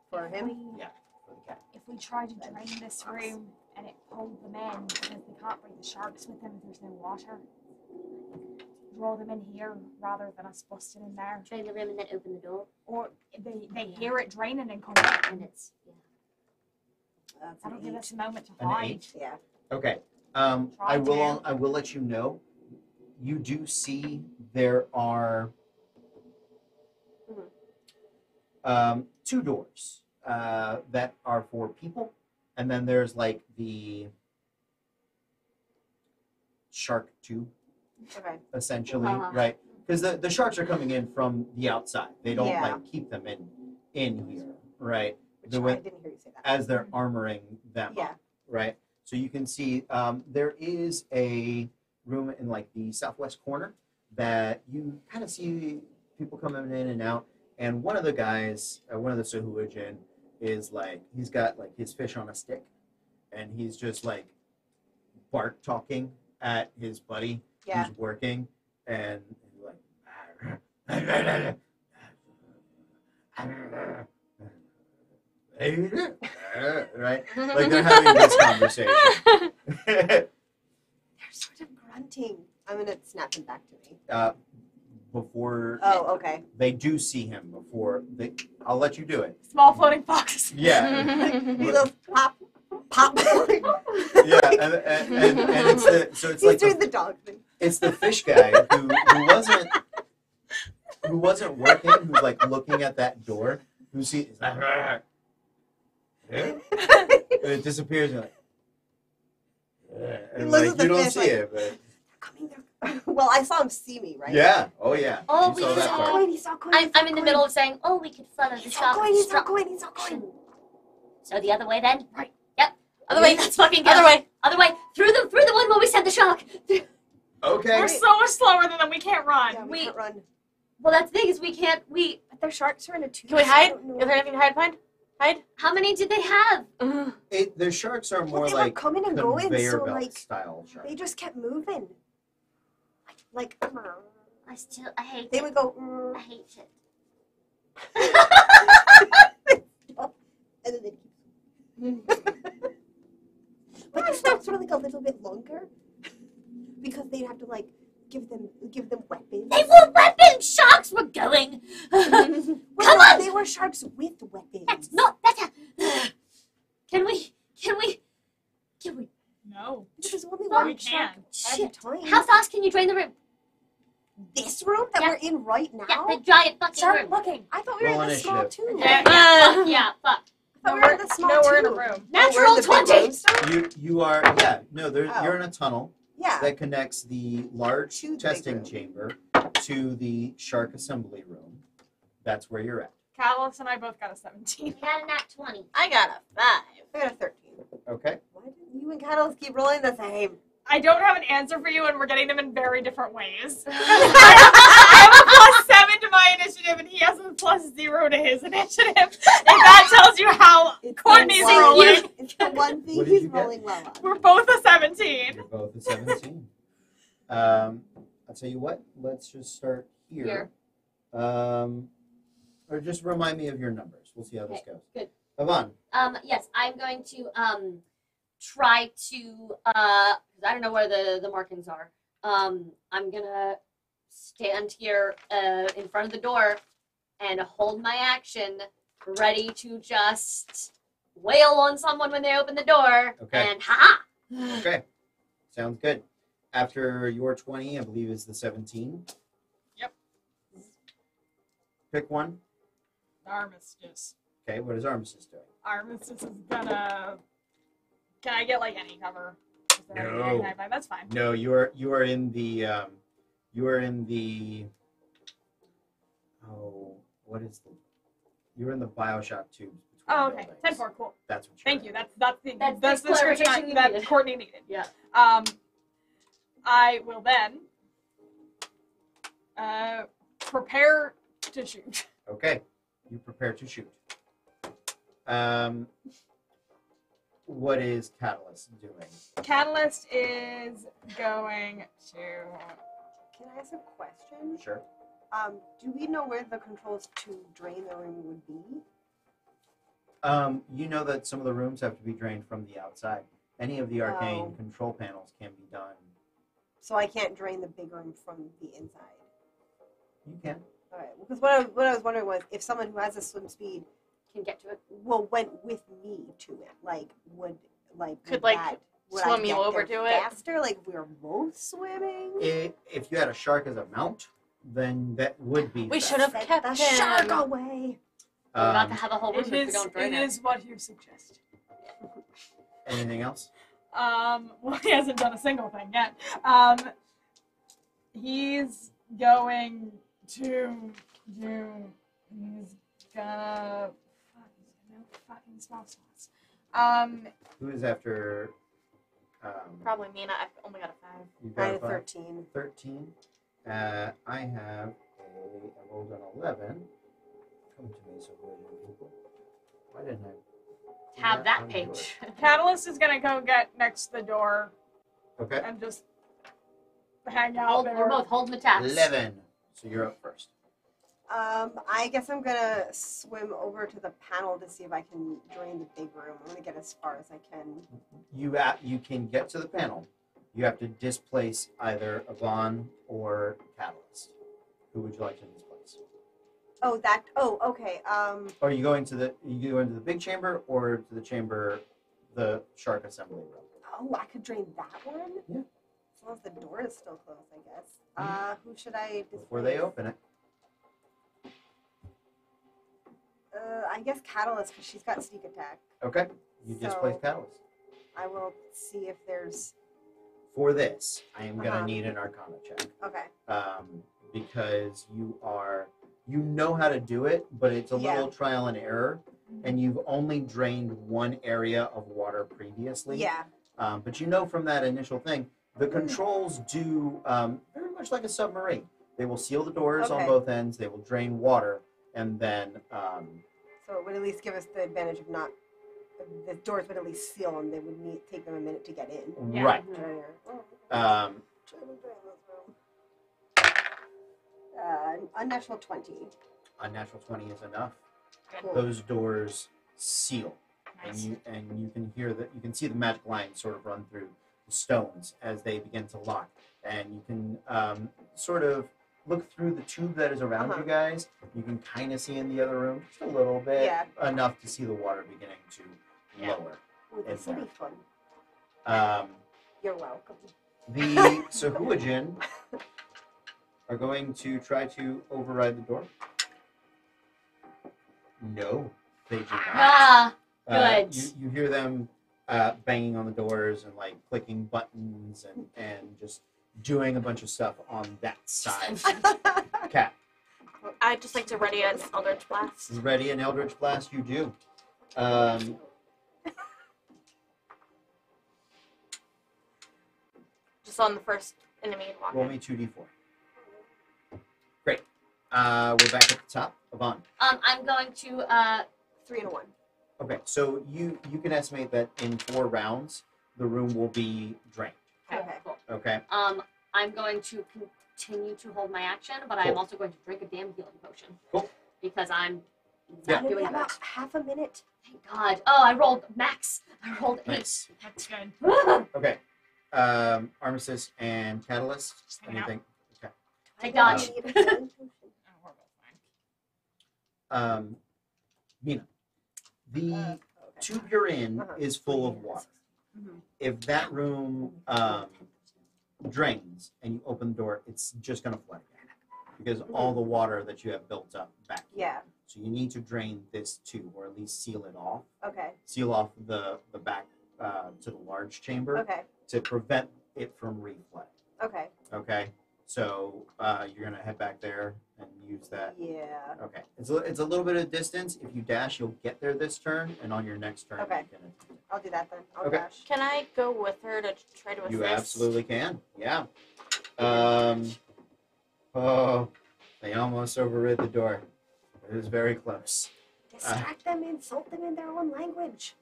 For him? Yeah. for the cat. if we try to drain this room and it pulled them in because they can't bring the sharks with them if there's no water. Draw them in here rather than us busting in there. Drain the room and then open the door. Or they hear it draining and come in. And it's That's That'll an give eight. us a moment to An hide. 8? Yeah. Okay. Try I will. to. I will let you know. You do see there are 2 doors that are for people, and then there's like the shark tube, Okay. essentially, Uh-huh. right? Because the sharks are coming in from the outside. They don't Yeah. like keep them in here, right? Which The I way- didn't hear you say that. as they're armoring them Yeah. up, right? So you can see there is a room in like the southwest corner that you kind of see people coming in and out. And one of the guys, one of the Sahuagin, is like, he's got like his fish on a stick, and he's just like bark talking at his buddy Yeah. who's working, and he's like, right? Like they're having this conversation. They're sort of grunting. I'm gonna snap him back to me. Before Oh, okay. they do see him, before they, I'll let you do it. Small floating foxes. Yeah, He goes pop, pop. yeah, and it's the so it's He's like doing the dog thing. it's the fish guy who wasn't working, who's like looking at that door, who sees like, and it disappears, and like, and looks like at the you don't fish see like- it, but They're coming. They're... Well, I saw him see me, right? yeah, oh yeah, Oh, you we saw that saw part. going. He's not going. I'm in the middle of saying, oh, we could follow the He's shark. not going. He's not going. He's not going. So the other way then? Right. Yep. Other way. Let's fucking go. Other way. Other way. Through the one where we sent the shark. Okay, We're so much slower than them. We can't run. Yeah, we We- can't run. Well, that's the thing is we can't. But their sharks are in a tube. Can we I hide? don't know. Is there anything to hide behind? Hide? How many did they have? the sharks are Well, more they like were coming and going, conveyor so belt like style sharks. they just kept moving. Like I hate they it. would go. I hate it. And then they but the steps were like a little bit longer because they'd have to like give them weapons. They were weapons. Sharks were going. Well, Come on! They were sharks with weapons. That's not better. Can we? No. There's only Well, one we shark can. at a Shit. time. How fast can you drain the room? This room that Yeah. we're in right now? Yeah, the giant fucking Start room. looking. I thought we were Roll in the small initiative. tube. Yeah. Yeah, fuck. I thought we were in the small No, we're in a tube. room. Oh, we're in Natural the big 20. room still? You are Oh. you're in a tunnel Yeah. that connects the large To the big testing room. chamber to the shark assembly room. That's where you're at. Catalyst and I both got a 17. We got a nat 20. I got a 5. I got a 13. Okay. Why did you and Catalyst keep rolling the same? I don't have an answer for you, and we're getting them in very different ways. I have a +7 to my initiative, and he has a +0 to his initiative. If that tells you how It's Courtney's the one- rolling. It's the one thing What did he's you get? rolling well on. We're both a 17. You're both a 17. I'll tell you what. Let's just start here. Or just remind me of your numbers. We'll see how this goes. good. Yvonne. Yes, I'm going to try to 'cause I don't know where the markings are. I'm gonna stand here in front of the door and hold my action, ready to just wail on someone when they open the door. Okay. And ha Okay. Sounds good. After your 20, I believe is the 17. Yep. Pick one. Armistice. Okay, what is Armistice doing? Armistice is gonna. Can I get like any cover? Is there No. anything I find? That's fine. No, you are in the what is the you're in the Bioshock tubes. between Oh, okay. buildings. 10-4, cool. That's what you're Thank in. you. That's the That's the description clarification you that needed. Courtney needed. Yeah. I will then prepare to shoot. Okay, you prepare to shoot. What is Catalyst doing? Catalyst is going to. Can I ask a question? Sure. Do we know where the controls to drain the room would be? You know that some of the rooms have to be drained from the outside. Any of the arcane Oh. control panels can be done. So I can't drain the big room from the inside. You can. All right. Because what I was wondering was if someone who has a swim speed Can get to it. went with me to it, would Could, would swim I you get over there to it? faster? Like if we were both swimming. If you had a shark as a mount, then that would be. We fast. should have Send kept the him. shark away. We're about to Um, have a whole room if we don't drain It it. is what you suggest. anything else? Well, he hasn't done a single thing yet. He's going to do. He's gonna. Fuck, he's gonna fucking small slots. Who is after? Probably Mina. I've only got a 5. You I got had a a five? 13. 13. I rolled an 11. Come to me, so people. Why didn't I? Have that on the page. Catalyst is gonna go get next to the door board? Okay. and just hang out We're there. both holding the tabs. 11. So you're up first. I guess I'm gonna swim over to the panel to see if I can drain the big room. I'm gonna get as far as I can. You can get to the panel. You have to displace either Avon or Catalyst. Who would you like to displace? Oh, that. Oh, okay. Or are you going to the big chamber or to the chamber, the shark assembly room? Oh, I could drain that one. Yeah. As long as the door is still closed, I guess. Who should I displace? Before they open it. I guess Catalyst, because she's got sneak attack. Okay. You displace So- Catalyst. I will see if there's. For this, I am going to Uh-huh. need an Arcana check. Okay. Because you know how to do it, but it's a Yeah. little trial and error, and you've only drained one area of water previously. Yeah. But you know from that initial thing, the controls do very much like a submarine. They will seal the doors on Okay. both ends. They will drain water, and then So it would at least give us the advantage of not. The doors would at least seal and they would take them a minute to get in. Yeah. right. Oh, unnatural 20. A natural 20 is enough. Cool. Those doors seal. Nice. And you can hear that. You can see the magic lines sort of run through the stones as they begin to lock, and you can sort of look through the tube that is around you guys. You can kind of see in the other room just a little bit, Yeah. enough to see the water beginning to Yeah. lower. Ooh, this will be fun. You're welcome. The Sahuagin are going to try to override the door. No, they do not. Ah, good. You hear them banging on the doors and like clicking buttons and just doing a bunch of stuff on that side. Cat, I'd just like to ready an Eldritch Blast. ready an Eldritch Blast? You do. Just on the first enemy walk Roll in. me 2d4. Great. We're back at the top. Yvonne. I'm going to 3 and a 1. Okay, so you can estimate that in 4 rounds the room will be drained. Okay. Cool. Okay. I'm going to continue to hold my action, but I am Cool. also going to drink a damn healing potion. Cool. Because I'm Yeah. not doing about that. half a minute. Thank God. Oh, I rolled max. I rolled 8. Nice. That's good. Okay. Armistice and Catalyst. Just hang out. Anything? Okay. I dodged. Oh, we're both fine. Mina, the Okay. tube you're in Uh-huh. is full of water. Mhm. If that room drains and you open the door, it's just going to flood again because all the water that you have built up back. Yeah. So you need to drain this tube, or at least seal it off. Okay. Seal off the back to the large chamber Okay. to prevent it from reflow. Okay. Okay. So you're gonna head back there and use that. Yeah. Okay. It's a little bit of distance. If you dash, you'll get there this turn, and on your next turn, Okay. you can. I'll do that then. I'll Okay. dash. Can I go with her to try to assist? You absolutely can. Yeah. Oh, they almost overrid the door. It was very close. Distract them, insult them in their own language.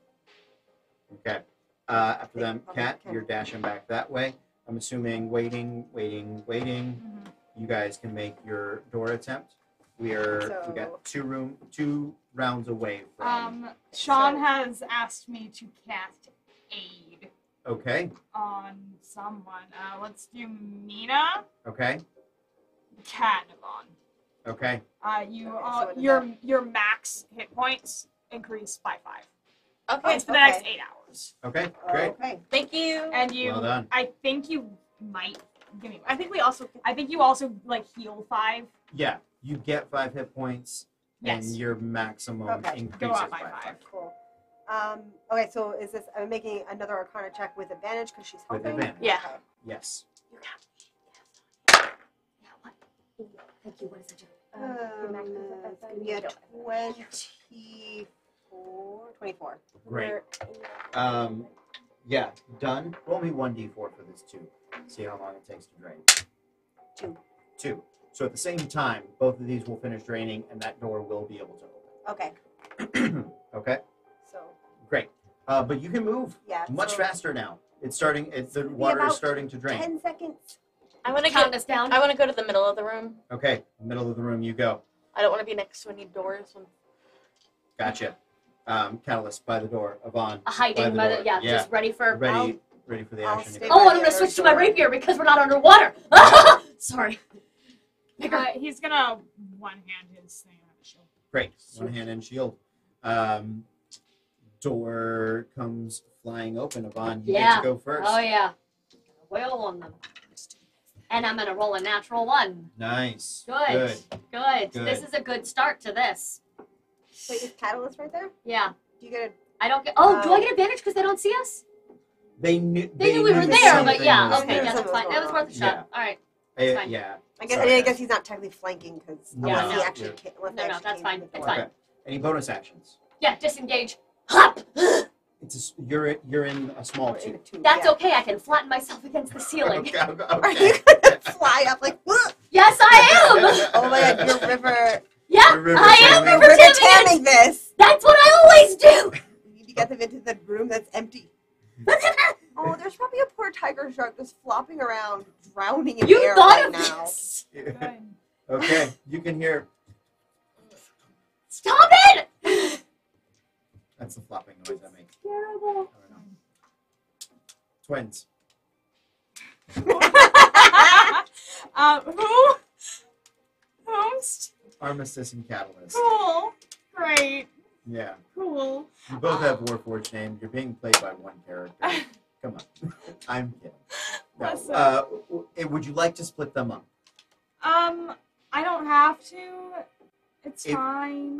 Okay. After them, Okay, Kat, okay. you're dashing back that way. I'm assuming waiting. You guys can make your door attempt. We So- got two rounds away from. Sean has asked me to cast aid Okay. on someone. Let's do Mina Okay. Cadnavon. Okay. You Okay, so what is your max hit points increase by 5. Okay. It's for the next Okay. 8 hours. Okay. Great. Okay. Thank you. And you, Well done. I think you might give me. I think you also like heal 5. Yeah. You get 5 hit points, Yes. and your maximum Okay. increases Go up by by 5. 5. Cool. Okay, so is this? I'm making another Arcana check with advantage because she's With helping. advantage. Yeah. Okay. Yes. You got me. Yeah, what? Thank you. What does that do? It's gonna be a 24. Great. Yeah. Done. Roll me 1d4 for this too. See how long it takes to drain. 2. 2. So at the same time, both of these will finish draining, and that door will be able to Okay. open. Okay. So Great. But you can move yeah. much so faster now. It's starting. The gonna be water is about starting to drain. 10 seconds. I want to Count get. us down. I want to go to the middle of the room. Okay. Middle of the room, you go. I don't want to be next to any doors. Gotcha. Catalyst by the door. Avon. Hiding by the door. just ready for. Ready for the I'll action. stay Oh, by and I'm the gonna switch to other my door. rapier because we're not underwater. Sorry. He's gonna one-hand his thing on his shield. Great. One hand and shield. Door comes flying open. Avon, you get Yeah. to go first. Oh yeah. Wail on them. And I'm gonna roll a natural 1. Nice. Good. Good. Good. This is a good start to this. Wait, is Catalyst right there? Yeah. Do you get I don't get. Oh, do I get advantage because they don't see us? They knew They knew we were that there, but something yeah. was Okay, there. yeah, that's fine. That was worth a shot. All right. Uh, fine. yeah. I guess, Sorry, I guys. guess he's not technically flanking because Yeah, unless he no. actually came, unless No, he no, actually that's came fine. through the It's door. fine. Okay. Any bonus actions? Yeah. Disengage. Hop. You're in a small Or in a tube. tube, That's yeah. okay. I can flatten myself against the ceiling. Okay. Are you gonna fly up like? Whoa! Yes, I am. Oh my god, you're river. Yeah, You're river I am tamming. river River tamming it. tamming this. That's what I always do. We need to get them into the room that's empty. Oh, there's probably a poor tiger shark just flopping around, drowning in You air thought right of now. this. Good. Okay, you can hear. Stop it. That's the flopping noise I make. Terrible. I don't know. Twins. Whomst? Armistice and Catalyst. Cool. Great. Yeah. Cool. You both have Warforged names. You're being played by one character. Come on. I'm kidding. No. Listen. Would you like to split them up? I don't have to. It's If fine.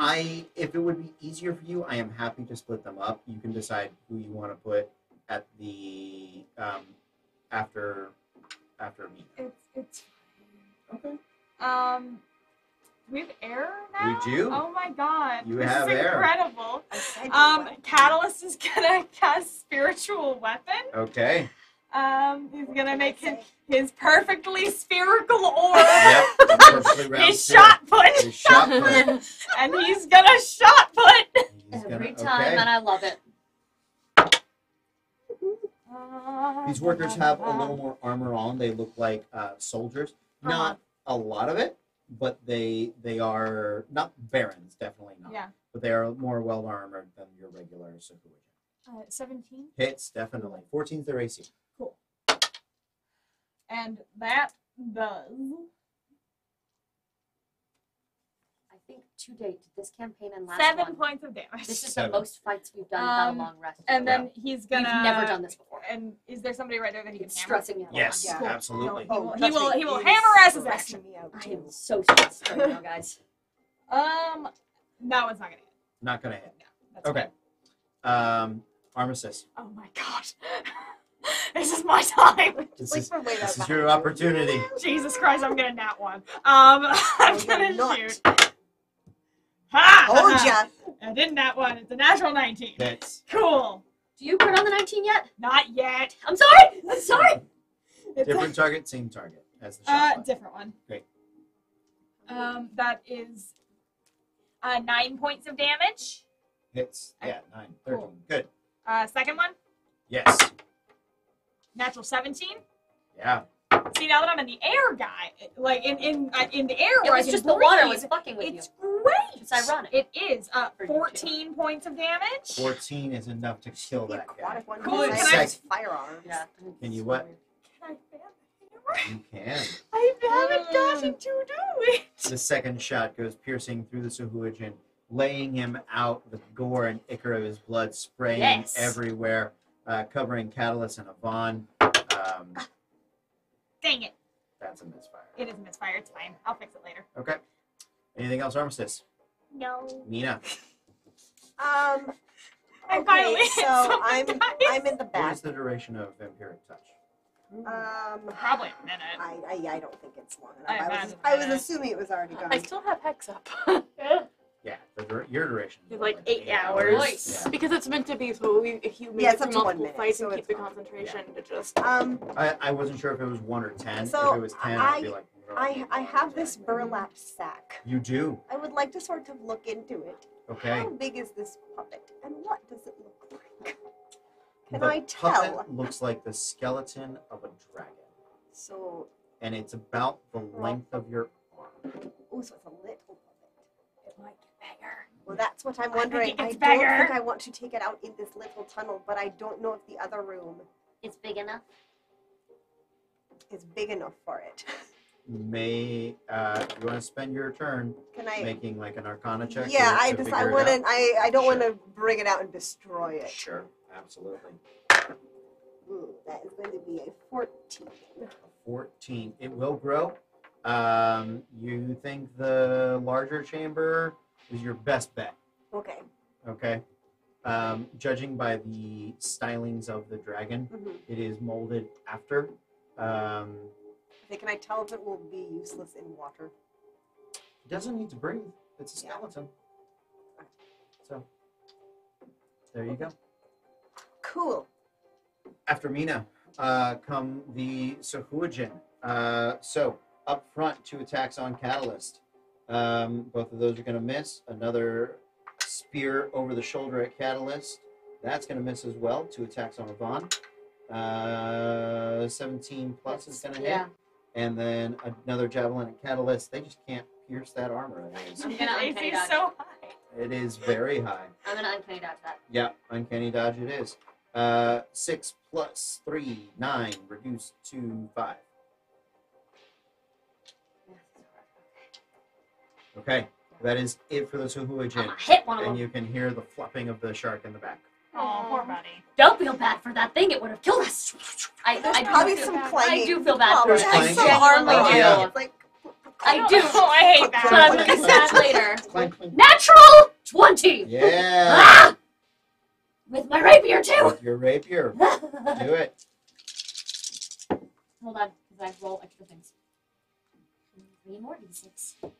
If it would be easier for you, I am happy to split them up. You can decide who you want to put at the after me. It's Okay. fine. We have air now? We do. Oh my god. You this have is air. incredible. I said you would. Catalyst is gonna cast spiritual weapon. Okay. He's gonna make his perfectly spherical orb. Yep. Perfectly round His sphere. shot put. His shot put. And he's gonna shot put. He's Every gonna- time, okay. and I love it. These workers have a little more armor on. They look like soldiers. Not a lot of it, but they are not barons, definitely not. Yeah. But they are more well armored than your regular Sahuagin. 17. Hits, definitely. 14's their AC. Cool. And that does. I think to date, this campaign and last 7 one, points of damage. this is Seven. the most fights we've done without a Um, long rest. And then he's we've gonna. never done this before. And is there somebody right there that he can It's hammer? stressing me out. Yes, Yeah. absolutely. He will- Oh, he trust will me, hammer it is ass his stressing action. me out I too. am so stressed right now, guys. That one's not gonna hit. Not gonna hit. No, that's Okay. Armistice. fine. Oh my gosh. This is my time. This Like is, from way this back is your opportunity. Jesus Christ, I'm gonna nat one. I'm you're gonna not. shoot. Ha! Told ya. I didn't nat one. It's a natural 19. Hits. Cool. Do you crit on the 19 yet? Not yet. I'm sorry. I'm sorry. It's Different target, same target as the shot. was. different one. Great. That is 9 points of damage. Hits. Yeah, 9, 13. Cool. Good. Second one, Yes. natural 17. Yeah. See, now that I'm in the air, guy, like in the air, It where I was can just the water breathe, was fucking with you. it's great. It's ironic. It is For you too. 14 points of damage. 14 is enough to kill The that guy. aquatic one. Cool, Can can I- firearms. Yeah. Can you what? Can I fan the hammer? You can. I haven't gotten to do it. The second shot goes piercing through the Sahuagin, laying him out with gore and ichor of his blood spraying Yes. everywhere, covering Catalyst and Yvonne. Dang it. That's a misfire. It is a misfire. It's fine. I'll fix it later. Okay. Anything else, Armistice? No. Mina, I Okay, finally hit so something, guys. I'm in the what back. is the duration of Vampiric Touch? Probably a minute. I don't think it's long I enough. imagine I was that. assuming it was already gone. I still have Hex up. Yeah, your duration. is Like 8 8 hours. Nice. Yeah. Because it's meant to be so if you make Yeah, it it's up through to 1 multiple minute, fights so and it's keep the fine. concentration to just I wasn't sure if it was 1 or 10. So, if it was 10, I'd be like, I have this burlap sack. You do? I would like to sort of look into it. Okay. How big is this puppet, and what does it look like? Can The I tell? puppet looks like the skeleton of a dragon, So, and it's about the length of your arm. oh, so it's a little puppet. It might get bigger. Well, that's what I'm I think wondering. it gets don't bigger. think I want to take it out in this little tunnel, but I don't know if the other room It's big enough. is big enough for it. You want to spend your turn Can I? making like an Arcana check? Yeah, to I figure I it wouldn't. out? I don't want Sure. to bring it out and destroy it. Sure, absolutely. Ooh, that is going to be a 14. 14. It will grow. You think the larger chamber is your best bet? Okay. Okay. Judging by the stylings of the dragon, Mm-hmm. it is molded after. Okay, can I tell if it will be useless in water? It doesn't need to breathe. It's a Yeah. skeleton. So, there you go. Cool. After Mina, come the Sahuagin. So, up front, 2 attacks on Catalyst. Both of those are going to miss. Another spear over the shoulder at Catalyst. That's going to miss as well. 2 attacks on Yvonne. 17 plus is going to hit. Yeah. And then another javelin at Catalyst. They just can't pierce that armor. I'm gonna AC uncanny is dodge. so high. It is very high. I'm gonna uncanny dodge that. Yeah, uncanny dodge it is. 6 plus 3, 9, reduced to 5. Okay, that is it for the I'm Sahuagin. gonna hit one of And them. you can hear the flopping of the shark in the back. Oh, poor buddy. Don't feel bad for that thing. It would have killed us. There's I probably do some feel, clanging. I do feel bad for There's it. I clanging. Some armor. genuinely do. yeah. It's like, I do. Oh, I hate But I'm that. gonna be sad later. Clank, clank. Natural 20. Yeah! Ah! With my rapier too. With your rapier. Do it. Hold on, because I roll extra things. 3 more d6. And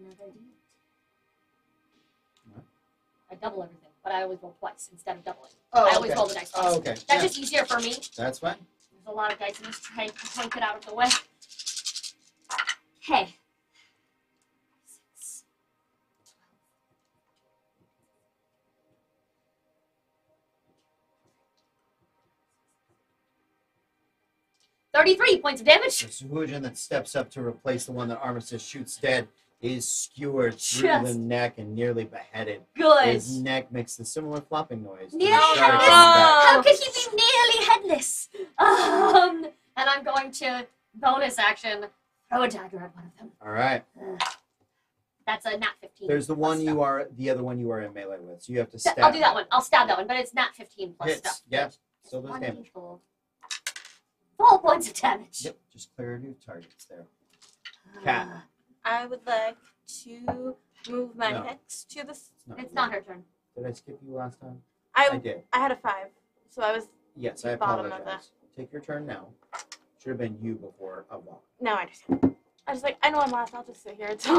another d8. What? I double everything, but I always roll twice instead of doubling. Oh, I always okay. roll the dice twice. Oh, okay. That's Yeah, just easier for me. that's fine. There's a lot of dice in this tray. I point it out of the way. Okay. 6, 33 points of damage. The Sahuagin that steps up to replace the one that Armistice shoots dead is skewered through Yes. the neck and nearly beheaded. Good. His neck makes the similar flopping noise. to the Nearly shark in the headless. back. How could he be nearly headless? And I'm going to bonus action throw a dagger at one of them. All right. That's a nat 15. There's the one plus the other one you are in melee with. So you have to stuff. stab. I'll do that one. I'll stab that one, but it's nat 15 plus Hits. stuff. Yes. Still does damage. 1d4. 4 points of damage. Yep. Just clear new targets there. Cat. I would like to move my No. hex to this. It's not her turn. Did I skip you last time? I I did. had a 5, so I was. Yes, I Bottom of apologize. Take your turn now. Should have been you before Avon. No, I understand. I was like, I know I'm last. I'll just sit here until.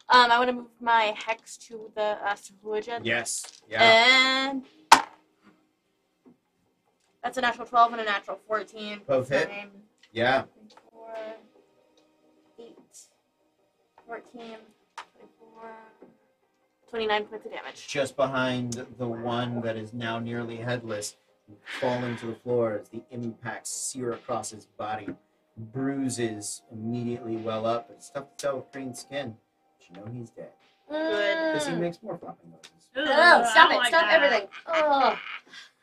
I want to move my hex to the Sahuagin. Yes. Yeah. And that's a natural 12 and a natural 14. Both hit? 9, Yeah. 4, 8, 14, 24, 29 points of damage. Just behind the one that is now nearly headless, falling to the floor as the impacts sear across his body. Bruises immediately well up. It's tough to tell with green skin. But you know he's dead. Good. Because he makes more flopping noises. Oh, I stop don't it! like Stop that. everything! Oh,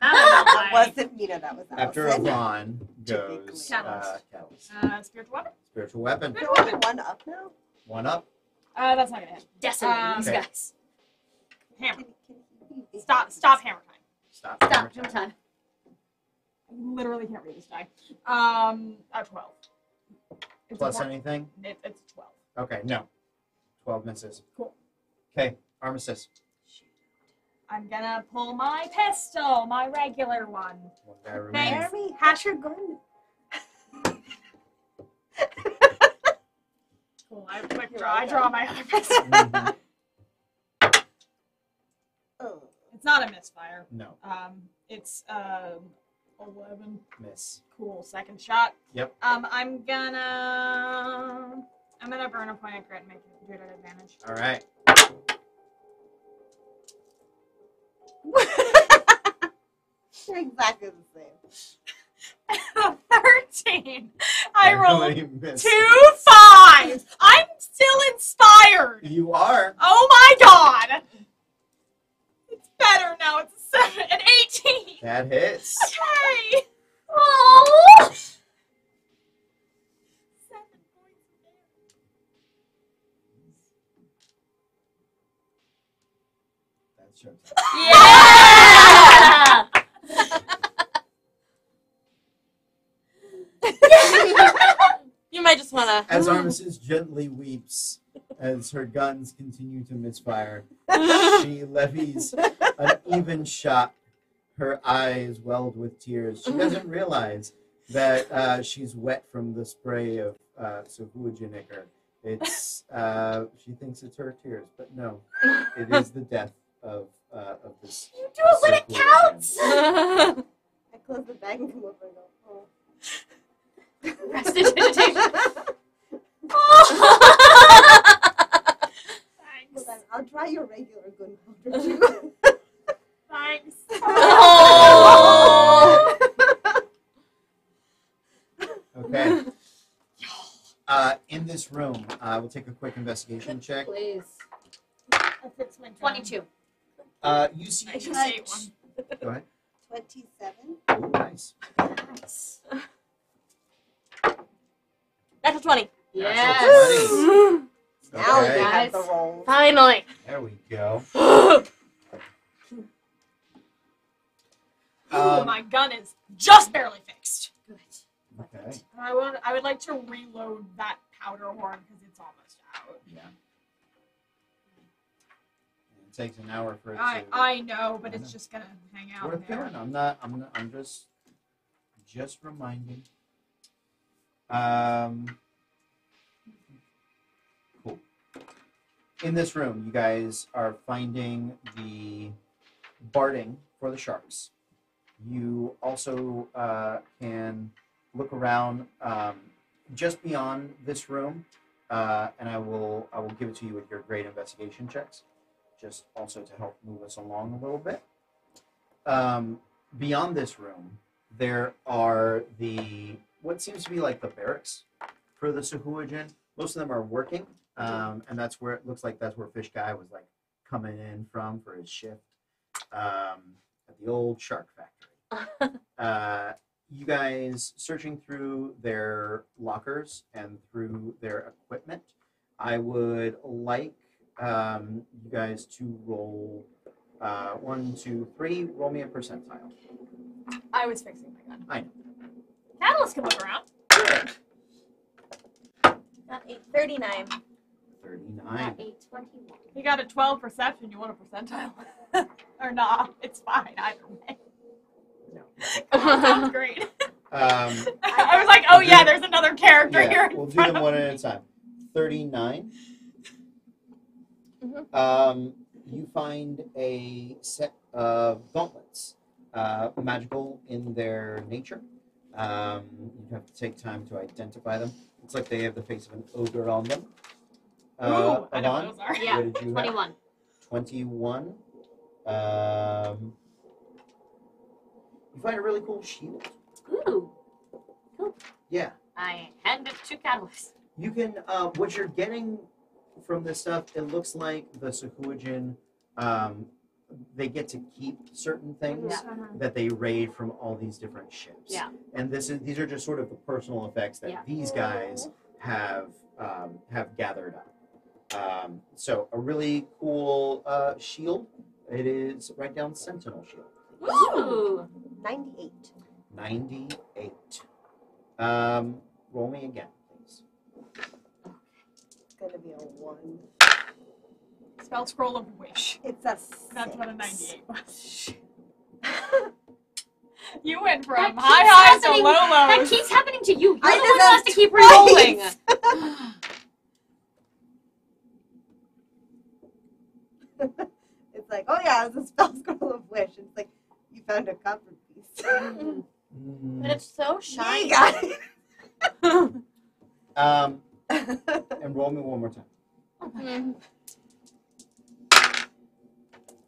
That I That don't like. wasn't Mina, that was After Allison. Avon goes Catalyst. Catalyst. Spiritual weapon? Spiritual weapon. You're only one up now? One up. That's not gonna hit. decimating these Okay. guys. Hammer. Can he Stop hammer time. Stop. Stop. Hammer No time. time. I literally can't read this die. 12. It's Plus a one. anything? It's 12. Okay, no. 12 misses. Cool. Okay, armistice. I'm gonna pull my pistol, my regular one. One guy remains. Thanks. Jeremy, hash your gun. Cool. I have a quick You're draw. I welcome. draw my other pistol. Mhm. Oh. It's not a misfire. No, It's 11. miss. Cool. Second shot. Yep. I'm gonna burn a point of grit and make it do it at advantage. All right. They're exactly the same. 13. I rolled Barely missed. 2 5s. I'm still inspired. You are. Oh my god. It's better now. It's a 7, an 18. That hits. Okay. Oh! 7 points of damage. That's your turn. Yeah! You might just want to. As Armistice gently weeps as her guns continue to misfire, she levies an even shot. Her eyes welled with tears. She doesn't realize that she's wet from the spray of Sahuaginicker. It's she thinks it's her tears, but no, it is the death of this. You do it when it Sahuagin. counts! I close the bag and come over and go, oh. Prestidigitation. Thanks. Well, then I'll try your regular gunpowder too. Thanks. Oh! Okay. In this room, we'll take a quick investigation check. Please. I fixed my 22. You see. I just ate one. Go ahead. 27. Oh, nice. Nice. Natural 20. Yes. Natural 20. Now Okay. you have Guys. the roll. Finally. There we go. Ooh, my gun is just barely fixed. Good. Okay. I would like to reload that powder horn because it's almost out. Yeah. It takes an hour for it to. I know, but I it's know. just gonna hang out Worth there. doing. I'm just reminding. Cool. In this room, you guys are finding the barding for the sharks. You also can look around just beyond this room, and I will give it to you with your great investigation checks, just also to help move us along a little bit. Beyond this room, there are what seems to be like the barracks for the Sahuagin. Most of them are working, and that's where it looks like that's where Fish Guy was like coming in from for his shift at the old shark factory. You guys searching through their lockers and through their equipment. I would like you guys to roll 1, 2, 3. Roll me a percentile. I was fixing my gun. I know. Catalyst can look around. Got a 39. 39. A 21. You got a 12 perception. You want a percentile? Or nah, it's fine either way. No. Sounds great. Um, I was like, oh yeah, there's another character yeah, here. In we'll do front them of one me. at a time. 39. Mhm. You find a set of gauntlets, magical in their nature. You have to take time to identify them. Looks like they have the face of an ogre on them. Ooh, I know what Yvonne, those are. Yeah, what did you have? 21. 21. You find a really cool shield. Ooh. Yeah. I hand it to Catalyst. You can, what you're getting from this stuff, it looks like the Sahuagin, they get to keep certain things Yeah. that they raid from all these different ships. Yeah. And these are just sort of the personal effects that Yeah. these guys have gathered up. So a really cool shield. It is right down Sentinel shield. Ooh. 98. 98. Roll me again, please. It's gonna be a 1. Spell scroll of wish. It's a 6. That's what a 98 was. You went from That keeps high highs to happening- low That lows. keeps happening to you. You're I the did one who that has to keep re-rolling. It's like, oh yeah, it's a spell scroll of wish. It's like, you found a copper piece. But it's so Yeah, shiny. you got it. And roll me one more time. Mhm.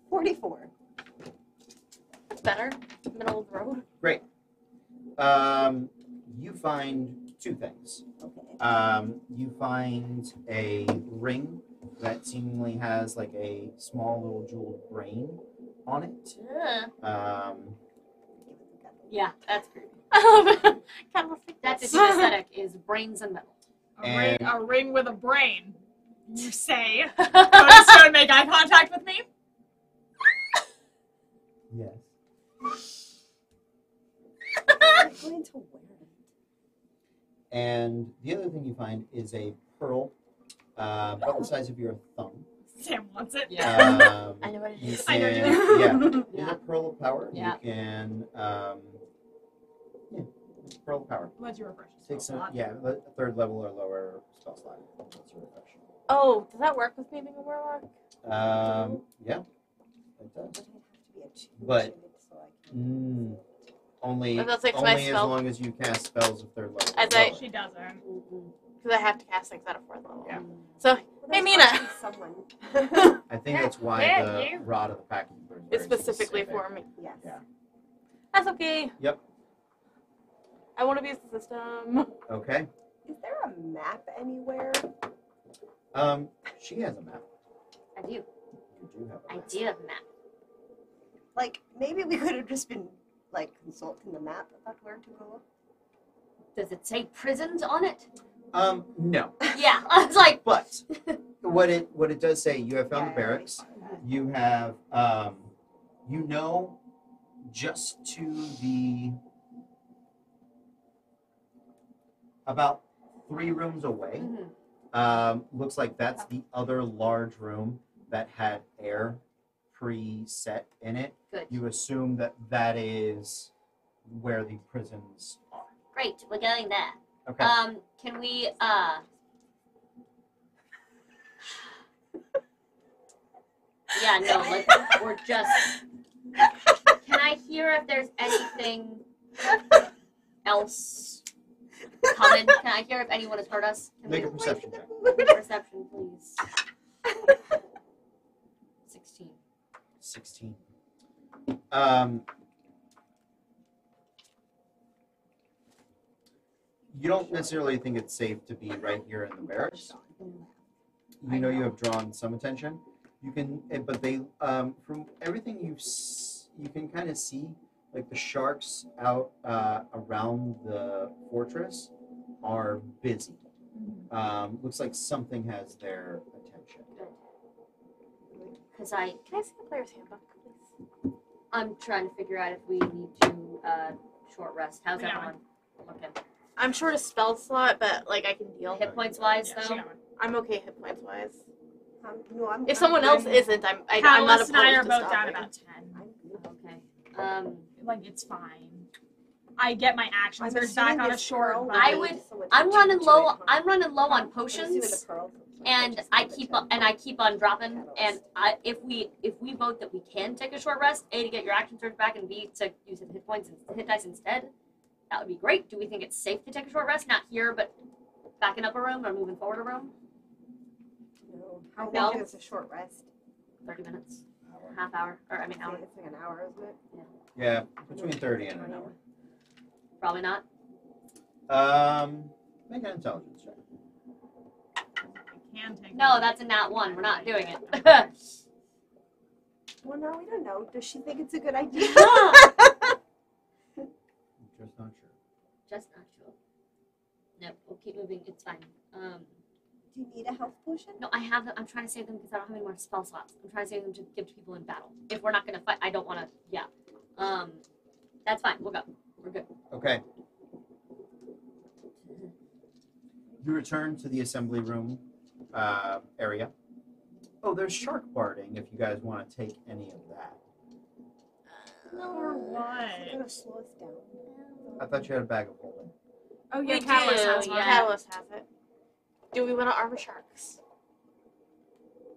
44. That's better. Middle of the road. Great. You find two things. Okay. You find a ring that seemingly has like a small little jeweled brain on it. Yeah, that's creepy. I love it. Kind of like That's its aesthetic is brains and metal. A ring with a brain. You say. Cody Stone, make eye contact with me. Yes. I'm going to wear it. And the other thing you find is a pearl about the size of your thumb. Sam wants it. Yeah. I know what it You is. I know can- you yeah. Yeah. It's a pearl of power. Yeah. You can, it's a pearl of power. Let's you refresh the Takes spell slot. a third level or lower spell slot. That's your refresh. Oh, does that work with me being a warlock? Yeah, it does. But I'd have to be a 2. But- so I can... Only, But that's like my only as spell. long as you cast spells of third level. As or I- lower. She doesn't. Because I have to cast things at a 4th level. Yeah. So, Well, hey, there's Mina. gotta be someone. I think that's why Yeah, the you. rod of the pack is very It's specifically specific. for me. Yes. Yeah. That's okay. Yep. I want to be the system. Okay. Is there a map anywhere? She has a map. I do. You do have a I map. do have a map. Like, maybe we could have just been, like, consulting the map about where to go. Does it say prisons on it? No. Yeah. I was like, But what it does say, you have found Yeah, the I already barracks. saw that. You have, you know, just to the about 3 rooms away. Looks like that's the other large room that had air pre-set in it. good. You assume that that is where the prisons are. Great. We're going there. Okay. Can we, yeah, no, like, we're just, can I hear if there's anything else coming? Can I hear if anyone has heard us? Can Make a we perception check. perception, please? 16. 16. You don't necessarily think it's safe to be right here in the barracks. You know you have drawn some attention. You can, but they, from everything you can kind of see, like the sharks out around the fortress are busy. Looks like something has their attention. Because Can I see the player's handbook, please? I'm trying to figure out if we need to short rest. How's Yeah. everyone looking? I'm short a spell slot, but like I can deal. Hit points wise, Yeah, she though. got one. I'm okay hit points wise. No, I'm. If someone else isn't, I'm not Catalyst opposed and I are to both down stopping. about 10. I'm good. Okay. Like, it's fine. I get my action I'm surge back assuming on a this short. pearl but- I will would- lead someone I'm to running it, low. huh? I'm running low on I'm assuming potions, the pearls will and just I give it keep to- on, and I keep on dropping. And if we vote that we can take a short rest, A, to get your action surge back, and B, to use hit points and hit dice instead, that would be great. Do we think it's safe to take a short rest? Not here, but backing up a room or moving forward a room? No. How No. long is a short rest? 30 minutes, half hour, or I mean hour. It's like an hour, isn't it? Yeah, between 30 and an hour. Probably not. Make an intelligence check. I can take No, one. that's a nat 1. We're not doing it. Well, no, we don't know. Does she think it's a good idea? Just not sure. Just not sure. Nope, we'll keep moving. It's fine. Do you need a health potion? No, I have them. I'm trying to save them because I don't have any more spell slots. I'm trying to save them to give to people in battle. If we're not going to fight, I don't want to. Yeah. That's fine. We'll go. We're good. Okay. You return to the assembly room area. Oh, there's shark barding if you guys want to take any of that. Or It's what? gonna slow us down. I thought you had a bag of holding. Oh, We yeah, do, Catalyst has one. yeah. Catalyst has it. Do we want to armor sharks?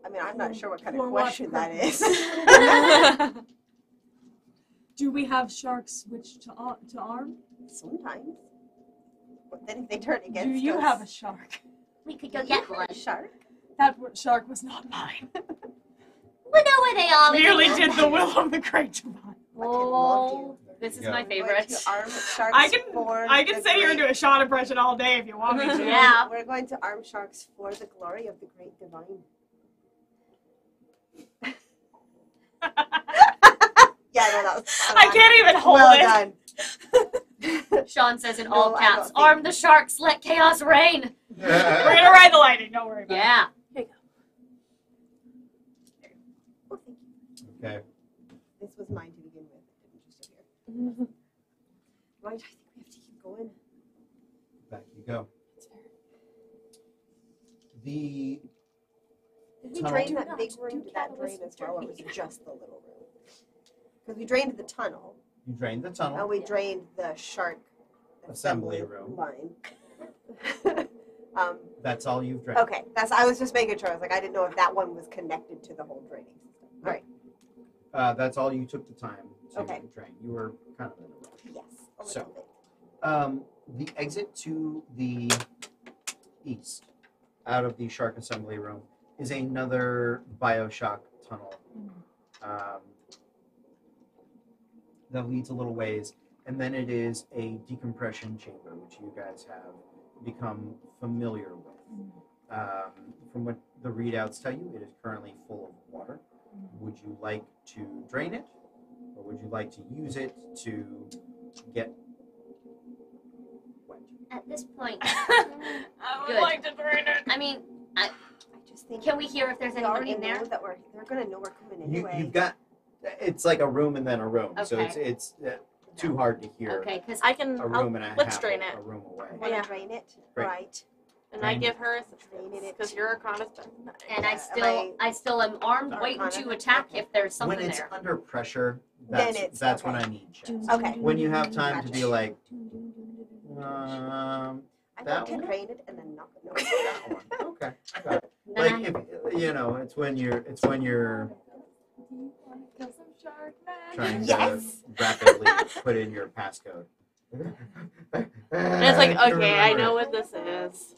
I mean, I'm not sure what kind For of what question that is. Do we have sharks switched to arm? Sometimes. But then if they turn against Do you us, have a shark? We could go you get have one. a shark? That shark was not mine. We know where they are. Clearly did the will of the great divine. Oh, this is Yeah. my We're going favorite. to arm sharks I can- for I can the sit here and great- do a shot impression all day if you want me to. Yeah. We're going to arm sharks for the glory of the great divine. Yeah, no, that was spot I on. can't even hold Well it. done. Sean says in No, all I caps, don't think- "Arm the sharks, let chaos reign." We're gonna ride the lightning. Don't worry about Yeah. Oh, thank you. Okay. This was mine to begin with. It didn't just appear. Right, I think we have to keep going. Back you go. The Did we Tunnel. drain Do that not big do room? Did that drain catalyst as well, or was journey. it just the little room? Because we drained the tunnel, you drained the and tunnel. we drained the shark Assembly room. line. That's all you've drained. Okay, I was just making sure. I was like, I didn't know if that one was connected to the whole draining system. All right. That's all you took the time to Okay. drain. You were kind of in a rush. Yes, a So- little bit. The exit to the east, out of the shark assembly room, is another Bioshock tunnel that leads a little ways, and then it is a decompression chamber, which you guys have become familiar with. From what the readouts tell you, it is currently full of water. Would you like to drain it, or would you like to use it to get wet? At this point, I would Good. like to drain it. I mean, I just think can we hear if there's we anyone already in there? know that they're gonna know we're coming anyway. You've got, it's like a room and then a room, so Okay. it's too hard to hear. Okay, because I can. A I'll, room and a let's half drain a it. room away. Wanna Yeah. drain it? Great. Right. And I Drain. give her Draining it. because you're a connoisseur. and I Yeah, still am armed, Arcana? waiting to attack if there's something When it's there. under pressure, Then that's when okay. I need checks. Okay. When you have time to be Gotcha. like, I that want to one? drain it and then knock it. No. that one. Okay, I got it. Then Like I- if it's when you're trying Yes. to rapidly put in your passcode. And it's like, okay, I know what this is.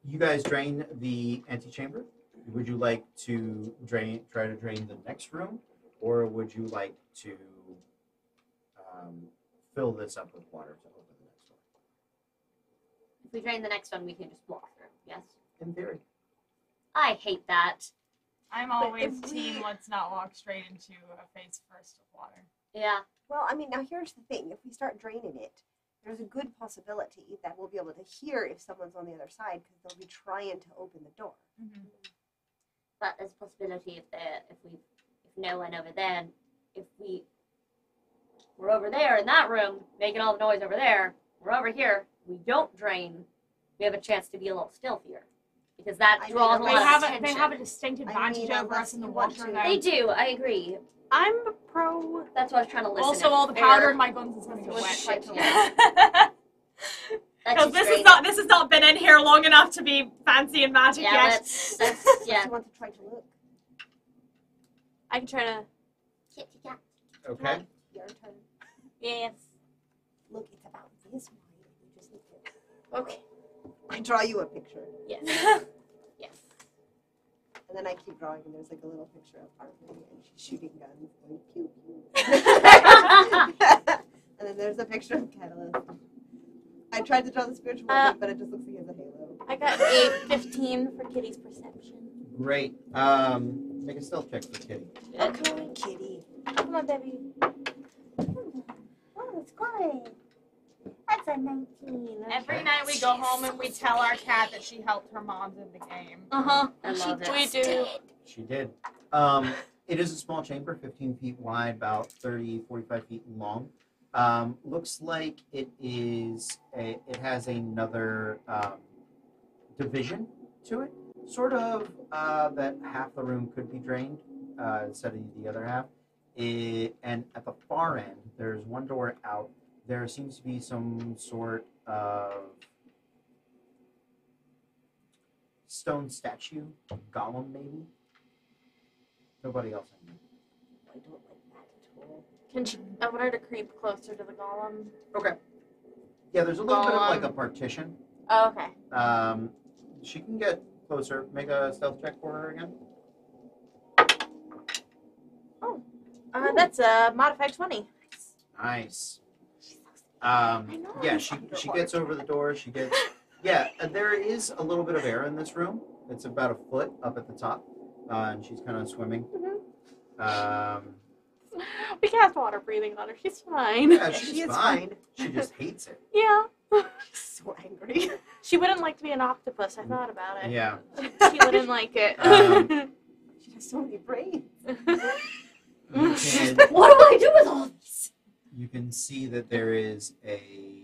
You guys drain the antechamber. Would you like to try to drain the next room, or would you like to fill this up with water to open the next one? If we drain the next one, we can just walk through. Yes. In theory. I hate that. I'm always if team we- let's not walk straight into a face first of water. Yeah. Well, I mean, now here's the thing. If we start draining it, there's a good possibility that we'll be able to hear if someone's on the other side because they'll be trying to open the door. But there's a possibility if no one over there, if we're over there in that room making all the noise over there, We're over here. We don't drain. We have a chance to be a little stealthier. Because that I draws a mean, lot of They attention. have a distinct I advantage mean, over unless us in the you want water. to. though. They do, I agree. I'm pro. That's why I was trying to listen. Also, at all the air. powder in my guns is going to go Oh, wet. shit, Because That's this has not been in here long enough to be fancy and magic Yeah, yet. that's Do yeah. you want to try to look? I can try to. Kitty cat. Okay. Your turn. Yes. Look, it's about this wide. You just look at it. Okay. I draw you a picture, Yes. Yes. and then I keep drawing, and there's like a little picture of Hartley, and she's shooting guns, going pew pew. And then there's a picture of Catalyst. I tried to draw the spiritual woman, but it just looks like he has a halo. I got a 15 for Kitty's perception. Great. Make a stealth check for Kitty. Okay, kitty. Come on, baby. Oh, it's good. That's a 19. Every night we go home and we tell our cat that she helped her moms in the game. Uh-huh. I love We it. do. She did. It is a small chamber, 15 feet wide, about 30, 45 feet long. Looks like it has another division to it, sort of that half the room could be drained instead of the other half. And at the far end, there's one door out. There seems to be some sort of stone statue, golem maybe. Nobody else in here. I don't like that at all. Can she? I want her to creep closer to the golem. Okay. Yeah, there's a little bit of like a partition. Oh, okay. She can get closer. Make a stealth check for her again. That's a modified 20. Nice. know. Yeah, she gets over the door. She gets. Yeah, there is a little bit of air in this room. It's about a foot up at the top, and she's kind of swimming. We cast water breathing on her. She's fine. Yeah, She she's is fine. fine. She just hates it. Yeah. So angry. She wouldn't like to be an octopus. I thought about it. Yeah. She wouldn't like it. She has so many brains. You can, What do I do with all this? you can see that there is a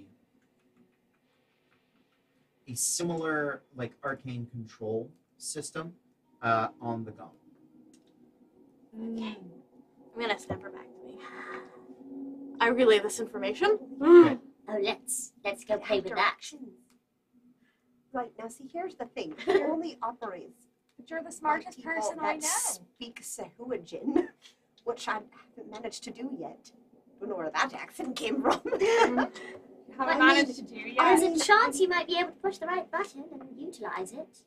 similar like arcane control system on the golem. Okay. I'm gonna snap her back to me. I relay this information. Okay. Oh, let's go play with that. Right, now see, here's the thing. It only operates But you're the by smartest people person I that know. speak Sahuagin, which I haven't managed to do yet. Don't know where that accent came from. Haven't I managed to do yet. There's a chance you might be able to push the right button and utilize it.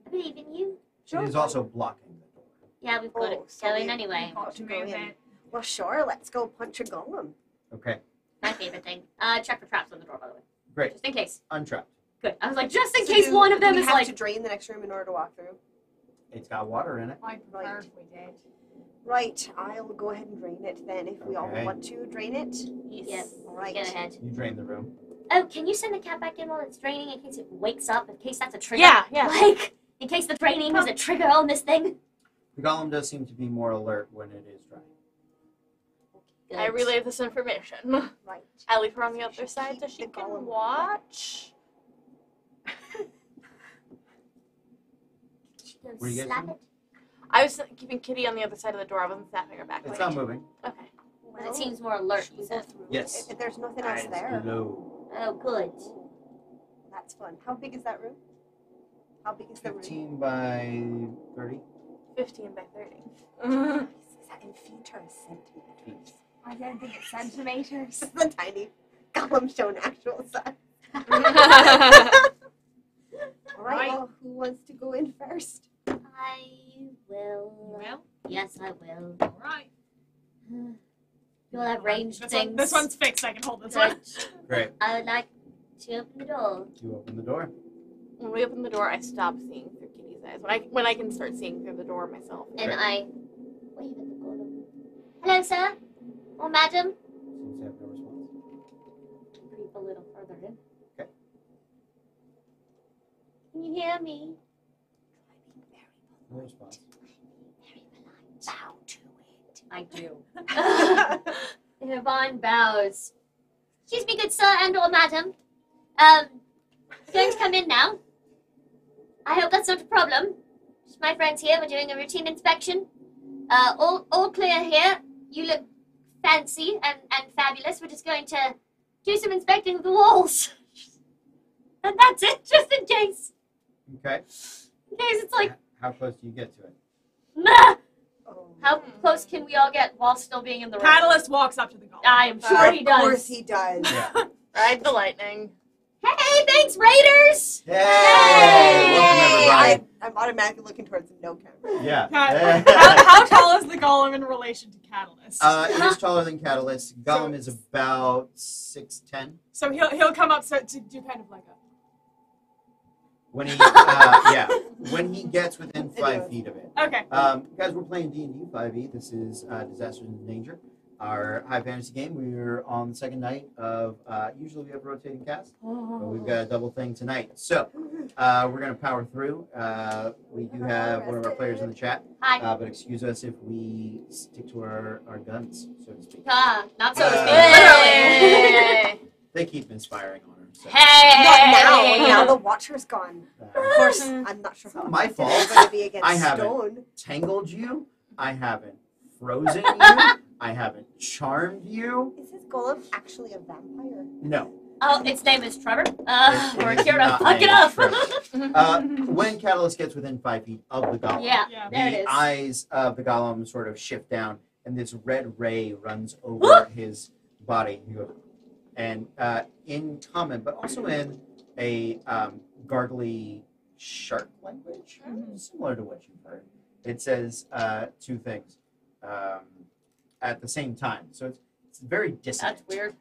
I believe in you. It is also blocking the door. Yeah, we've got Oh, it so going we- anyway. Got to move it. Well, sure, let's go punch a golem. Okay, My favorite thing. Check for traps on the door, by the way. great. Just in case. Untrapped. Good. I was like, just in So case one of them we is have like. to drain the next room in order to walk through. It's got water in it. I prefer Right. if we did. Right, I'll go ahead and drain it then if we all Okay. want to drain it. Yes. All right. Get ahead. You drain the room. Oh, can you send the cat back in while it's draining in case it wakes up? In case that's a trigger? Yeah. Like, in case the draining is a trigger on this thing? The golem does seem to be more alert when it is dry. Good. I relay this information. Right. I leave her on the So other should side keep so she the can golem watch. She goes Where you guys slap going? it. I was keeping Kitty on the other side of the door. I wasn't snapping her back. It's Wait. not moving. Okay. But it seems more alert, Should you we go said. through? Yes. If there's nothing else Eyes there, low. Oh, good. that's fun. How big is that room? How big is the room? 15 by 30 15 by 30. Is that in feet or centimeters? feet. I don't think it's centimeters. The tiny golem shown actual size. All right, Right. well, who wants to go in first? I will. Well, Yes, I will. alright. You'll have ranged This, things. this one's fixed. I can hold this one. Good. Great. I would like to open the door. You open the door. When we open the door, I stop seeing through Kitty's eyes. When I can start seeing through the door myself. And Right. I wave at the golem. Hello, sir. Or madam. Seems to have no response. Creep a little further in. Okay. Can you hear me? No response. Very polite. Bow to it. I do. Yvonne bows. Excuse me, good sir and/or madam. We're going to come in now. I hope that's not a problem. Just my friends here. We're doing a routine inspection. All clear here. You look fancy and fabulous. We're just going to do some inspecting of the walls. And that's it, just in case. Okay. In case it's like, How close do you get to it? Nah. Oh. How close can we all get while still being in the room? Catalyst walks up to the golem. I am sure he Of does. course he does. Yeah. Ride the lightning. Hey, thanks, Raiders! Hey! Welcome, everybody. I'm automatically looking towards the no camera. Yeah. How tall is the golem in relation to Catalyst? It is taller than Catalyst. Gollum is about 6'10". So he'll come up to do kind of like a. When he gets within 5 feet of it. Okay. Guys, we're playing D&D 5e. This is Disasters in Danger, our high fantasy game. We're on the second night of, usually we have a rotating cast, but we've got a double thing tonight. So, we're going to power through. We do have one of our players in the chat, Hi. but excuse us if we stick to our guns, so to speak. Not so to speak, literally. Hey. They keep inspiring on her. So. Hey! Not now. Now the Watcher's gone. Of course, Mhm. I'm not sure It's not how my effective fault. it's going to be against I haven't. stone. Tangled you. I haven't frozen you. I haven't charmed you. Is his golem actually a vampire? No. Oh, its name is Trevor. It We're is here to not fuck it named up. Trevor. When Catalyst gets within 5 feet of the golem, Yeah, Yeah. there it the is. eyes of the golem sort of shift down, and this red ray runs over his body. He goes, and in common, but also in a gargly shark language, similar to what you've heard. It says 2 things at the same time, so it's very dissonant. That's weird.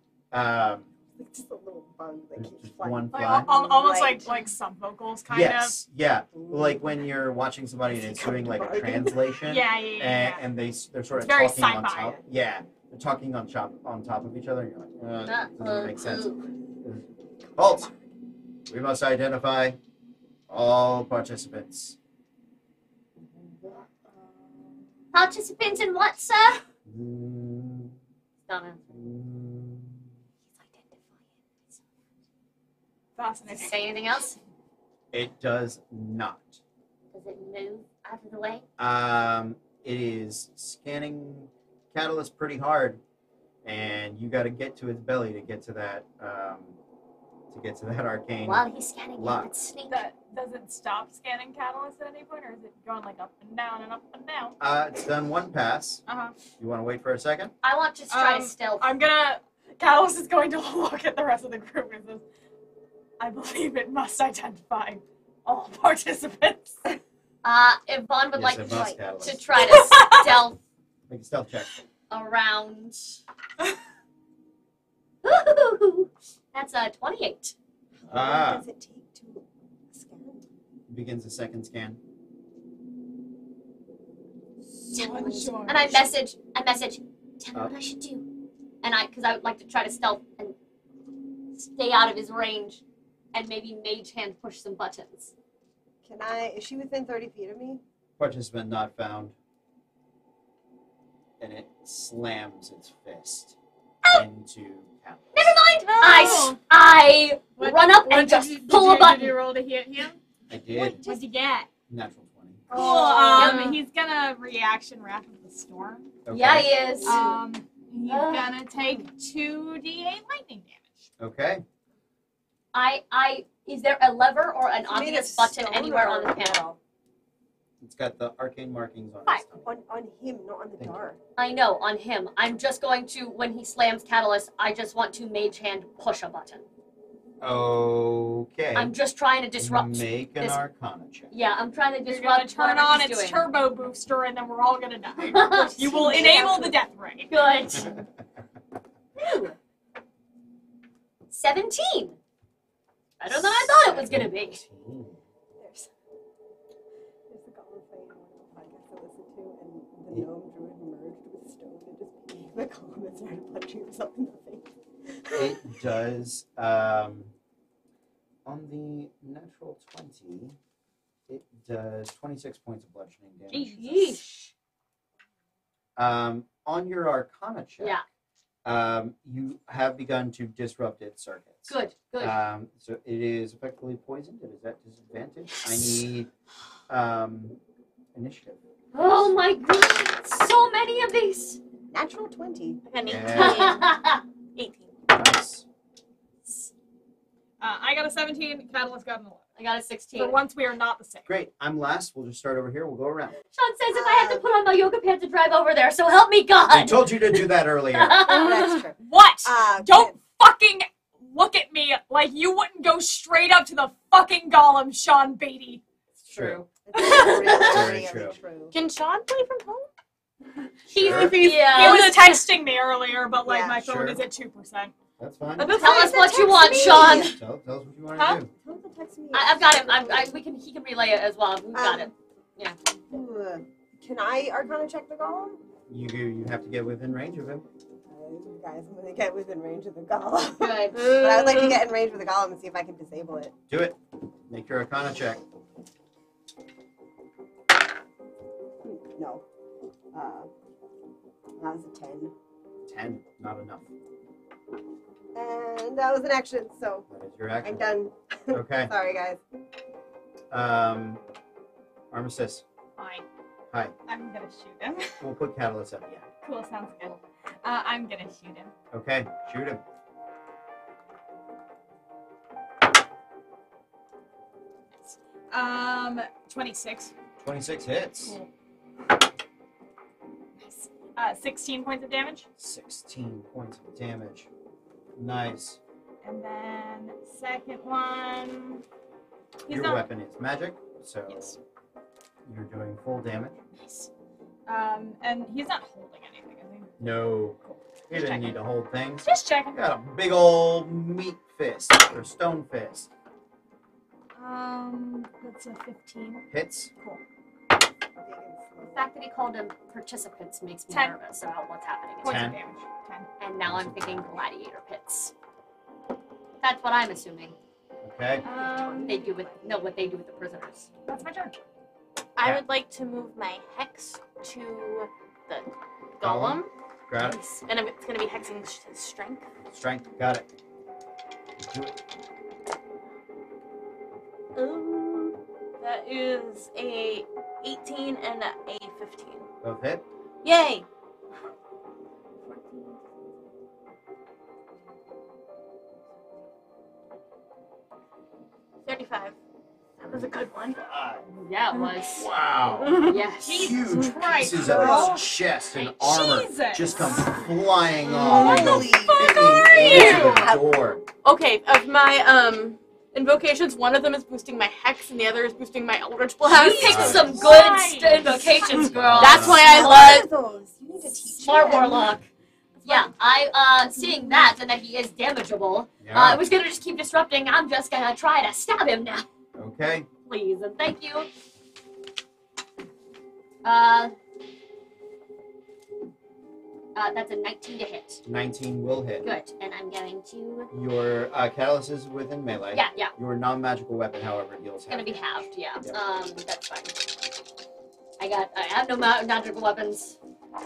Like just a little bug that There's keeps just flying. one Like, fly. almost Right. like sub vocals kind Yes, yeah, like when you're watching somebody and it's Come doing like a bargain. translation. of. Yeah. And they're sort It's of very talking on sci-fi. top. Yeah, they're talking on top of each other. And you're like, doesn't make sense. Halt! We must identify all participants. Participants in what, sir? Mm, Don't answer. mm. Fascinating. Say anything else? It does not. Does it move out of the way? It is scanning Catalyst pretty hard, and you got to get to its belly to get to that. Arcane. While he's scanning, Lock. you could sneak. Does it stop scanning Catalyst at any point, or is it going like up and down and up and down? It's done one pass. Uh-huh. You want to wait for a second? I want to try Um, to stealth. Catalyst is going to look at the rest of the group and says, I believe it must identify all participants. Yvonne would like Yes, it must, to Catalyst. try to stealth Make a stealth check. around. Ooh, that's a 28. How long Ah. does it take to scan? Begins the second scan. Sunshine. And I message, Tell me what I should do. and because I would like to try to stealth and stay out of his range, and maybe mage hand push some buttons. Is she within 30 feet of me? Participant not found. And it slams its fist into Catalyst. Never mind. No. I What- run up what and just did pull a Did button. you roll to hit him? I did. What'd you get? Natural 20. Cool. Yeah. He's gonna reaction Wrath of the Storm. Okay. Yeah, he is. He's gonna take 2d8 lightning damage. Okay. Is there a lever or an Is it made obvious of button stone anywhere on or- the panel? It's got the arcane markings on Fine. its tummy. On him, not on the Thank you. door. I know, on him. I'm just going to, when he slams Catalyst, I just want to mage hand push a button. Okay. I'm just trying to disrupt. Make an this- Arcana check. Yeah, I'm trying to You're gonna disrupt. turn whatever on he's its doing. turbo booster, and then we're all gonna die. You will enable the death ray. Good. 17. Better than I thought it was gonna be. There's the golem fight on one of the podcasts I listened to, and the gnome druid merged with stone and just beat the golem and started punching himself in the face. It does. On the natural 20, it does 26 points of bludgeoning damage. Yeesh. On your Arcana check, You have begun to disrupt its circuits. Good. Good. So it is effectively poisoned. It is at disadvantage. I need initiative. Oh my god, so many of these. Natural 20. I got an 18. Yeah. 18. Nice. I got a 17. Catalyst got an 11. I got a 16. For once, we are not the same. Great. I'm last. We'll just start over here. We'll go around. Sean says if I have to put on my yoga pants to drive over there, so help me I God. told you to do that earlier. That's true. What? Uh, Don't fucking look at me like you wouldn't go straight up to the fucking golem, Sean Beatty. It's true. Very true. Can Sean play from home? Sure. He was texting me earlier, but like Yeah, my phone sure. is at 2%. That's fine. But that's Tell fine. us what you want, Sean. Tell us what you want Huh? to do. Tell him to text me. I've got him. He can relay it as well. We've got it. Can I Arcana check the golem? You have to get within range of him. Guys, I'm gonna get within range of the golem. Good. But I would like to get in range with the golem and see if I can disable it. Do it. Make your Arcana check. No. That was a 10. 10. Not enough. And that was an action, so That is your action. I'm done. Okay. Sorry, guys. Armistice. Fine. Hi. I'm gonna shoot him. We'll put Catalyst up. Yeah. Cool, sounds good. I'm gonna shoot him. Okay. Shoot him. Nice. 26. 26 hits. Cool. Nice. 16 points of damage. 16 points of damage. Nice. And then second one. He's Your not. weapon is magic, so Yes. you're doing full damage. Nice. And he's not holding anything, is he? No. He didn't Checking. need to hold things. Just checking. Got a big old meat fist or stone fist. That's a 15. Hits. Cool. The fact that he called them participants makes me 10. nervous about what's happening. Points 10. of damage. 10. And now I'm thinking gladiator pits. That's what I'm assuming. Okay. They do with what they do with the prisoners. That's my turn. I Yeah. would like to move my hex to the Golem. golem. Got it. And it's going to be hexing strength. Strength. Got it. Do it. That is a 18 and a 15. Both hit. Yay! 35. That was a good one. Yeah, it was. Wow. Yes. Huge Christ, pieces girl. of his chest and armor Jesus. just come flying off and go Holy fitting into the door. Okay, of my invocations, one of them is boosting my hex and the other is boosting my Eldritch Blast. You picked Nice. some good Nice. invocations, girl. That's why I What love. are those? You need to teach Smart him. warlock. Yeah, I seeing that and that he is damageable. I was gonna just keep disrupting. I'm just gonna try to stab him now, Okay. please, and thank you. That's a 19 to hit. 19 will hit. Good, and I'm going to. Your catalyst is within melee. Yeah, yeah. Your non-magical weapon, however, deals It's gonna be halved. Yeah. Yep. That's fine. I have no magical weapons, I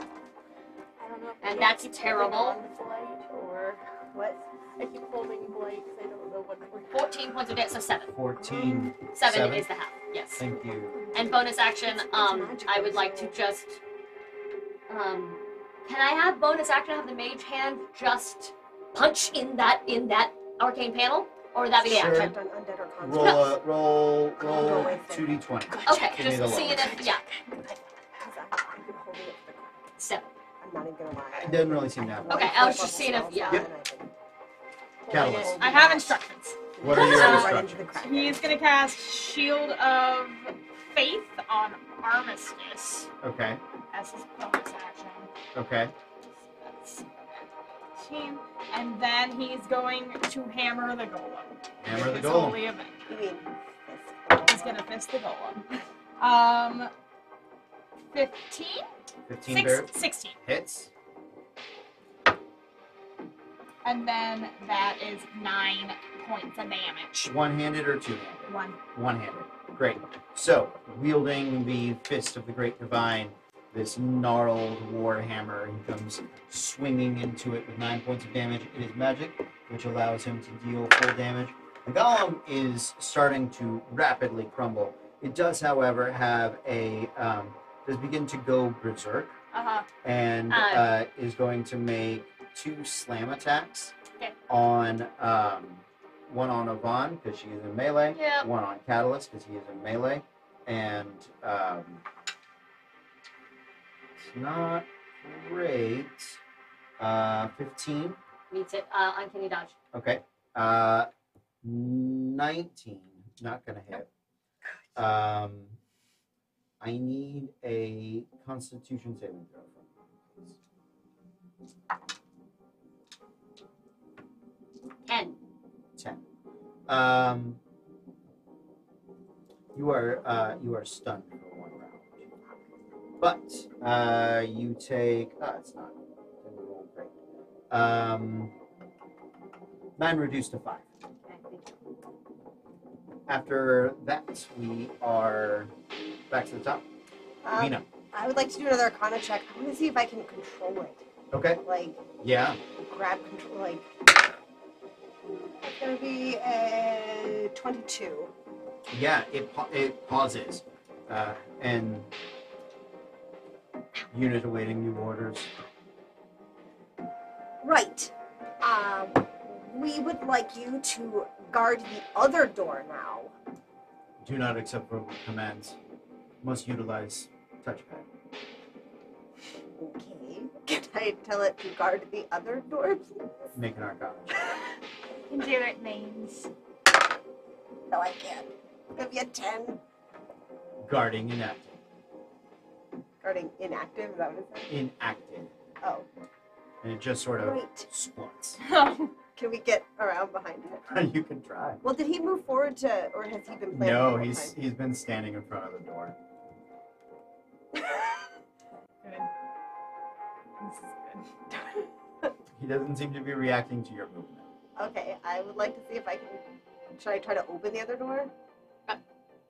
don't know if and I that's keep terrible. holding on to Blight or What? I keep holding Blight because I don't know what we're 14 points of damage, so 7. 14. 7 is the half. Yes. Thank you. And bonus action, I would like to just, can I have bonus action have the mage hand just punch in that arcane panel, or would that be the Sure. action? Checked on undead or conjured. Roll Go with it. 2d20. Okay, Give me the just seeing lowest. if yeah, Because I've been holding it for the crowd. 7. I'm not even gonna lie. It doesn't really seem to happen. Okay, I was just seeing if yeah. Catalyst. I have instructions. What are your Right into instructions? the crack. He's gonna cast Shield of Faith on Armistice Okay. as his bonus action. Okay. That's 18. And then he's going to hammer the golem. Hammer the It's golem. only a bit. You mean He's gonna fist the golem. 15? 15 bear 16. hits. And then that is 9 points of damage. One-handed or two-handed? 1. One-handed. Great. So, wielding the fist of the Great Divine, this gnarled warhammer. He comes swinging into it with 9 points of damage. It is magic, which allows him to deal full damage. The golem is starting to rapidly crumble. It does, however, have a does begin to go berserk and is going to make 2 slam attacks on one on Yvonne because she is in melee, one on Catalyst because he is in melee, and it's not great. 15. Meets it. Uncanny dodge. Okay. 19. Not gonna hit. I need a Constitution saving throw from you. 10. 10. You are stunned for 1 round, but you take. It's not. Didn't roll great. 9 reduced to 5. After that, we are back to the top. Mina. I would like to do another Arcana check. I want to see if I can control it. Okay. Like, Yeah. grab control. Like, it's gonna be 22. Yeah. It pauses, and unit awaiting new orders. Right. We would like you to guard the other door now. Do not accept verbal commands. Must utilize touchpad. Okay. Can I tell it to guard the other door, please? Make an Arcana check. You can do it, names. No, I can't. It's gonna be a 10. Guarding inactive. Guarding inactive, is that what it says? Inactive. Oh. And it just sort of Right. squats. Can we get around behind it? You can try. Well, did he move forward to, or has he been playing? No, he's been standing in front of the door. Good. This is good. He doesn't seem to be reacting to your movement. Okay, I would like to see if I can. Should I try to open the other door?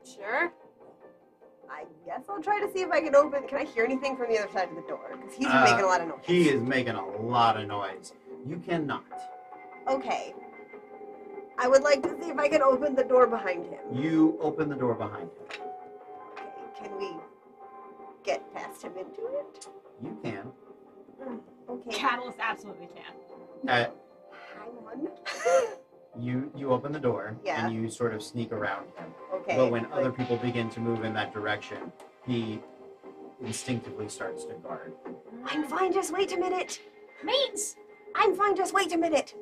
Sure. I guess I'll try to see if I can open. Can I hear anything from the other side of the door? Because he's Uh, making a lot of noise. He is making a lot of noise. You cannot. Okay. I would like to see if I can open the door behind him. You open the door behind him. Okay, can we get past him into it? You can. Okay. Catalyst absolutely can. Hang on. You open the door Yeah. and you sort of sneak around him. Okay. But when other people begin to move in that direction, he instinctively starts to guard. I'm fine, just wait a minute. Means. I'm fine, just wait a minute.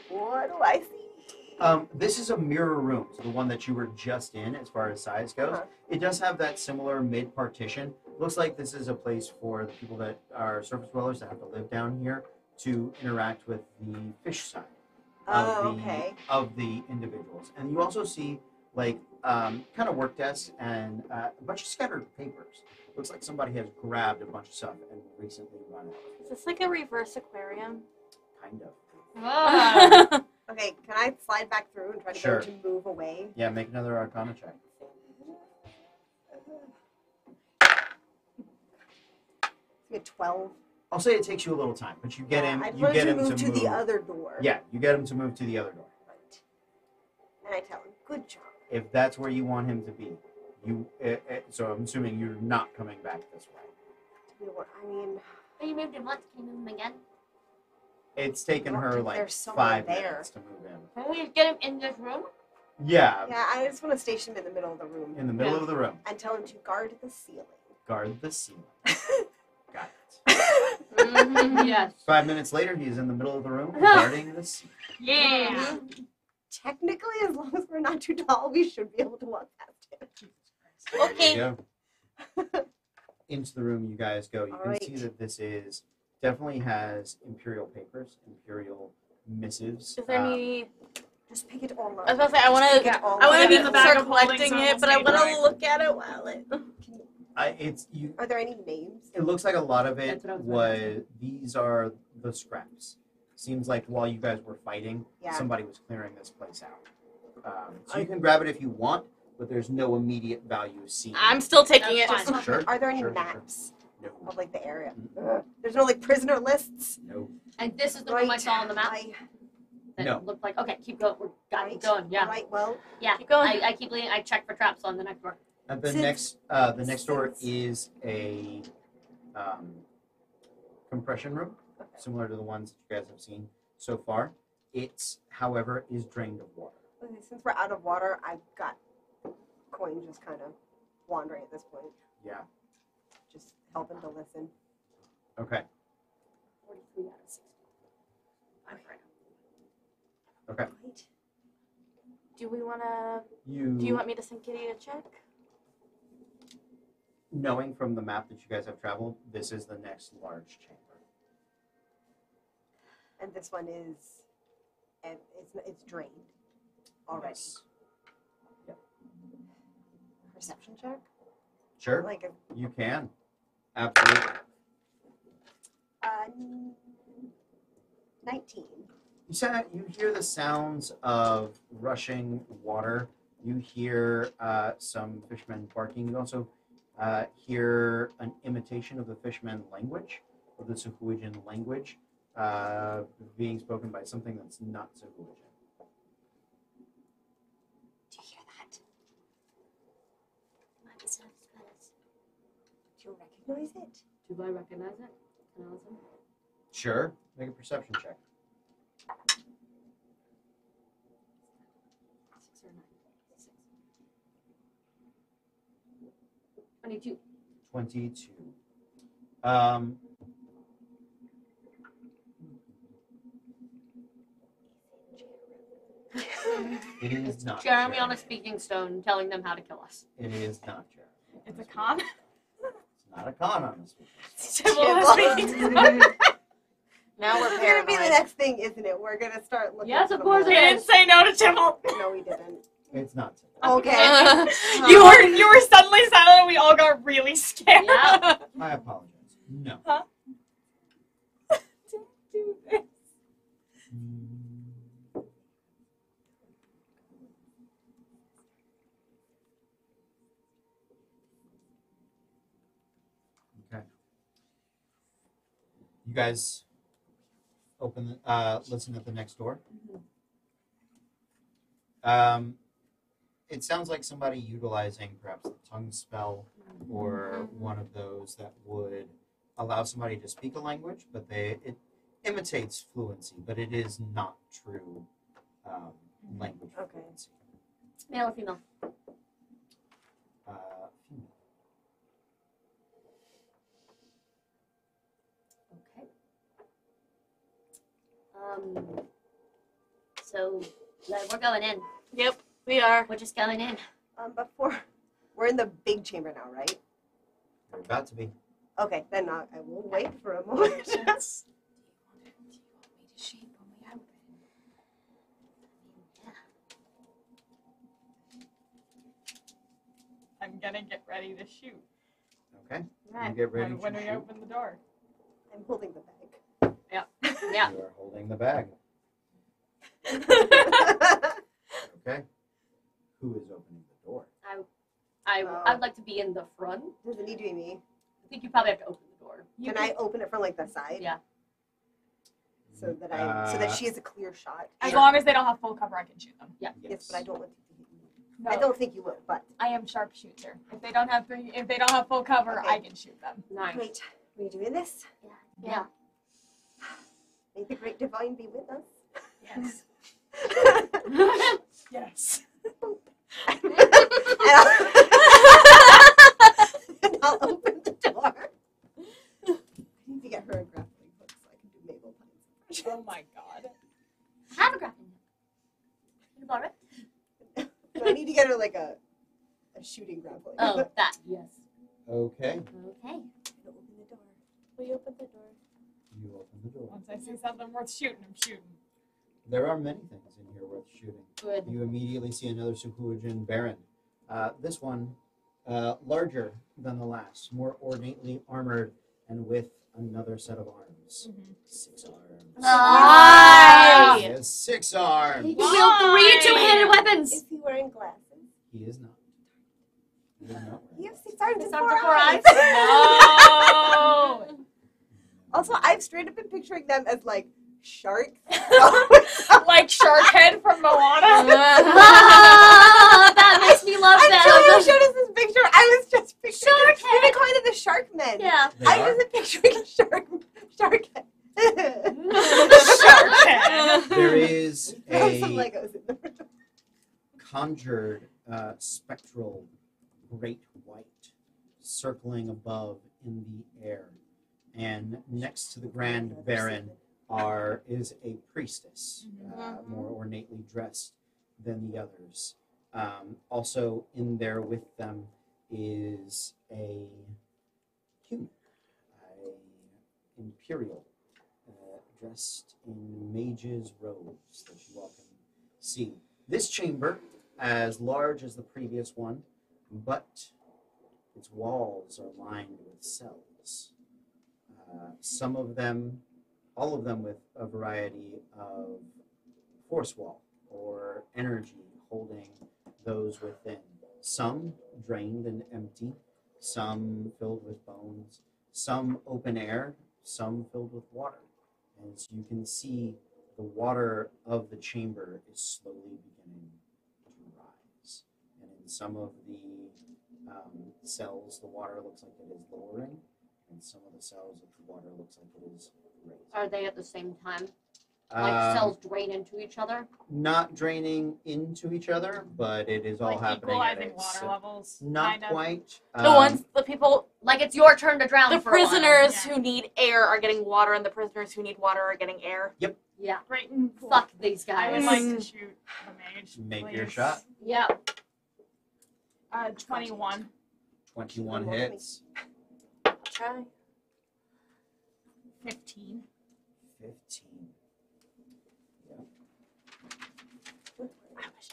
What do I see? This is a mirror room, so the one that you were just in as far as size goes. Uh-huh. It does have that similar mid-partition. Looks like this is a place for the people that are surface dwellers that have to live down here to interact with the fish side of the individuals. And you also see like kind of work desks and a bunch of scattered papers. Looks like somebody has grabbed a bunch of stuff and recently run out. Is this like a reverse aquarium? Kind of. Ah. Okay, can I slide back through and try to Sure. get him to move away? Yeah, make another Arcana check. It's a 12. I'll say it takes you a little time, but you get him. I'd You like get to him move to to move. the other door. Yeah, you get him to move to the other door. Right. And I tell him, good job. If that's where you want him to be, you. So I'm assuming you're not coming back this way. I mean, But you moved him once. Can you move him again? It's taken Well, her if like there's someone 5 there. minutes to move in. Can we just get him in this room? Yeah, yeah, I just want to station him in the middle of the room in the middle of the room. and tell him to guard the ceiling. Guard the ceiling. Got it. Yes. 5 minutes later, he's in the middle of the room guarding the ceiling. Yeah. Technically, as long as we're not too tall, we should be able to walk past him. Okay. There you go. Into the room you guys go. You All can right. see that this is definitely has imperial papers, imperial missives. Is there any? Just pick it all up. I was about to say I want Pick to. it all I want up. to in the bag start of holding collecting some it, but I will want stay to look at it while it. It's you. Are there any names? It looks like a lot of it That's what I was was. These are the scraps. Seems like while you guys were fighting, Yeah. somebody was clearing this place out. So you can grab it if you want, but there's no immediate value seen. I'm still taking That's it. fine. Sure. Are there any sure. maps? No. of like the area. There's no like prisoner lists. No. And this is the room I saw on the map. That No. looked like okay. Keep going. We're keep going. Yeah. Right. Well, Yeah. Keep going. I keep leaving. I check for traps on the next door. The next door is a compression room, similar to the ones that you guys have seen so far. It, however, is drained of water. okay, since we're out of water, I've got coin just kind of wandering at this point, Yeah. just helping to listen. Okay. 43 out of 60. I'm right. Okay. Right. Do we wanna? You. Do you want me to send Kitty to check? Knowing from the map that you guys have traveled, this is the next large chamber. And this one is, and it's drained already. Yes. Perception check. Sure. Like a You can. Absolutely. 19. You hear the sounds of rushing water. You hear some fishermen barking. You also hear an imitation of the fisherman language, of the Suhuijan language, being spoken by something that's not Suhuijan. Do you hear that? Might be some spells. Do you recognize it? Do I recognize it? Can I listen? Sure. Make a perception check. 6 or 9? 6. 22. 22. It is not Jeremy on a speaking stone telling them how to kill us. It is not Jeremy. It's a con. It's not a con on this. Now we're This is gonna be the paranoid. next thing, isn't it? We're gonna start looking. Yes, for of the course mole. it You didn't say no to Tibble. No, we didn't. It's not. Okay. You were suddenly silent and we all got really scared. Yeah. I apologize. No. Don't do this. Okay. You guys open, listen at the next door. It sounds like somebody utilizing perhaps the tongue spell or one of those that would allow somebody to speak a language, but it imitates fluency, but it is not true language Okay. fluency. Male or female? Female. Okay. So we're going in. Yep, we are. We're just going in. Before we're in the big chamber now, right? You're about to be. Okay, then I will wait for a moment. Yes. Do you want me to shape when we open? I'm gonna get ready to shoot. Okay. Right. You get ready When to we shoot. open the door. I'm holding the Yeah. You are holding the bag. Okay. Who is opening the door? I'd like to be in the front. Does it need to be me? I think you probably have to open the door. Can I open it from like the side? Yeah. So that she has a clear shot. As long as they don't have full cover, I can shoot them. Yeah. Yes, but I don't want you to hit me. No, I don't think you will, but I am sharpshooter. If they don't have full cover, Okay. I can shoot them. Nice. great. Are you doing this? Yeah. May the great divine be with us. Yes. Yes. And I'll open the door. I need to get her a grappling hook so I can do Mabel puns. Oh my god. I have a grappling hook. Can you borrow it? No, I need to get her like a shooting grappling Oh, hook. that. Yes. Okay. Okay. Open the door. We open the door. You open the door. Once I see something worth shooting, I'm shooting. There are many things in here worth shooting. Good. You immediately see another Suhuijan Baron. This one, larger than the last, more ornately armored, and with another set of arms. 6 arms. Nice. He has 6 arms. He can wield 3 two-handed weapons. Is he wearing glasses? He is not. You have 6 arms and Arms 4 and 4 eyes. No. Also, I've straight up been picturing them as like sharks. Like Sharkhead from Moana. Ah, that makes me love Until you them. showed us this picture, I was just picturing. Shark We've been calling them the shark men. Yeah. They I are. wasn't picturing a shark head. Sharkhead. There is Throw some a Legos in there. conjured spectral great white circling above in the air, and next to the Grand Baron is a priestess, more ornately dressed than the others. Also in there with them is a human, imperial, dressed in mage's robes that you all can see. This chamber, as large as the previous one, but its walls are lined with cells. Some of them, all of them with a variety of force wall or energy holding those within. Some drained and empty, some filled with bones, some open air, some filled with water. As you can see, the water of the chamber is slowly beginning to rise. And in some of the cells, the water looks like it is lowering, and some of the cells of the water looks like it is raising. Are they at the same time? Like cells drain into each other? Not draining into each other, but it is all Like happening at equalizing water a, levels. not kind of. quite. The people, Like it's your turn to drown the for a while. prisoners Yeah. who need air are getting water, and the prisoners who need water are getting air. Yeah. Great. Cool. Fuck these I guys. would like to shoot the mage. Make your please. shot. Yeah. 21. 21 hits. I'll try. 15. 15. I wish I was.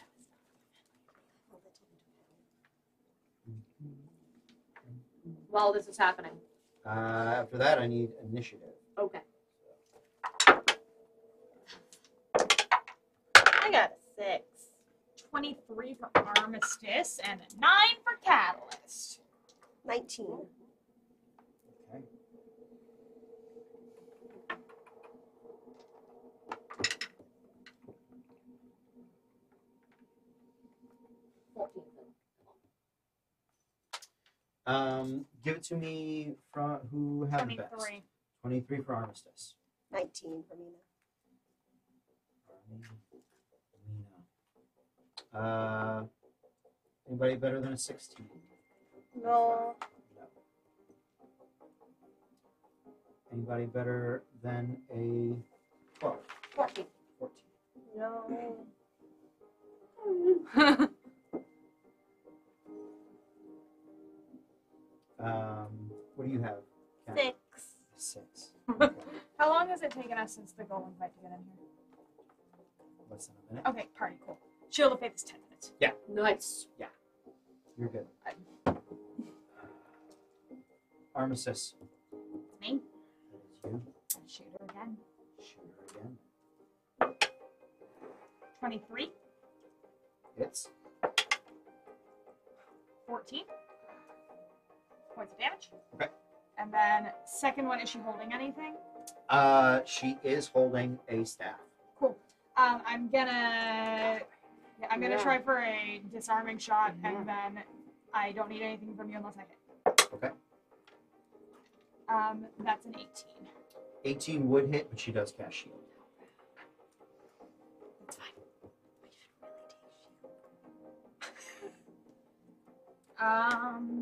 While this is happening. After that, I need initiative. Okay. I got a 6. 23 for Armistice and a 9 for Catalyst. 19. Okay. Give it to me from who had the best. 23. 23 for Armistice. 19 for Mina. Mina. Anybody better than a 16? No. No. Anybody better than a 12? 14. 14. No. What do you have? Kat? 6. 6. How long has it taken us since the golem fight to get in here? Less than a minute. Okay, party, cool. Shield of Faith is 10 minutes. Nice. You're good. Armistice. Me? That is you. And shoot her again. Shoot her again. 23. Hits. 14. Points of damage. Okay. And then, second one, is she holding anything? She is holding a staff. Cool. I'm gonna try for a disarming shot, and then I don't need anything from you unless I hit. Okay. That's an 18. 18 would hit, but she does cast shield. It's fine.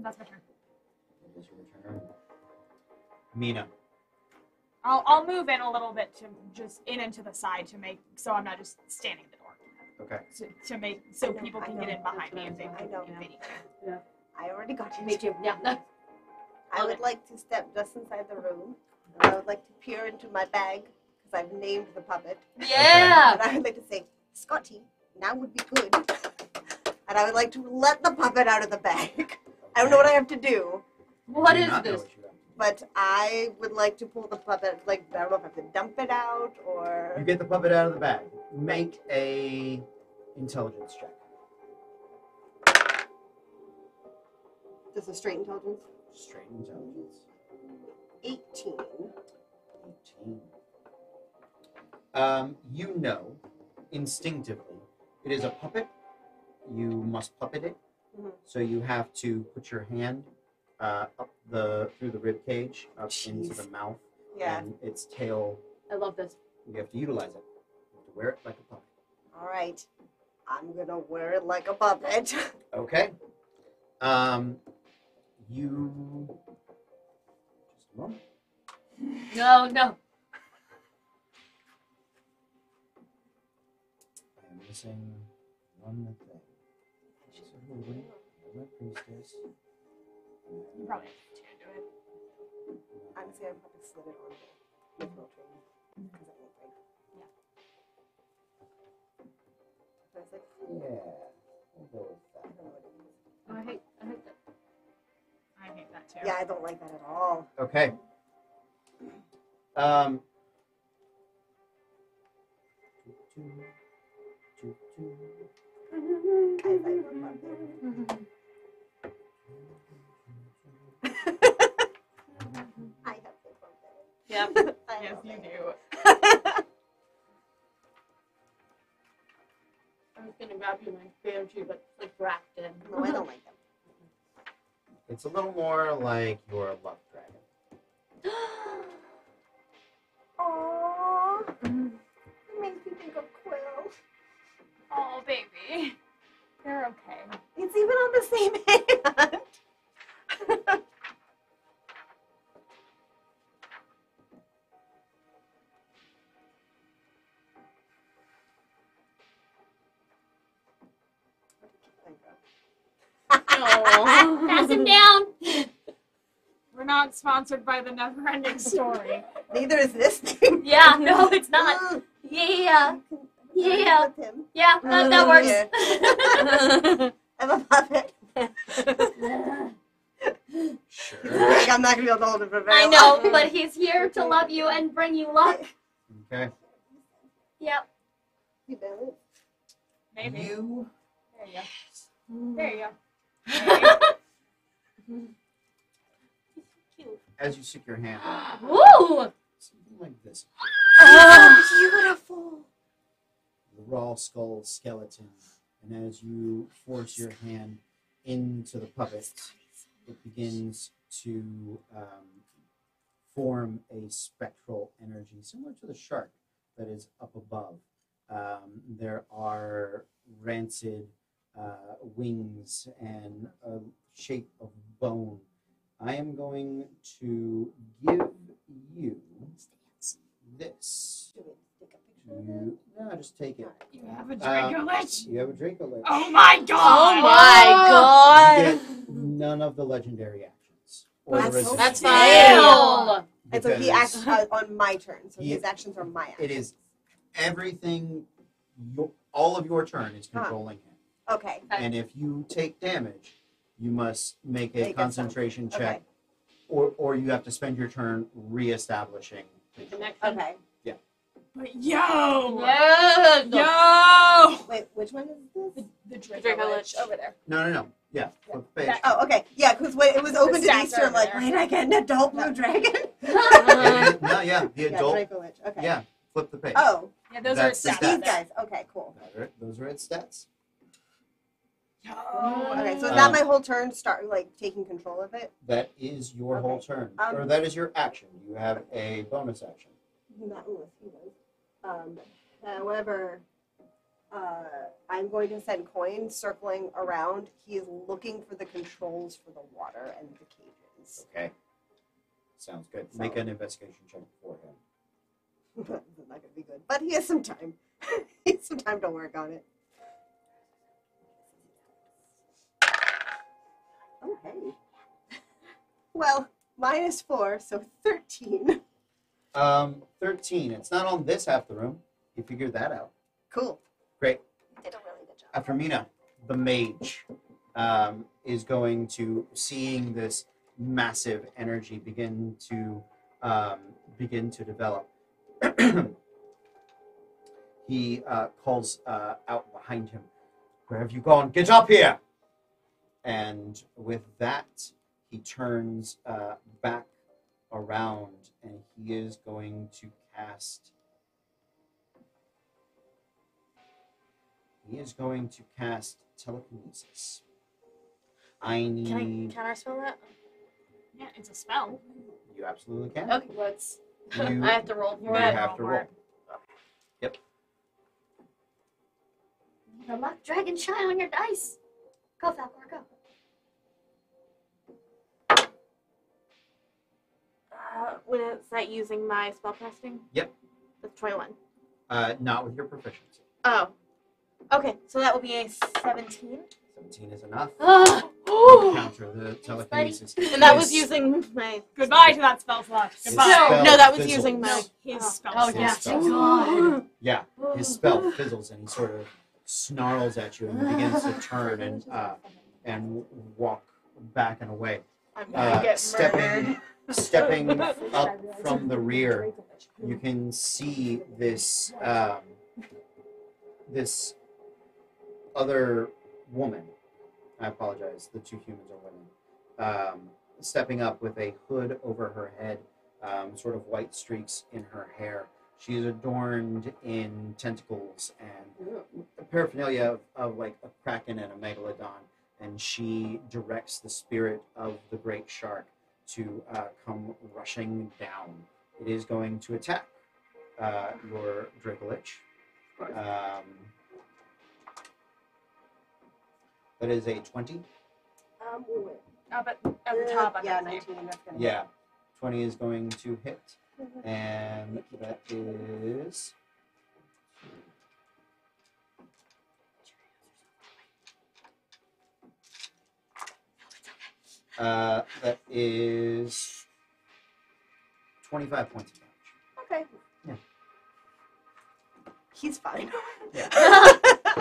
That's my turn. It is your turn. Mina. I'll move in a little bit to just in and to the side to make so I'm not just standing at the door. Okay. To make so I know, people I can know. get in behind me if they I know. if they need to. I already got you. Me too. Yeah. I would like to step just inside the room. And I would like to peer into my bag because I've named the puppet. Yeah. And I would like to say, Scotty, now would be good. And I would like to let the puppet out of the bag. I don't know what I have to do, What I do is not know this? what you have to do. but I would like to pull the puppet. Like, I don't know if I have to dump it out or. You get the puppet out of the bag. Make a intelligence check. Just a straight intelligence. Straight intelligence. 18. 18. You know, instinctively, it is a puppet. You must puppet it. Mhm. So you have to put your hand up through the rib cage, up into the mouth, Yeah. and its tail. I love this. You have to utilize it. You have to wear it like a puppet. All right. I'm gonna wear it like a puppet. Okay. You. Just a moment. No, no. I am missing one thing. She's a ruby, a priestess. You probably have to do it. Honestly, I probably slid it on the mithril tree because it won't break. But it's like, Yeah, we'll go with I that. don't know what it is. Oh, I hate that. I hate that too. Yeah, I don't like that at all. Okay. I love puppet. I have the puppet. Yeah. I Yes, love you it. do. I was gonna grab you my banshee, but like wrapped in. No, I don't like them. It's a little more like your love dragon. Aww. It makes me think of Quill. Oh, baby. You're okay. It's even on the same hand. Pass him down. We're not sponsored by the Never-Ending Story. Neither is this thing. Yeah, no, it's not. Yeah. Yeah. With him. Yeah, that works. I'm a puppet. Sure. Like, I'm not gonna be able to hold it for very I long. know, but he's here to love you and bring you luck. Okay. Yep. You balance. Maybe. You. There you go. There you go. As you stick your hand out, Woo! something like this. Beautiful. The raw skull skeleton. And as you force your hand into the puppet, it begins to form a spectral energy similar to the shark that is up above. There are rancid wings and a shape of bone. I am going to give you this. Do we take a picture of it? No, just take it. You have a Draco Lich? You have a Draco Lich. Oh my god! Oh my You god! get none of the legendary actions. Or That's the residual. That's Damn. fine. And so he Because acts on my turn. So He- his actions are my actions. It is everything, all of your turn is controlling him. Okay. And if you take damage, you must make a Make a concentration check, Okay. or you have to spend your turn reestablishing control. Connection. Okay. But yo! Yes. Yo! Wait, which one is this? The Draco Draco Lich. Lich over there. No. Yeah, flip the page. That- Oh, okay. Yeah, because when it was open to stats Easter, are I'm like, there. wait, I get an adult blue dragon? No, yeah, the Yeah, adult. Draco Lich. Okay. Yeah, flip the page. Oh, Yeah, those That's the are stats. these stats. guys. Okay, cool. Those are its stats. Yo! Okay, so is that my whole turn? Start like taking control of it? That is your whole Okay. turn, Um, or that is your action. You have a bonus action. Not unless he does. However, I'm going to send coins circling around. He is looking for the controls for the water and the cages. Okay. Sounds good. Make an investigation check for him. This is not going to be good, but he has some time. He has some time to work on it. Oh, hey. Well, -4, so 13. 13. It's not on this half the room. You figured that out. Cool. Great. Did a really good job. After Mina, the mage, is going to, seeing this massive energy begin to develop. He calls out behind him, "Where have you gone? Get up here!" And with that, he turns back around, and he is going to cast. He is going to cast telekinesis. I need. Can I counterspell that? Yeah, it's a spell. You absolutely can. Okay, let's. You, I have to roll you for it. have to roll. The luck dragon shine on your dice. Go, Falcor, go. When is that using my spellcasting? Yep. That's 21. Not with your proficiency. Oh. Okay, so that will be a 17. 17 is enough. Oh, To counter the telekinesis. And that was His- using my. Goodbye to that spell slot. his Goodbye. spell No, that was fizzles. using my. His spell oh slot. yeah, His thank spell. God. Yeah, his spell fizzles and he sort of snarls at you and begins to turn and walk back and away. I'm gonna get murdered. Stepping up from the rear, you can see this this other woman. I apologize. The two humans are women. Stepping up with a hood over her head, sort of white streaks in her hair. She is adorned in tentacles and paraphernalia of like a kraken and a megalodon, and she directs the spirit of the great shark to come rushing down. It is going to attack your Dracolich. That is a 20. Up at the top, I Yeah, think. 19. That's gonna Yeah, 20 is going to hit, and that is. That is 25 points of damage. Okay. Yeah. He's fine.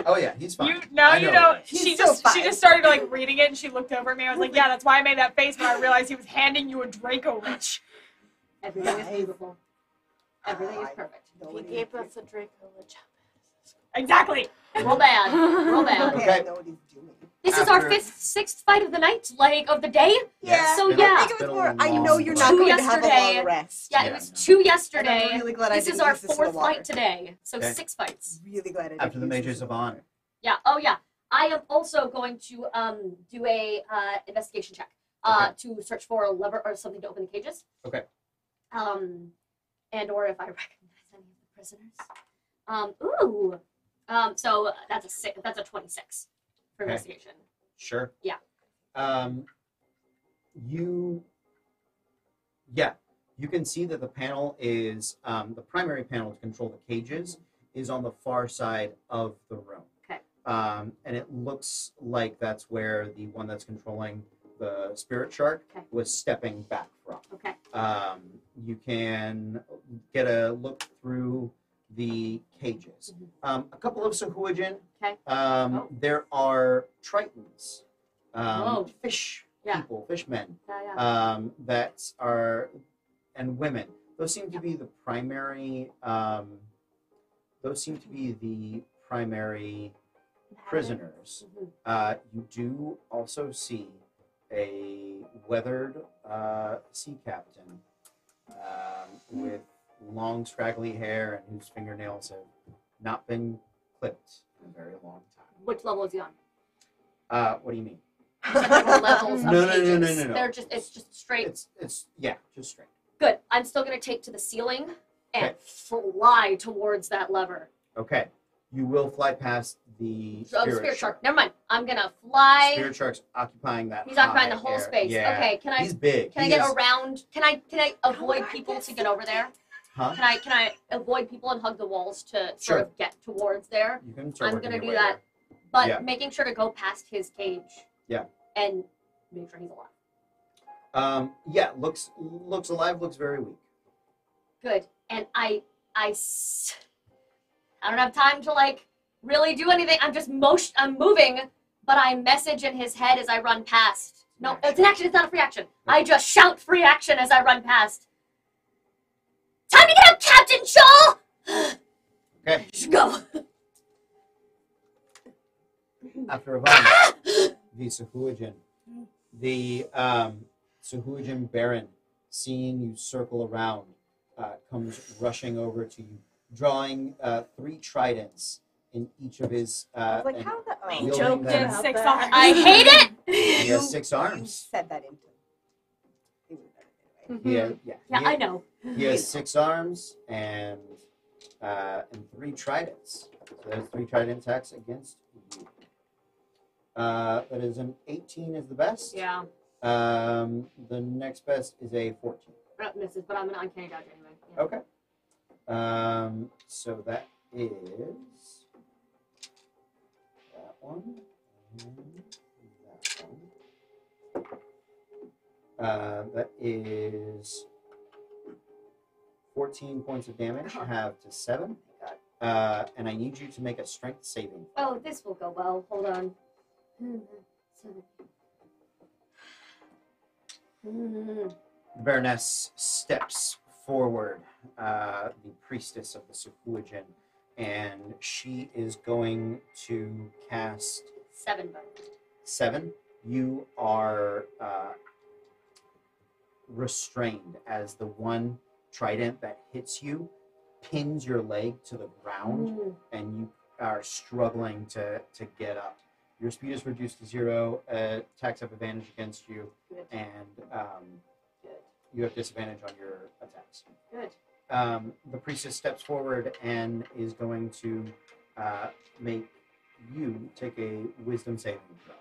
Oh yeah, he's fine. You know, I you know, He's she so just fine. she just started like reading it and she looked over at me. I was like, yeah, that's why I made that face when I realized he was handing you a Draco Lich. Everything is beautiful. Everything is I perfect. He gave us a Draco Lich. Exactly. Roll bad. Roll bad. Okay. I know what he's doing. This is our After- sixth fight of the night, like of the day. Yeah. So, it's yeah. I been think it a was more. I long know you're not Two going to have a yesterday. long rest. Yeah, Yeah, it was no. 2 And yesterday. I'm really glad I This is didn't our use this in the 4th water. fight today. So Okay. 6 fights. Really glad I didn't. After the use Mages this of in the Honor. water. Yeah. Oh yeah. I am also going to do a investigation check to search for a lever or something to open the cages. Okay. And or if I recognize any of the prisoners. So that's a 26 for Okay. investigation. Sure. Yeah. You can see that the panel is the primary panel to control the cages is on the far side of the room. Okay. And it looks like that's where the one that's controlling the spirit shark Okay. was stepping back from. Okay. You can get a look through the cages. A couple of Sahuagin. Okay. There are tritons, Whoa. fish Yeah. people, fishmen, Yeah. that are, and women. Those seem to be the primary. Prisoners. You do also see a weathered sea captain with long, scraggly hair and whose fingernails have not been clipped in a very long time. Which level is he on? What do you mean? Different levels of No, no, cages. no, no, no, no. It's just straight. It's yeah, just straight. Good. I'm still gonna take to the ceiling and Okay. fly towards that lever. Okay, you will fly past the Spirit shark. Never mind. I'm gonna fly. Spirit shark's occupying that. He's occupying the high whole air. space. Yeah. Okay. Can I He's big. can I He get is- around? Can I avoid people to get over there? Huh? Can I avoid people and hug the walls to sort Sure. of get towards there? You can start I'm working gonna your do way that. But Yeah. making sure to go past his cage. Yeah. And make sure he's alive. there. Yeah, looks alive. Looks very weak. Good. And I don't have time to like really do anything. I'm moving, but I message in his head as I run past. No, it's an action. It's not a free action. I just shout free action as I run past. Time to get out, Captain Shaw! Okay. Go. After a moment, the Sahuagin. The Sahuagin Baron, seeing you circle around, comes rushing over to you, drawing 3 tridents in each of his. I was like, and how the? Oh. wielding Joked them. in 6 that. arms. I hate it. He has 6 You arms. said that into. You knew that anyway. He has, Yeah, I know. He has 6 arms and 3 tridents. So there's 3 trident attacks against you. That is an 18 is the best. Yeah. The next best is a 14. That misses, but I'm an uncanny dodge anyway. Yeah. Okay. So that is that one and that one. That is 14 points of damage. Have to 7. And I need you to make a strength saving. Oh, this will go well. Hold on. 7. The Baroness steps forward, the priestess of the Sahuagin, and she is going to cast 7 bonus. 7. You are restrained as the one trident that hits you pins your leg to the ground, and you are struggling to get up. Your speed is reduced to 0. Attacks have advantage against you, and you have disadvantage on your attacks. Good. The priestess steps forward and is going to make you take a wisdom saving throw.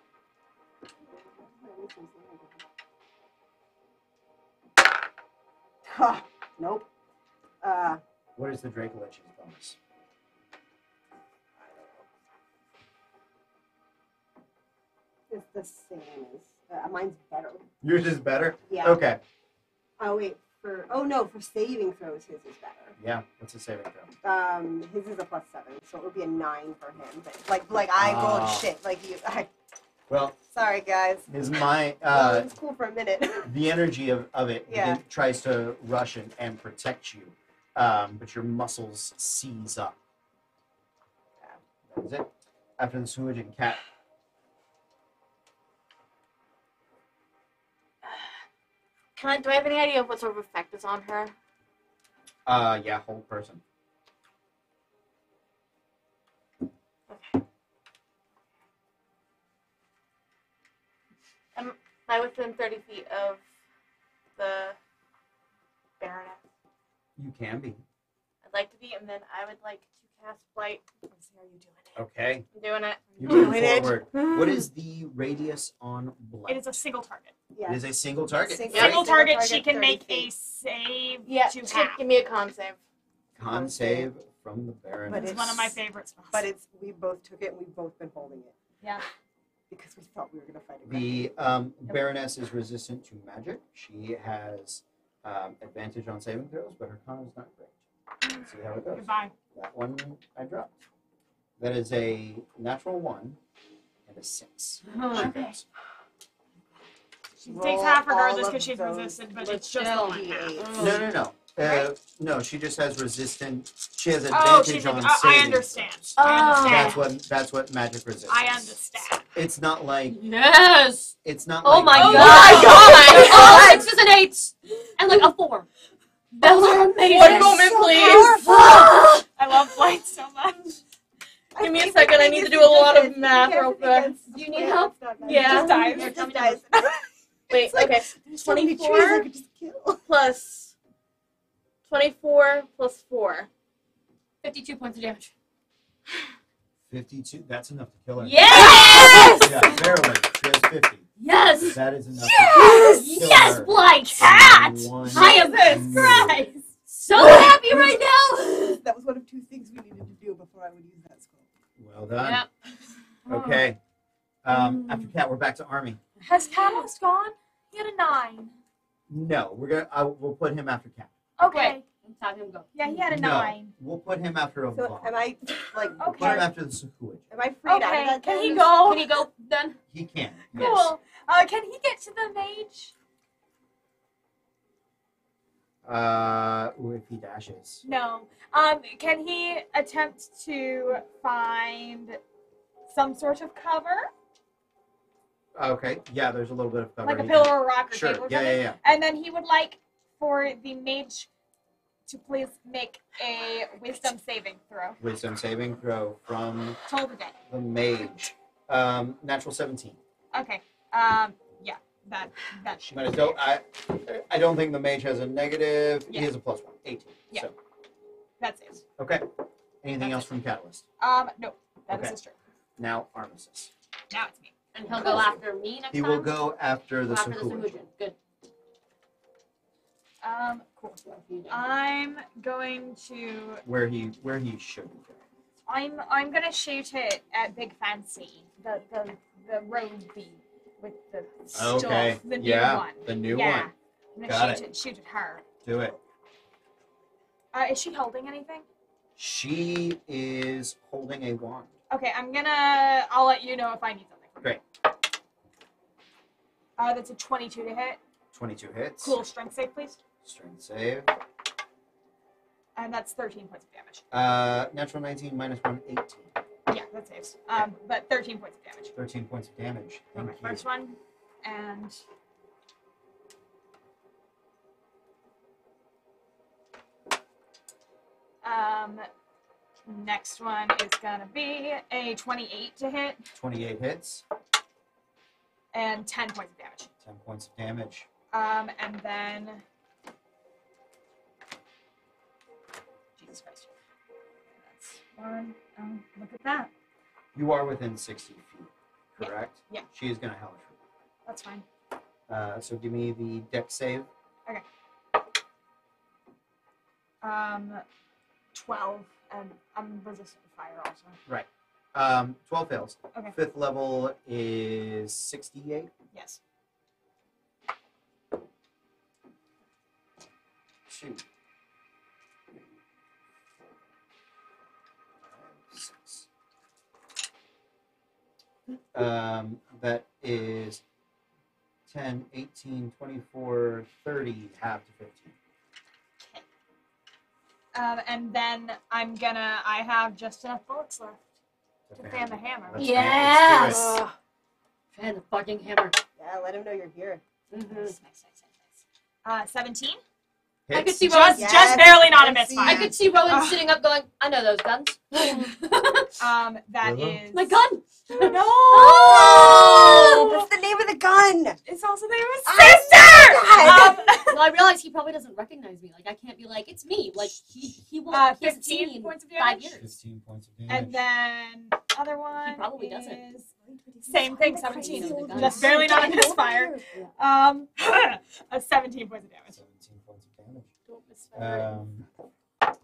Nope. What is the Dracolich's bonus? It's the same as mine's better. Yours is better? Yeah. Okay. Oh wait, for saving throws, his is better. Yeah. What's the saving throw? His is a +7, so it would be a 9 for him. But like I rolled shit. Like you. Well, Sorry guys. is my Well, it was cool for a minute. the energy of it Yeah. tries to rush and protect you, but your muscles seize up. That is it. After the Sahuagin cat. Do I have any idea of what sort of effect is on her? Yeah, whole person. Okay. Am I within 30 feet of the Baroness? You can be. I'd like to be, and then I would like to cast Blight. Let's see how you doing it. Okay. I'm doing it. You move Doing it. forward. What is the radius on Blight? It is a single target. Yeah. It is a single target. Single- Single Single target, she target, can 30 make a feet. save Yeah, to just half. give me a con save. Con save from the Baroness. But It's one of my favorite spells. But we both took it and we've both been holding it. Yeah. Because we thought we were gonna fight it. The Baroness is resistant to magic. She has advantage on saving throws, but her con is not great. Let's see how it goes. Goodbye. That one I dropped. That is a natural 1 and a 6. She fails. She Roll takes half all regardless of because she's those. resistant, but Let's it's just roll one half. D8. No. No, she just has resistant. She has Oh, advantage she's on I saving understand. throws. I understand. That's what magic resistance. I understand. It's not like Yes. it's not. Oh like, my Oh god. my All 6s and 8s, and like a 4. Those are amazing. One moment, please. I love Blight so much. Give me a second. I need to do a lot of math real quick. Do you need help? Yeah. Just dies. Here, tell Just me dies. Wait, It's like, okay. There's so many trees I 24 could just kill. plus 24 plus 4. 52 points of damage. 52. That's enough to kill her. Yes! Yeah, barely. She has 50. Yes! That is enough. Yes! To kill Yes, her. Blight! Cat! One I am move. Christ! So happy right now! That was one of 2 things we needed to do before I would use that skull. Well done. Yep. Okay. After Cat, we're back to Army. Has Catalyst gone? He had a 9. No, we'll put him after Cat. Okay. Let's have him go. Yeah, he had a No, 9. we'll put him after a So bomb. am I like We'll put him Okay. after the Sahuagin. am I freed out of Okay. that? Can he then? go? Can he go then? He can. Yes. Cool. Can he get to the mage? If he dashes. No. Can he attempt to find some sort of cover? Okay. Yeah, there's a little bit of cover. like a He pillar can- or rock or Sure. table or Yeah, something. yeah, yeah. And then he would like for the mage to please make a wisdom saving throw. Wisdom saving throw from Toll the dead. the mage. Natural 17. Okay. Yeah. That should. But I don't think the mage has a negative. He Yeah. has a +1, 18. Yeah. So, That's it. okay. Anything That's else it. from Catalyst? No. That is Okay. his turn. Now Armistice. Now it's me. And he'll go after me next He time. will go after the After the Sahuagin. Sahuagin. Good. Cool. I'm going to. Where he should go. I'm gonna shoot it at Big Fancy, the roadie with the stuff, Okay. the new Yeah, one. the new yeah. one. I'm Got gonna it. shoot at her. Do it. Is she holding anything? She is holding a wand. Okay, I'll let you know if I need something. Great. That's a 22 to hit. 22 hits. Cool, strength save, please. Strength save. And that's 13 points of damage. Natural 19 minus 1, 18. Yeah, that saves. But 13 points of damage. 13 points of damage. For my Thank you. first one, and next one is gonna be a 28 to hit 28 hits. and 10 points of damage. 10 points of damage. And then Jesus Christ, that's one. Oh, look at that. You are within 60 feet, correct? Yeah. She is going to hellish That's fine. you. So give me the dex save. 12, and I'm resistant to fire also. 12 fails. Okay. 5th level is 68. Yes. 2. 6. That is 10, 18, 24, 30, half to 15. And then I have just enough bullets left to fan the hammer. Let's Yes! do it. Fan the fucking hammer. Yeah, let him know you're here. Mm-hmm. Nice. 17? I could Hits. see Rowan. Just barely not a Yes, misfire. I could see Rowan Ugh. sitting up going, I know those guns. That Willow? is My gun! No! Oh, that's the name of the gun. It's also the name of Oh, his sister! Well, I realize he probably doesn't recognize me. Like, I can't be like, it's me. Like, he won't. He hasn't seen me 15 in points of 5 damage. years. 15 points of damage. And then other one probably doesn't. is same thing, 17. Crazy old Just guy. barely not a misfire. A 17 points of damage. 17 points of damage. Don't misfire.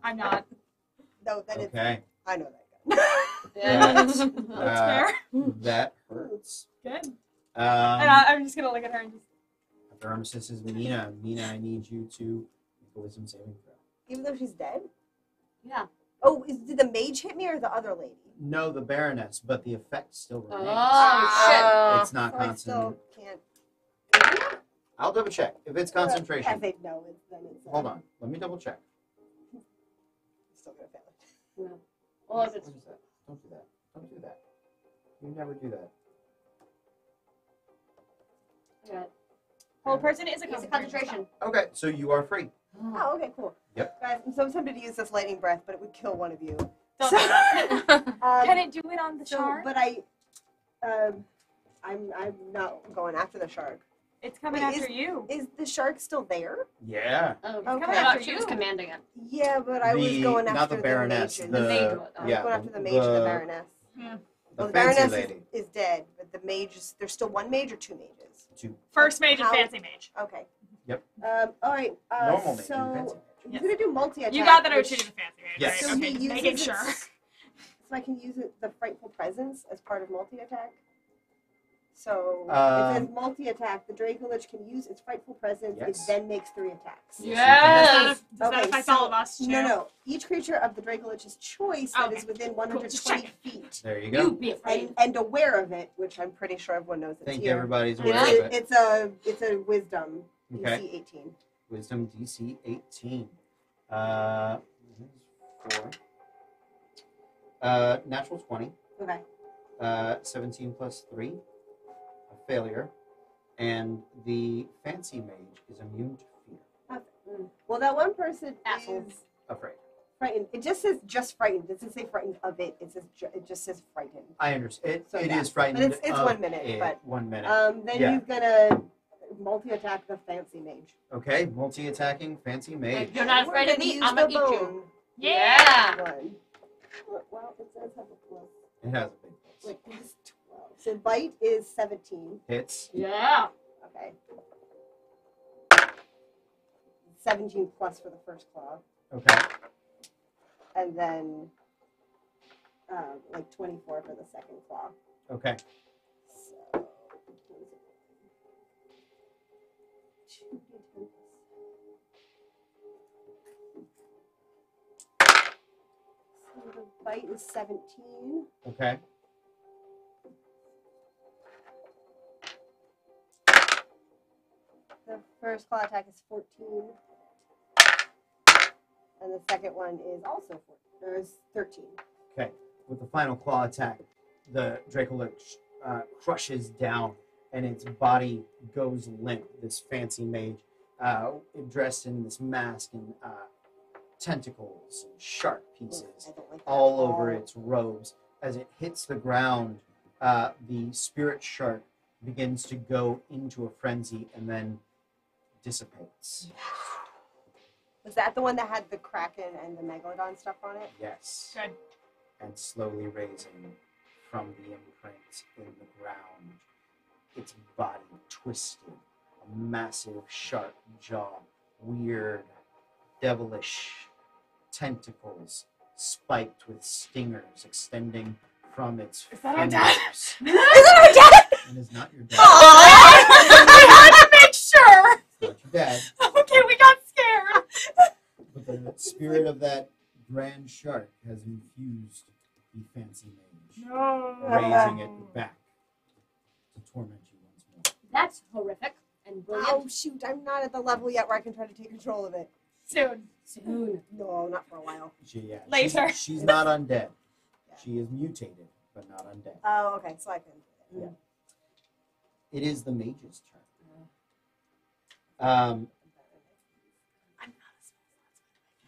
I'm not. No, that is. Okay. I know that gun. Yeah. That's Uh, fair. That hurts. Good. And Um, I'm just gonna look at her and just. after Armistice is Mina. Mina, I need you to make a wisdom saving throw. Even though she's dead. Yeah. Oh, did the mage hit me or the other lady? No, the Baroness, but the effect still remains. Oh, It's not So I constant. still can't. I'll double check. If it's I concentration, say no. Then it's. hold on. Let me double check. Still gonna fail it. shit. Well, if What it's. is that? Don't do that. Don't do that. You never do that. Yeah. Whole person is a It's a concentration. concentration. Okay, so you are free. Oh, okay, cool. Yep. Guys, I'm so tempted to use this lightning breath, but it would kill one of you. Don't do that. Um, Can it do it on the so, shark? but I'm not going after the shark. It's coming Wait, after you. Is the shark still there? Yeah. Oh, Okay. I Coming thought after she was you. commanding it. Yeah, but I was going after not the Baroness. mage. The, The mage was- I was yeah, going after the mage and the Baroness. Yeah. The Well, the fancy Baroness lady. is dead, but the mage is. There's still one mage or two mages? Two. First mage and How- fancy mage. Okay. Yep. All right. Normal mage and So fancy I'm Yes. gonna do multi-attack. You got that I was which- shooting the fancy mage, Yes. right? So Okay, he just uses making sure. its- So I can use the frightful presence as part of multi-attack. So it says multi-attack. The Draco Lich can use its frightful presence. Yes. It then makes 3 attacks. Yes! Does that Okay, affect so- all of us too? No. Each creature of the Draco Lich's choice that Okay. is within Just 120 checking. feet There you You go. be afraid. and aware of it, which I'm pretty sure everyone knows it's Think here. everybody's Yeah. aware of it. It's a wisdom Okay. DC 18. Wisdom DC 18. 4. Natural 20. Okay. 17 plus 3. A failure, and the fancy mage is immune to fear. Well, that one person Asshole. is Afraid. frightened. It just says just frightened. It doesn't say frightened of it. It says it just says frightened. I understand. So, It yeah. is frightened. But it's of 1 minute, it. but- 1 minute. Then Yeah. you're gonna multi-attack the fancy mage. Okay, multi-attacking fancy mage. If you're not afraid of We're me, use I'm the gonna eat you. bone Yeah. one. Well, it says have a plus. It has a big plus. Like it's 12. So bite is 17. Hits. Yeah. Okay. 17 plus for the first claw, Okay. and then like 24 for the second claw. Okay. So what is it? 2d10 So the bite is 17. Okay. The first claw attack is 14. And the second one is also 14. There's 13. Okay. With the final claw attack, the Dracolich crushes down, and its body goes limp. This fancy mage, dressed in this mask and tentacles and sharp pieces I don't like that all at over its robes. As it hits the ground, the spirit shark begins to go into a frenzy and then dissipates. Was that the one that had the Kraken and the Megalodon stuff on it? Yes. Good. And slowly raising from the imprint in the ground, its body twisted, a massive sharp jaw, weird, devilish tentacles spiked with stingers extending from its Is that our dad? fingers. Is it our dad? It is not your dad. I had to make sure. It's not your dad. Okay, we got scared. But the spirit of that grand shark has infused the fancy mage, No. raising it back to torment you once more. That's horrific and brilliant. Oh shoot, I'm not at the level yet where I can try to take control of it. Soon. Soon. No, not for a while. Later. She's not undead. Yeah. She is mutated, but not undead. Oh, okay, so I can. Yeah. It is the mage's turn.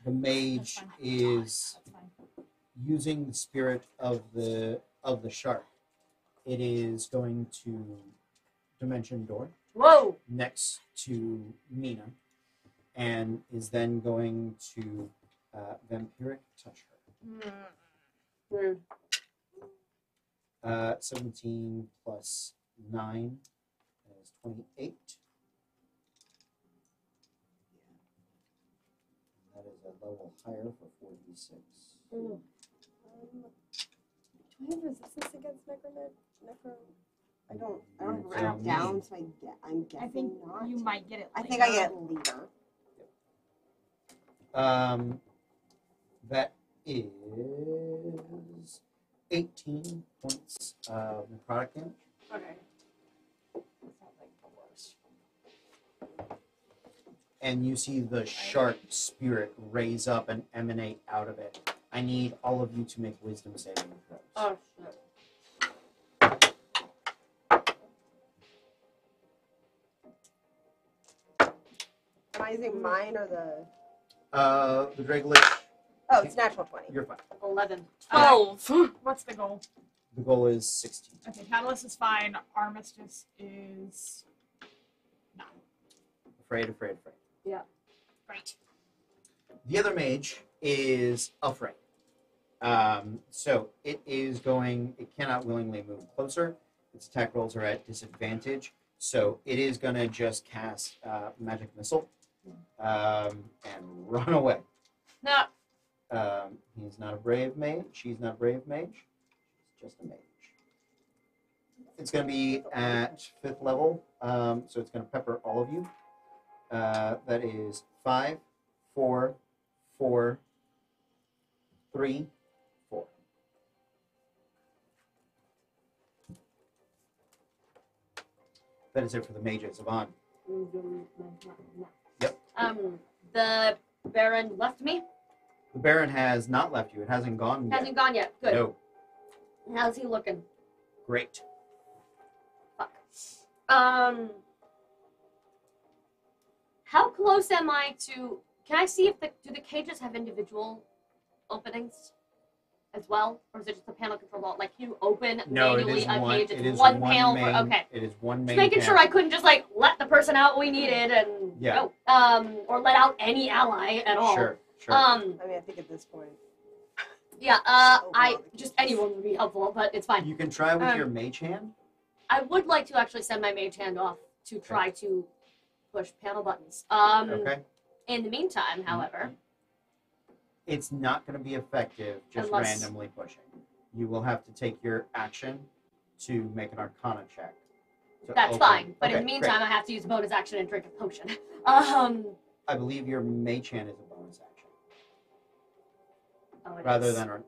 The mage That's fine. is That's fine. using the spirit of the shark. It is going to dimension door Whoa. next to Mina, and is then going to vampiric touch her. Rude. 17 plus 9 is 28. That is a level higher for 4d6. Do I have resistance against necro? I don't have it written Tell me. down, so I'm guessing I think not. you might get it. I later. think I get leader. That is 18 points of necrotic damage. Okay. That's not like the worst. And you see the shark spirit raise up and emanate out of it. I need all of you to make wisdom saving throws. Oh shit. Am I using mine or the? The Dracolich, Oh, it's natural 20. you're fine. 11. 12. What's the goal? The goal is 16. Okay, Catalyst is fine. Armistice is not. Afraid. Right. The other mage is afraid. So it cannot willingly move closer. Its attack rolls are at disadvantage. So it is going to just cast Magic Missile and run away. No. He's not a brave mage. She's not a brave mage. She's just a mage. It's going to be at 5th level. So it's going to pepper all of you. That is 5, 4, 4, 3, 4. That is it for the mages. Yvonne. Yep. The Baron left me. The Baron has not left you. It hasn't gone yet. Hasn't gone yet. Good. No. How's he looking? Great. Fuck. How close am I to? Can I see if do the cages have individual openings as well, or is it just a panel control vault? Like you open manually a cage, it's one panel main, for okay. It is one main. Just making sure I couldn't just like let the person out we needed and go, or let out any ally at all. Sure. I mean, I think at this point. Yeah. I just anyone would be helpful, but it's fine. You can try with your mage hand. I would like to actually send my mage hand off to try to push panel buttons. Okay. In the meantime, however, it's not going to be effective just randomly pushing. You will have to take your action to make an Arcana check. That's fine. But in the meantime, I have to use a bonus action and drink a potion. I believe your mage hand is a bonus action. Oh, rather than an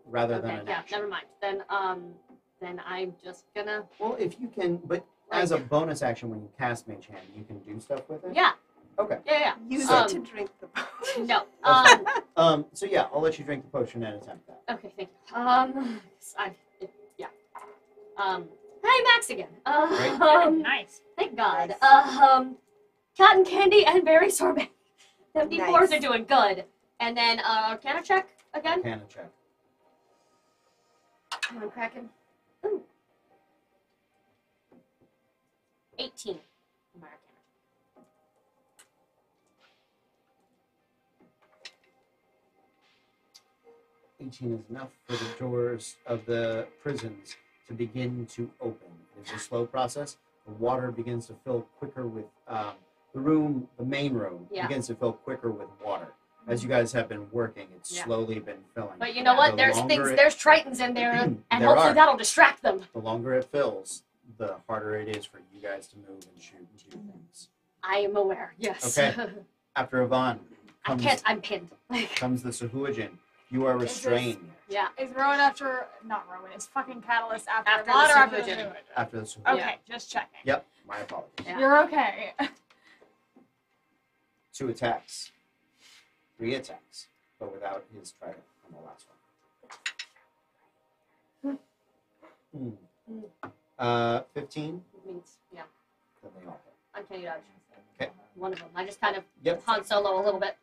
yeah, action. never mind. Then I'm just gonna. Well, if you can, but as a bonus action, when you cast mage hand, you can do stuff with it. Yeah. Okay. Yeah. Use it to drink the potion. No. So yeah, I'll let you drink the potion and attempt that. Okay, thank you. Hey, Max again. Nice. Thank God. Cotton candy and berry sorbet. 74s are doing good. And then Arcana check again. Arcana check. Come on, Kraken. Ooh. 18. My Arcana. 18 is enough for the doors of the prisons to begin to open. It's a slow process. The water begins to fill quicker with the main room begins to fill quicker with water. As you guys have been working, it's slowly been filling. But you know what? There's tritons in there, and hopefully that'll distract them. The longer it fills, the harder it is for you guys to move and shoot and do things. I am aware, yes. Okay. After Yvonne, I'm pinned. comes the Sahuagin. You are restrained. Yeah. Is Rowan not Rowan, is fucking Catalyst after the Vaughn or after the Sahuagin? Sahuagin? After the Sahuagin. Okay, just checking. Yep, my apologies. Yeah. You're okay. 2 attacks. 3 attacks, but without his trident on the last one. 15? Means, yeah. Then they all Uncanny dodge. Okay. One of them. I just kind of Yep. Han Solo a little bit.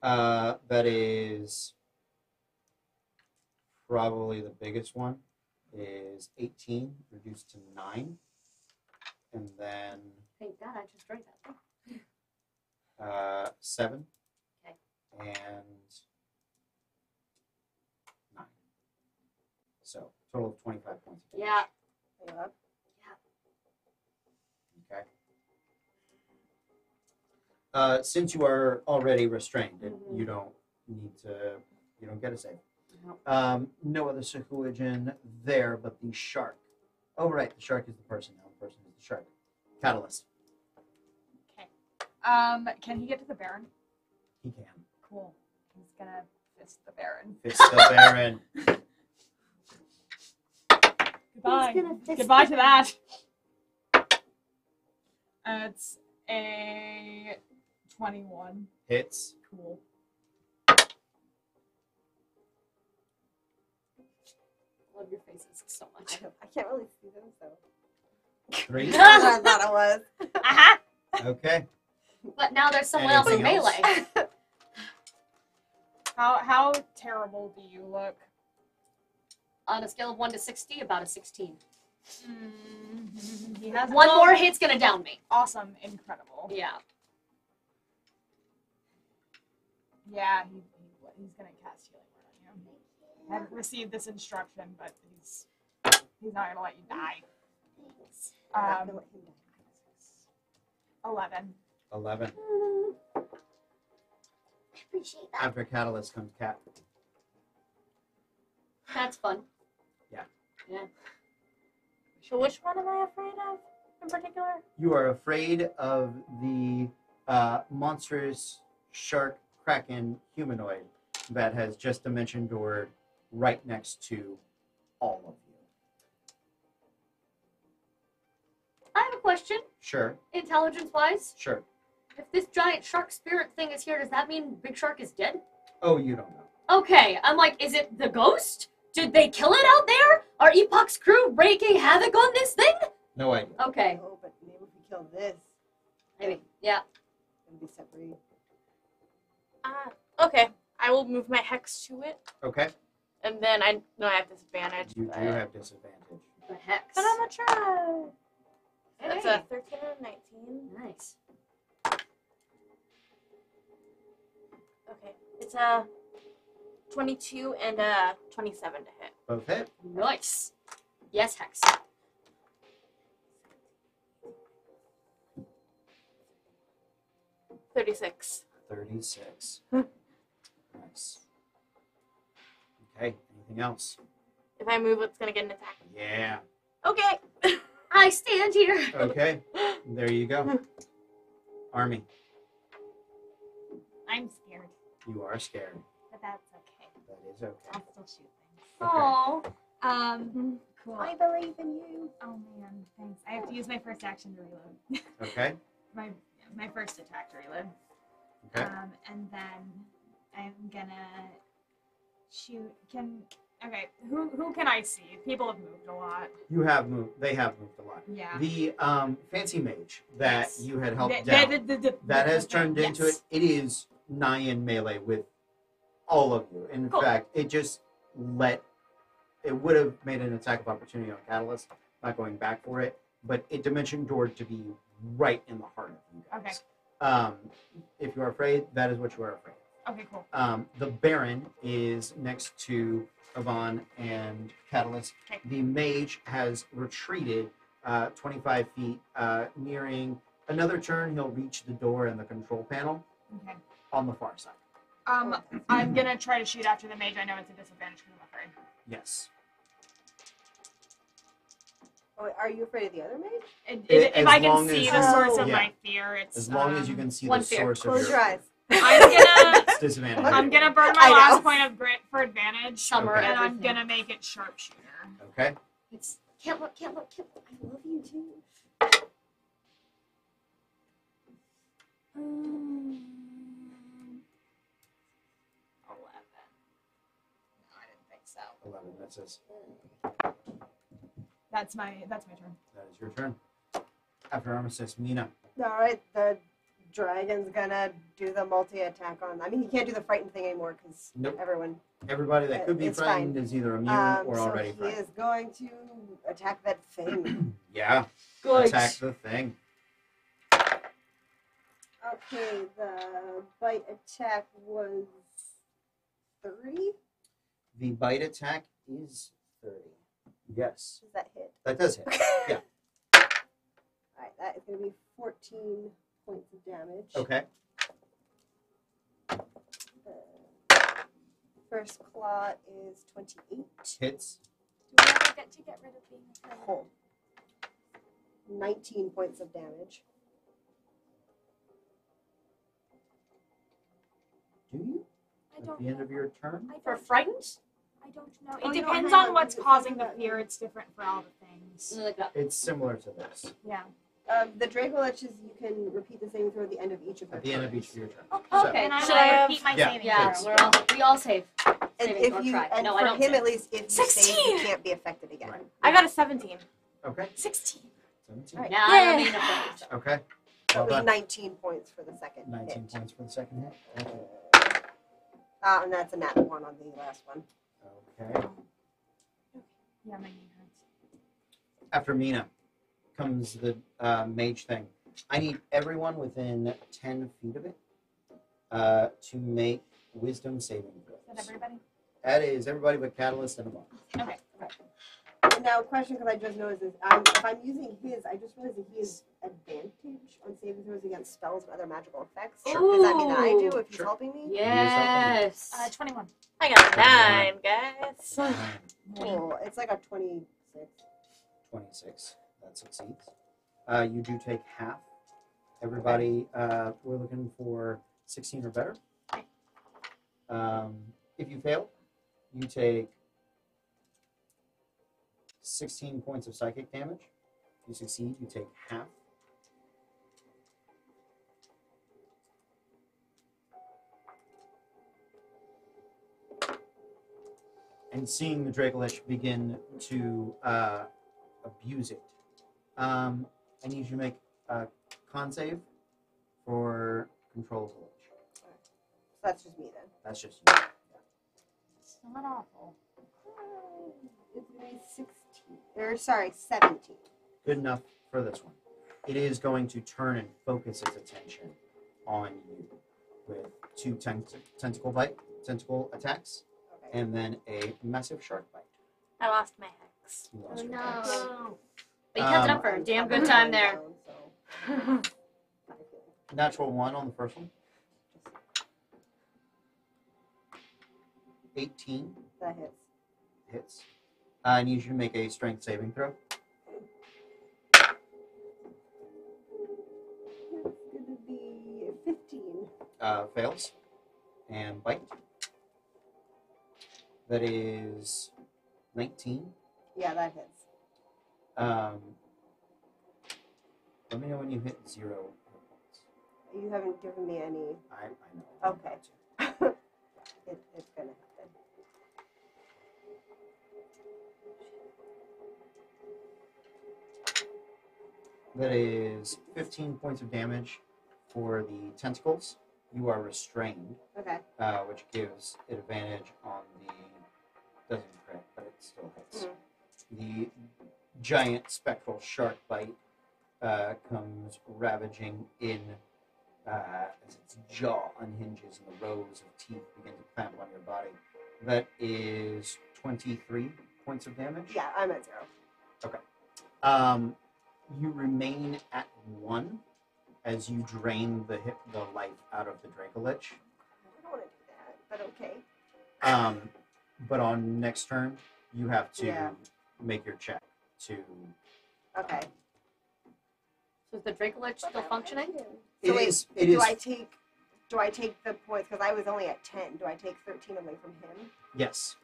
That is probably the biggest one. Is 18 reduced to 9, and then Thank God I just drank that. 7, Okay. and 9. So total of 25 points. Of damage. Yeah. Okay. Since you are already restrained, Mhm. you don't get a save. No. No other Sahuagin there, but the shark. Oh, right, the shark is the person now. The person is the shark. Catalyst. Okay. Can he get to the Baron? He can. Cool. He's gonna fist the Baron. Fist the Baron. Goodbye. Goodbye to that. It's a 21. Hits. Cool. Love your faces so much. I can't really see them, so. 3. That's what I thought it was. Aha! Okay. But now there's someone else in Anything else? melee. How terrible do you look? On a scale of 1 to 60, about a 16. He has One more hit's gonna down me. Awesome, incredible. Yeah. Yeah, he's gonna cast healing word on you. I haven't received this instruction, but he's not gonna let you die. Thanks. 11. 11. I appreciate that. After Catalyst comes Cat. That's fun. Yeah. Yeah. So which one am I afraid of in particular? You are afraid of the monstrous shark kraken humanoid that has just dimension doored right next to all of you. I have a question, Sure, intelligence-wise. sure. If this giant shark spirit thing is here, does that mean Big Shark is dead? Oh, you don't know. Okay, I'm like, is it the ghost? Did they kill it out there? Are Epoch's crew wreaking havoc on this thing? No idea. Okay. Oh, but maybe if we kill this, Maybe. Yeah. it'll be separate. Okay. I will move my hex to it, Okay. and then I know I have disadvantage. You do but have disadvantage. The hex. But I'm gonna try. That's Hey. a 13 and a 19. Nice. Okay. It's a 22 and a 27 to hit. Both hit. Nice. Yes, hex. 36. 36. Nice. Okay. Anything else? If I move, it's gonna get an attack. Yeah. Okay. I stand here. Okay. There you go. Army, I'm scared, you are scared. but that's okay. That is okay. I'll still shoot things. Aww. Cool. I believe in you. Oh man, thanks. I have to use my first action to reload. Okay. my first attack to reload. Okay. And then I'm gonna shoot. Okay, who can I see? People have moved a lot. You have moved. They have moved a lot. Yeah. The fancy mage that Yes. you had helped The- down, the- that has okay, turned into yes. it. It is nigh in melee with all of you. In Cool. fact, it just it would have made an attack of opportunity on Catalyst, not going back for it, but it dimension doored to be right in the heart of you guys. Okay. If you are afraid, that is what you are afraid. Okay, cool. The Baron is next to Yvonne and Catalyst. Okay. The mage has retreated 25 feet, nearing another turn. He'll reach the door and the control panel Okay. on the far side. I'm gonna try to shoot after the mage. I know it's a disadvantage because I'm afraid. Yes. Oh, are you afraid of the other mage? If As I can long see as- the source of Yeah. my fear, it's As long as you can see the one fear. source Close of your your eyes. I'm gonna it's disadvantage. I'm gonna burn I my know. last point of grit for advantage, Summer Okay. and I'm everything. gonna make it sharpshooter. Okay. It's can't look. I love you too. 11. No, I didn't think so. 11 misses. That's my turn. That is your turn. After Armistice, Mina. All right, the dragon's gonna do the multi-attack on. I mean, he can't do the frightened thing anymore because Nope. everyone. Everybody that could be It's frightened fine. is either immune or So already he frightened. is going to attack that thing. Yeah. Good. Attack the thing. Okay, the bite attack was 30. The bite attack is 30. Yes. Does that hit? That does hit. Yeah. All right, that is going to be 14 points of damage. Okay. First claw is 28. Hits. Do we ever get to get rid of being afraid? Oh. 19 points of damage. Do you? I At don't the end of know. your turn? I For don't frightened? I don't know. Oh, It you don't depends have on what's it. causing the fear. It's different for all the things. Like that. It's similar to this. Yeah. The Draco Leches, you can repeat the saving throw at the end of each of your At the end of turns. each of your turns. Okay. And I Should I will have- repeat my Yeah, saving Yeah, throw. we all save. And Saving if or you try. and No, for I don't him save. at least, if you save, 16. you can't be affected again. Right. I got a 17. Okay. 16. 17. Right. Now I Yay. remain afraid. Okay. That Well was done. 19 points for the second 19 hit. points for the second hit. Okay. And that's a nat 1 on the last one. Okay. Yeah, my knee hurts. After Mina comes the mage thing. I need everyone within 10 feet of it to make wisdom saving Is that throws. everybody? That is everybody but Catalyst and Yvonne. Okay. And now, question, because I just noticed this. If I'm using his, I just realized that he has advantage on saving throws against spells and other magical effects. Sure. Does that mean that I do if he's Ooh. helping me? Yes. 21. I got a 9, guys. Cool. It's like a 26. 26. That succeeds. You do take half. Everybody, we're looking for 16 or better. If you fail, you take 16 points of psychic damage. If you succeed, you take half. And and seeing the Dracolich begin to abuse it. I need you to make a con save for control of the lich. So that's just me then. That's just you. It's not awful. It's gonna be 16. Or sorry, 17. Good enough for this one. It is going to turn and focus its attention on you with 2 tentacle attacks, Okay. and then a massive shark bite. I lost my hex. You lost Oh, your no. hex. But you kept it up for a damn good time there. Natural 1 on the first one. 18 That hits. hits. I need you to make a strength saving throw. It's gonna be 15. Fails. And bite. That is 19. Yeah, that hits. Let me know when you hit 0 hit points. You haven't given me any. I know. Okay. It's gonna happen. That is 15 points of damage for the tentacles. You are restrained, Okay. which gives it advantage on the. Doesn't crit, but it still hits. The giant spectral shark bite comes ravaging in as its jaw unhinges and the rows of teeth begin to clamp on your body. That is 23 points of damage. Yeah, I'm at 0. You remain at 1 as you drain the life out of the Dracolich. I don't want to do that, but okay. But on next turn, you have to Yeah. make your check to. Okay. So is the Dracolich still functioning? So It wait, is. It do is. I take the points because I was only at 10? Do I take 13 away from him? Yes.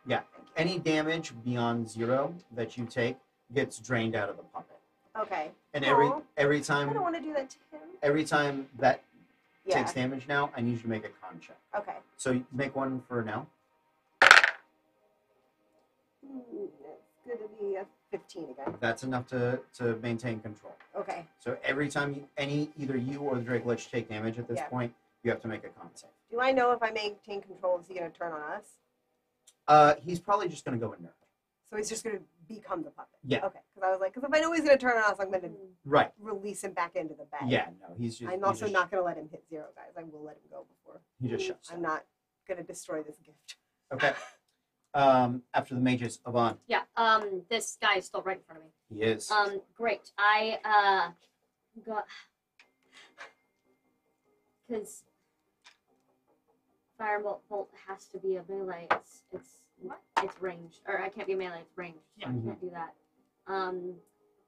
Thank you. Any damage beyond 0 that you take gets drained out of the puppet. Okay. And Aw. every I time don't want to do that to him. every time that Yeah. takes damage now, I need you to make a con check. Okay. So you make one for now. It's gonna be a 15 again. That's enough to maintain control. Okay. So every time either you or the Dracolich take damage at this Yeah. point, you have to make a con save. Do I know if I maintain control, is he gonna turn on us? He's probably just going to go inert. So he's just gonna become the puppet. Yeah. Okay. Because I was like, because if I know he's gonna turn on us, I'm gonna Right. release him back into the bag. Yeah. No, he's just. I'm he also just- not gonna let him hit 0, guys. I will let him go before. He just shuts. I'm not gonna destroy this gift. Okay. After the mages, Avon. Yeah. This guy is still right in front of me. He is. Great. I got because firebolt has to be a melee. It's ranged, or I can't be a melee. It's ranged. So Mhm. I can't do that.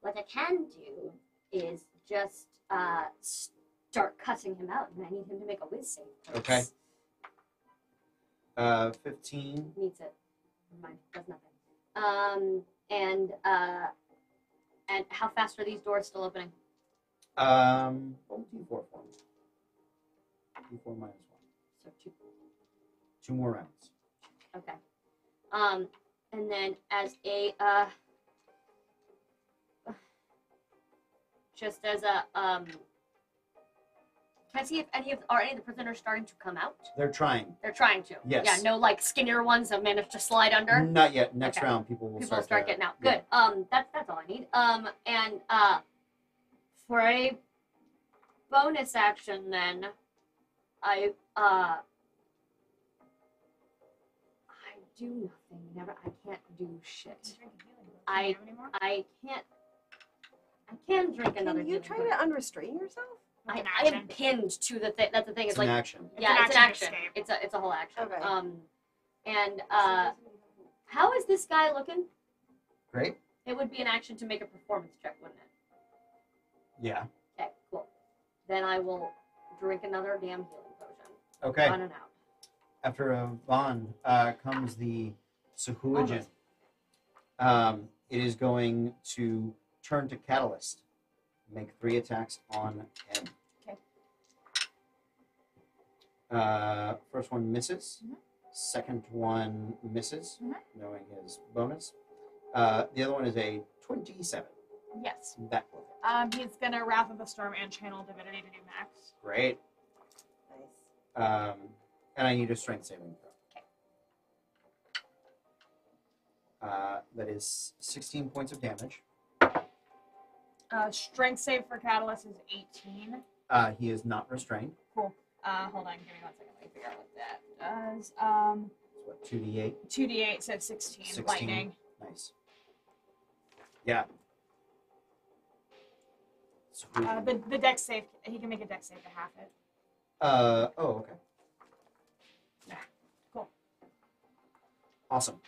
What I can do is just start cussing him out, and I need him to make a whiz save. please. Okay. 15. Meets it. Never mind. Does nothing. And how fast are these doors still opening? Roll D4 for me. D4 minus 1. So 2. 2 more rounds. Okay. And then as a just as a can I see if any of the prisoners starting to come out? They're trying. They're trying to. Yes. Yeah, no like skinnier ones that managed to slide under. Not yet. Next Okay. round, people will People will start start getting out. yeah. Good. That's all I need. And for a bonus action then I do nothing. I can't do shit. I can drink another Can you healing try potion. to unrestrain yourself? I An am action. pinned to the thing. That's the thing. It's It's an like action. yeah, it's an action. to escape. It's a whole action. Okay. And how is this guy looking? Great. It would be an action to make a performance check, wouldn't it? Yeah. Okay, cool. Then I will drink another damn healing potion. Okay. Run and out. After Avon comes the Sahuagin. It is going to turn to Catalyst. Make 3 attacks on him. Okay. First one misses. second one misses, Mhm. knowing his bonus. The other one is a 27. Yes. That will hit. He's gonna Wrath of the Storm and Channel Divinity to do max. Great. Nice. And I need a strength saving throw. That is 16 points of damage. Strength save for Catalyst is 18. He is not restrained. Hold on, give me 1 second. Let me figure out what that does. So what, 2d8? 2d8, so 16. 16. Lightning. Nice. Yeah. Sweet. The dex save, he can make a dex save to half it. Okay. Yeah, cool. Awesome.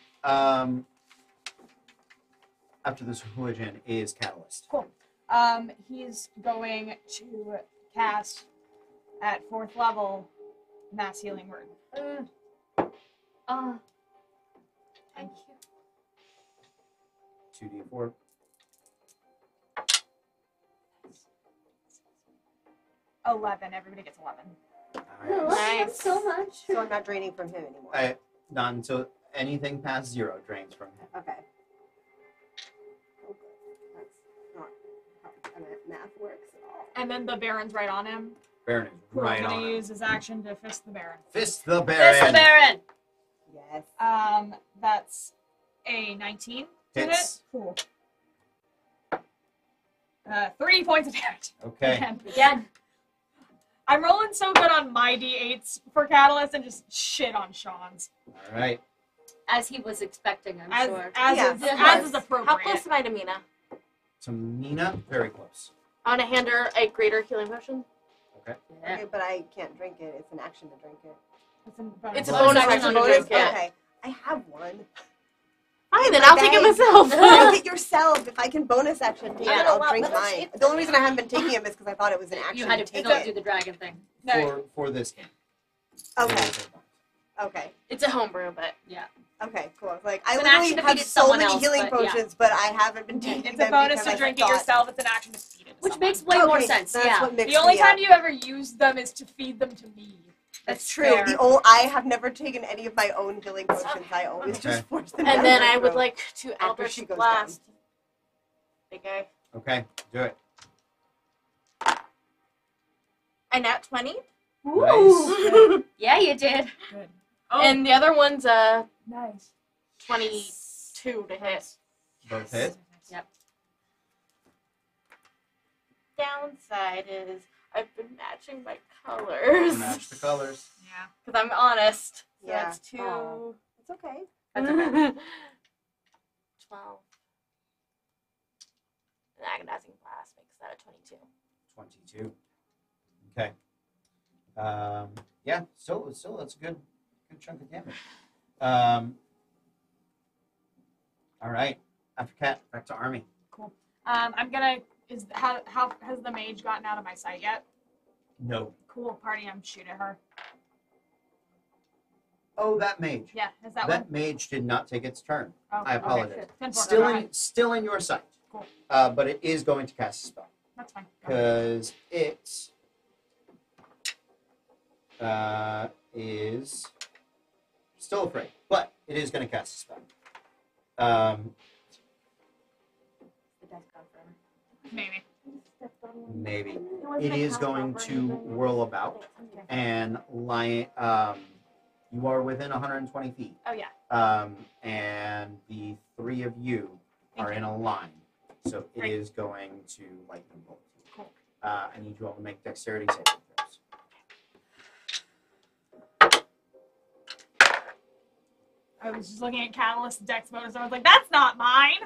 After this hooligan is Catalyst. Cool. He's going to cast at 4th level Mass Healing Word. Thank you. 2d4. Oh, 11. Everybody gets 11. Alright. Nice. So much. So I'm not draining from him anymore. Not until anything past 0 drains from him. Okay. Oh, good. That's not how math works at all. And then the Baron's right on him. Baron is Cool. right I'm on gonna him. use his action to fist the Baron. Fist the Baron. Fist the Baron! Yes. That's a 19 to hit. Hits. Cool. 3 points of damage. Okay. Again. I'm rolling so good on my d8s for Catalyst and just shit on Sean's. All right. As he was expecting, I'm sure. As Yeah, is, of as course. is appropriate. How close am I to Mina? To Mina, very close. I want to hand her a greater healing potion. Okay. Yeah. Okay, but I can't drink it. It's an action to drink it. It's a Bonus bonus action action to to drink drink it. Okay. I have one. Fine, then I'll take it Bag. myself. Drink it yourself. If I can bonus action take Yeah. it, I'll drink mine. The only reason I haven't been taking him is because I thought it was an action You had to take do it. the dragon thing. No, For this game. Okay. It is a bonus. Okay. It's a homebrew, but Okay. Cool. I was like, I It's an literally action to have feed it so someone many else, healing but yeah. potions, but I haven't been taking it's them a bonus because to drink it I thought- yourself. It's an action to feed it. to Which someone. makes way more Okay, sense, That's yeah. what mixed The only me time up. you ever use them is to feed them to me. That's true. fair. I have never taken any of my own healing potions. I always Okay. just force them down and then my I would throat. like to After Eldritch she goes Blast. Big guy. Okay, do it. I nat 20. Nice. Yeah, you did. Good. And the other one's Nice. 22 to hit. Both hit. Yep. Downside is I've been matching my colors. Match the colors. Yeah. Because I'm honest. So Yeah. that's 2. Aw. It's okay. That's okay. 12. An agonizing blast makes that a 22. 22. Okay. Yeah, still that's a good chunk of damage. All right. After Cat, back to Army. I'm gonna. How has the mage gotten out of my sight yet? No. Cool. Party. I'm shooting at her. Oh, that mage. Yeah. Is that, That one? mage did not take its turn. Oh, I okay, apologize. shit. 10 Still go in ahead. still in your sight. Cool. But it is going to cast a spell. That's fine. Go ahead. Because it is still afraid, but it is going to cast a spell. The dice gone forever. Maybe. Maybe it is going to whirl about and lie. You are within 120 feet, Oh yeah. and the three of you are in a line, so it Great. is going to lightning bolt you. Cool. I need you all to make dexterity saving throws. I was just looking at Catalyst Dex bonus. I was like, that's not mine.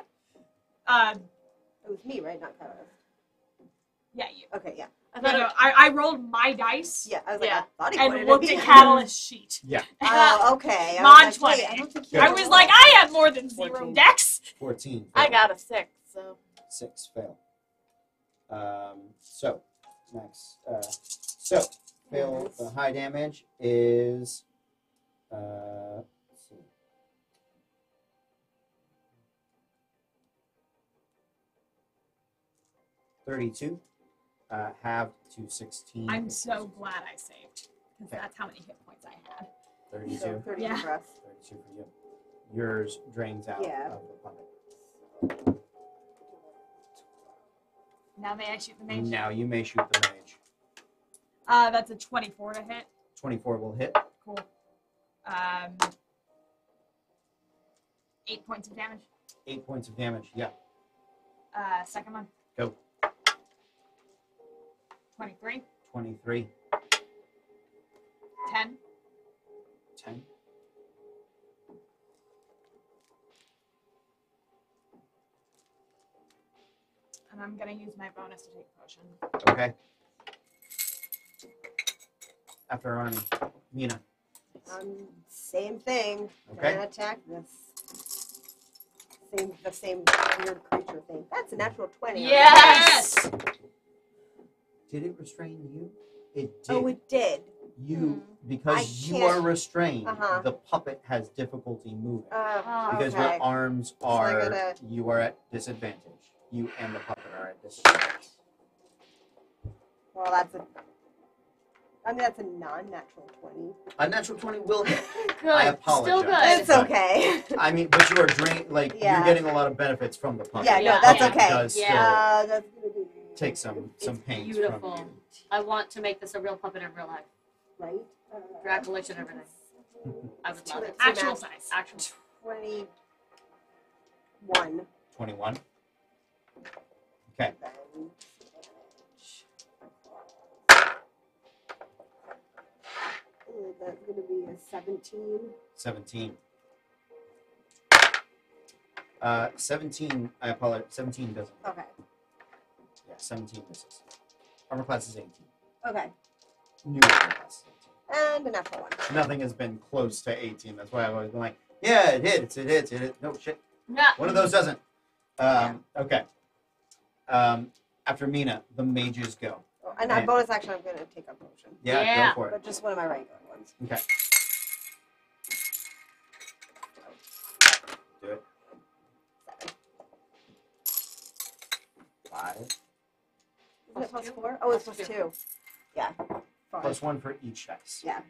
It was me, right? Not Catalyst. Yeah, you. Okay, yeah. I No, thought no, I rolled my dice Yeah, I was like, Yeah. I thought he wanted and to looked be. at Catalyst's sheet. Yeah, Oh, okay. I Mod was like, 20. wait, I don't think Good. I was like, I have more than 0 14. Dex. 14. I fail. got a 6, so 6 fail. So next, so fail. The high damage is let's see. $32, halved to 16. I'm so glad I saved because Okay. that's how many hit points I had. 32. So 32 Yeah. for us. 32 for you. Yours drains out Yeah. of the puppet. Now may I shoot the mage? Now you may shoot the mage. That's a 24 to hit. 24 will hit. Cool. 8 points of damage. 8 points of damage. Yeah. Second one. Go. 23. 23. 10. 10. And I'm gonna use my bonus to take a potion. Okay. After Arnie. Mina. Same thing. Okay. Gonna attack this. The same weird creature thing. That's a natural 20. Yes! Did it restrain you? It did. Oh, it did. You, because I you can't- are restrained, Uh-huh. the puppet has difficulty moving. Because okay. your arms I are, gotta- you are at disadvantage. You and the puppet are at disadvantage. Well, that's a non-natural 20. A natural 20 will hit. Good. I Still apologize. good. It's okay. I mean, but you are drained, like, Yeah. you're getting a lot of benefits from the puppet. Yeah, Yeah. no, that's Yeah. It okay. does Yeah. That's gonna be take some It's pains beautiful. from you. I want to make this a real puppet in real life. right. Drag collection, everything. I would love it. Actual size. Actual. 21. 21. Okay. Then that's gonna be a 17. 17. 17, I apologize. 17 doesn't. Okay. Yeah, 17 misses. Armor class is 18. Okay. New armor class is 18. And a natural 1. Nothing has been close to 18. That's why I've always been like, yeah, it hits, it hits, it hits. No shit. No. One of those doesn't. Okay. After Mina, the mages go. Oh, and on bonus action, I'm gonna take a potion, Yeah, Yeah. go for it. but just one of my regular ones. Okay. Do it. 7. 5. Isn't it Plus plus two? 4? Oh, it's Plus plus two. 2. Yeah. Fine. Plus 1 for each dice. Yeah.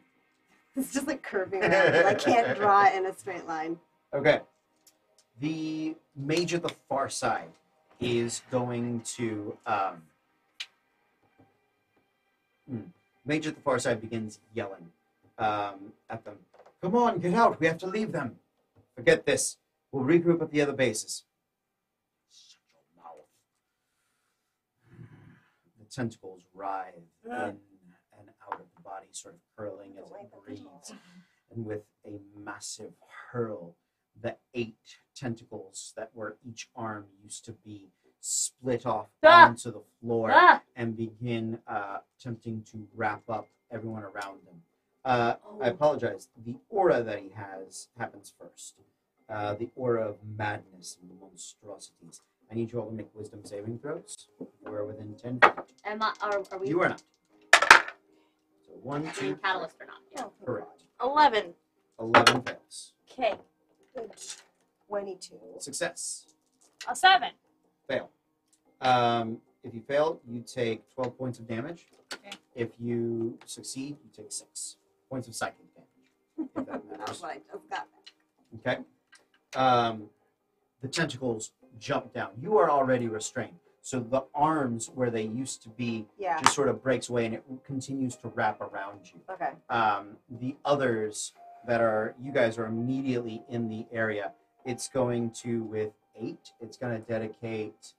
It's just like curving around. I can't draw it in a straight line. Okay. The mage at the far side is going to. Mage at the far side begins yelling at them. Come on, get out. We have to leave them. Forget this. We'll regroup at the other bases. Shut your mouth. The tentacles writhe in and out of the body, sort of curling as it breathes. And with a massive hurl, the 8 tentacles that were each arm used to be split off onto the floor and begin attempting to wrap up everyone around them. I apologize. The aura that he has happens first. The aura of madness and monstrosities. I need you all to make wisdom saving throws. You are within 10 feet. Are we? You are not. So 1, 2, Catalyst or not? Yeah. correct. 11. 11 fails. Okay. 22. Success. A 7. Fail. If you fail, you take 12 points of damage. Okay. If you succeed, you take 6 points of psychic damage. If that That's matters. what I just got. Okay. The tentacles jump down. You are already restrained. So the arms where they used to be Yeah. just sort of breaks away and it continues to wrap around you. Okay. The others that are, you guys are immediately in the area. It's going to, with 8, it's going to dedicate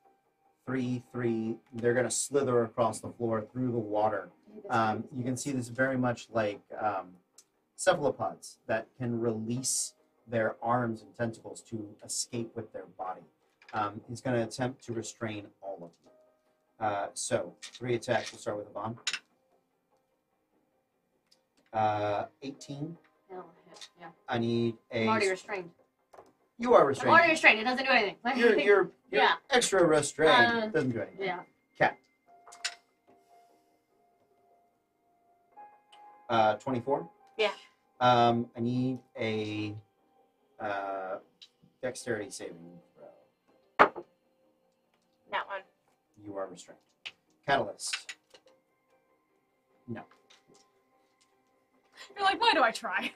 3, 3. They're going to slither across the floor through the water. You can see this very much like cephalopods that can release their arms and tentacles to escape with their body. He's going to attempt to restrain all of you. So, 3 attacks. We'll start with Yvonne. 18. That'll hit, yeah. I need a. I'm already restrained. You are I'm restrained. already restrained. It doesn't do anything. You're Yeah. extra restrained. Doesn't do anything. Yeah. 24. Yeah. I need a dexterity saving throw. That one. You are restrained. Catalyst. No. You're like, why do I try?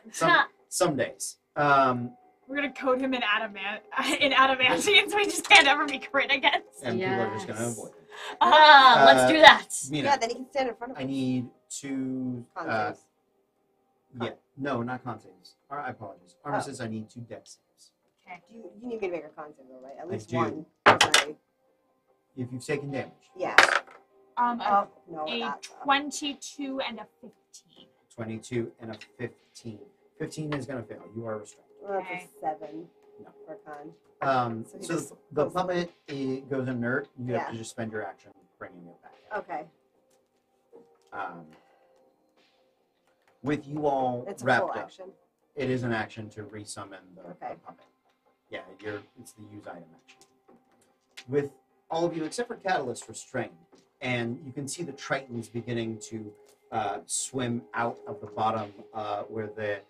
Some days. We're gonna code him in adamantine, so he just can't ever be crit against. And people are just going to avoid it. Let's do that. Mina, Yeah, then he can stand in front of us. I need two. Con saves. Yeah, no, not con saves. I apologize. Armor says I need 2 dex saves. You need me to make a con save, though, right? At least do. one. Sorry. If you've taken damage. Yeah. A No, that. 22 and a 15. 22 and a 15. 15 is going to fail. You are restrained. Well, that's Okay. a 7 No. for con. So he So just the goes- puppet goes inert. You have Yeah. to just spend your action bringing it back. Okay. With you all It's a wrapped full up, action. it is an action to resummon the Okay. puppet. Yeah, it's the use item action. With all of you except for Catalyst restrained, and you can see the Tritons beginning to swim out of the bottom where the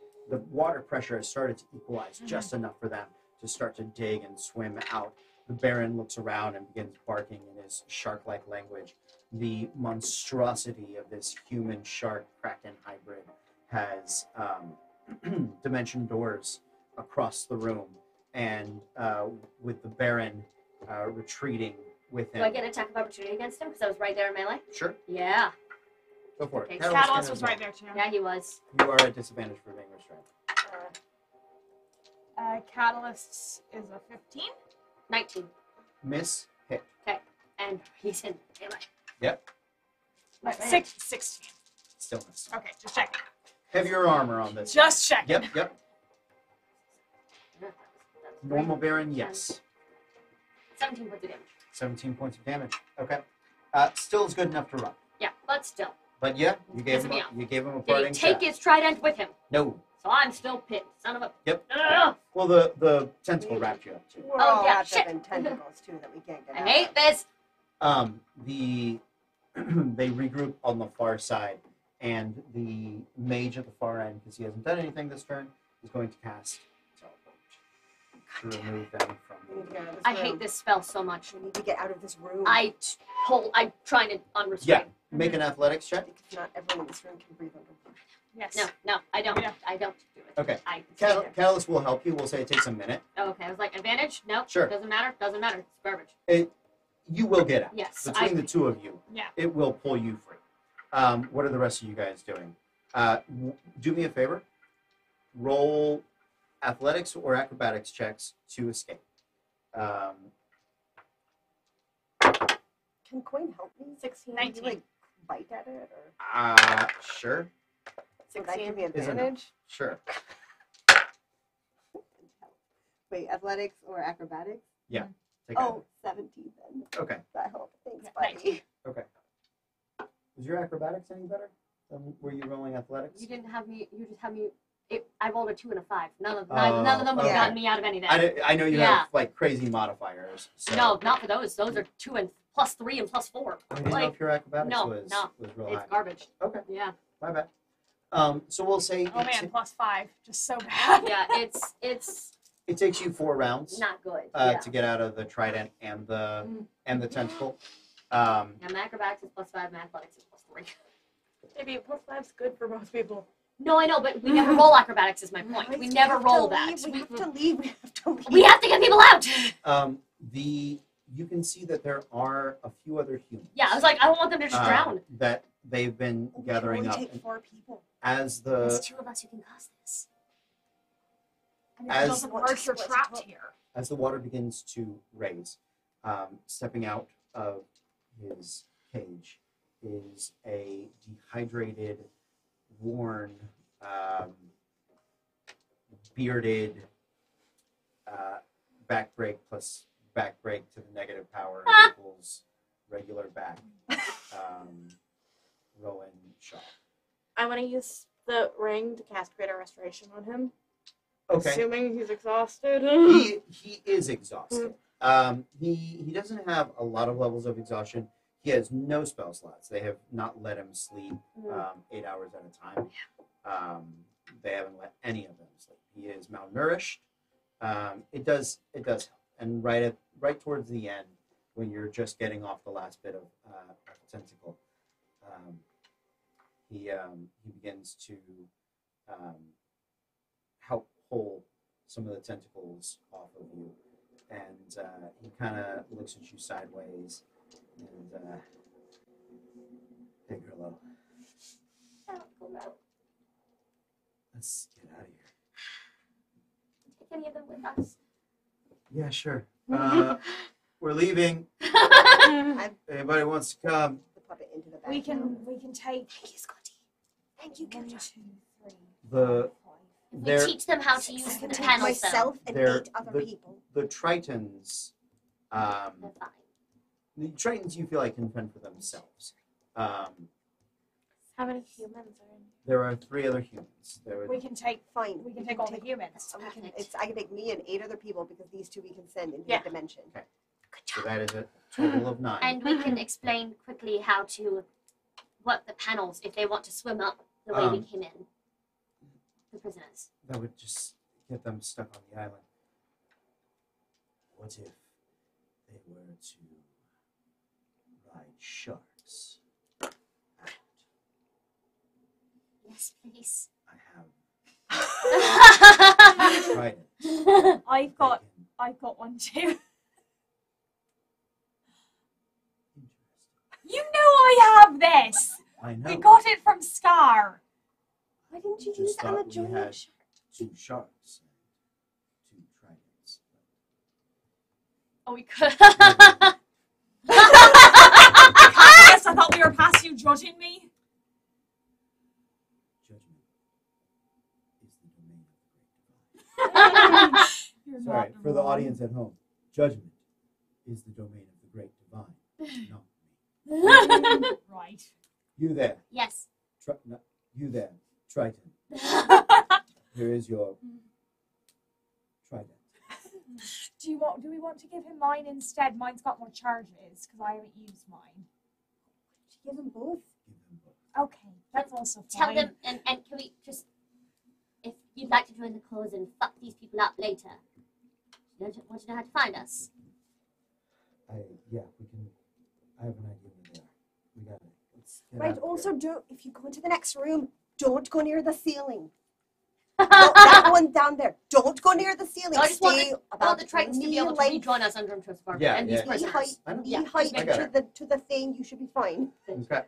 water pressure has started to equalize just enough for them to start to dig and swim out. The Baron looks around and begins barking in his shark-like language. The monstrosity of this human shark kraken hybrid has dimension doors across the room, and with the Baron retreating with him. Do I get an attack of opportunity against him? Because I was right there in melee? Sure, Yeah. go for it. Okay, Catalyst Catalyst can was as right there too. Yeah, he was. well. You are at disadvantage for being restrained. Catalyst is a 15. 19. Miss, hit. And he's in melee. Yep, 16. still miss. Okay, just checking. Heavier armor on this. Just checking. Yep. That's Normal great. Baron, yes. 17 points of damage. 17 points of damage. Okay. Still is good enough to run. Yeah, but still. But yeah, you gave Pisses me him off. a Did he parting take shot. his trident with him? No. So I'm still pinned. Son of a. Yep. Ugh, Well, the tentacle wrapped you up too. We're Oh, all yeah, wrapped shit. up in tentacles, too, that we can't get I out hate of. this. The they regroup on the far side, and the mage at the far end, because he hasn't done anything this turn, is going to cast teleport to remove them We need to from. get out of this I room. hate this spell so much. We need to get out of this room. I'm trying to unrestrain. Yeah. Make an athletics check. Because not everyone in this room can breathe underwater. Yes. No, I don't. Yeah. I don't do it. Okay. I Catalyst will help you. We'll say it takes a minute. Okay, I was like, advantage? No. Sure. Doesn't matter. Doesn't matter. It's garbage. You will get out. Yes. Between the two of you, Yeah. it will pull you free. What are the rest of you guys doing? Do me a favor. Roll athletics or acrobatics checks to escape. Can Coin help me? 16. Can you, like, bite at it? Or Sure. would that give me Is enough. advantage? Sure. Wait, athletics or acrobatics? Take Oh, 17 then. a, okay. I hope. Thanks, Yeah, buddy. Okay. Was your acrobatics any better? Were you rolling athletics? You didn't have me. You just had me. I rolled a 2 and a 5. None of Oh, them would have okay. gotten me out of anything. I know you Yeah. have like crazy modifiers. So No, not for those. Those are 2 and plus 3 and plus 4. I didn't know Like, if your acrobatics no, was real it's high. garbage. Okay, Yeah, my bad. So we'll say Oh man, +5. Just so bad. yeah. It's it takes you 4 rounds not good. Yeah. to get out of the trident and the tentacle. And my acrobatics is +5. My athletics is +3. Maybe +5's good for most people. No, I know, but we never roll acrobatics. Is my point. We never roll that. We have to leave. We have to leave. We have to get people out. You can see that there are a few other humans. Yeah, I was like, I don't want them to just drown. That they've been We can gathering only up. take And 4 people. as There's the 2 of us who can cause this. And As- it doesn't work, you're trapped here. as the water begins to raise, stepping out of his cage is a dehydrated, worn, bearded back break plus back break to the negative power equals regular back. Rowan Shaw. I want to use the ring to cast Greater Restoration on him. Okay. Assuming he's exhausted. He is exhausted. He doesn't have a lot of levels of exhaustion. He has no spell slots. They have not let him sleep 8 hours at a time. They haven't let any of them sleep. He is malnourished. It does help. And right towards the end, when you're just getting off the last bit of tentacle, he begins to help pull some of the tentacles off of you. And he kind of looks at you sideways and hey, Grillo, let's get out of here. Take any of them with us. Yeah, sure. We're leaving. Anybody wants to come? Pop it into the bag. We can take Thank you, Scotty. Thank you, 1, Guder. 2, 3, The 4, 5. If we They're- teach them how to use I the can take panels, myself and They're 8 other people. the Tritons. they're fine. The Tritons, you feel like can fend for themselves. How many humans are in There are 3 other humans. We can take Fine. we can take all the humans. We can, Perfect. I can take me and 8 other people because these 2 we can send into Yeah. the dimension. Good So job. that is a total of 9. And we can explain quickly how to work the panels if they want to swim up the way we Um, came in. The prisoners. That would just get them stuck on the island. What if they were to ride sharks out? Yes, please. I have tried it. I've got They can- one too. Interesting. You know I have this. I know. We got it from Scar. Why didn't you Just use it on a thought we giant had- shark? 2 sharks and 2 tridents. Oh, we could. Yes, I thought we were past you judging me. Judgment is the domain of the great divine. You're Sorry, not for the wrong. audience at home, judgment is the domain of the great divine, not me. Right. You there, Yes. no, you there, Triton. Here is your trident. Do we want to give him mine instead? Mine's got more charges because I haven't used mine. Give them both. Give them both. Okay, that's also fine. Tell them, and can we just, if you'd like to join the cause and fuck these people up later, you don't want to know how to find us. Yeah, we can. I have an idea where they are. We got it. Let's get Right, out of also here. if you go into the next room, don't go near the ceiling. No, that one down there. Don't go near the ceiling. I just want Stay I want about the Tritons to be knee able to length- rejoin us under Farm Yeah, and yeah. these knee prisoners. height, I know. knee Yeah, height I got it. to the thing. You should be fine. Okay.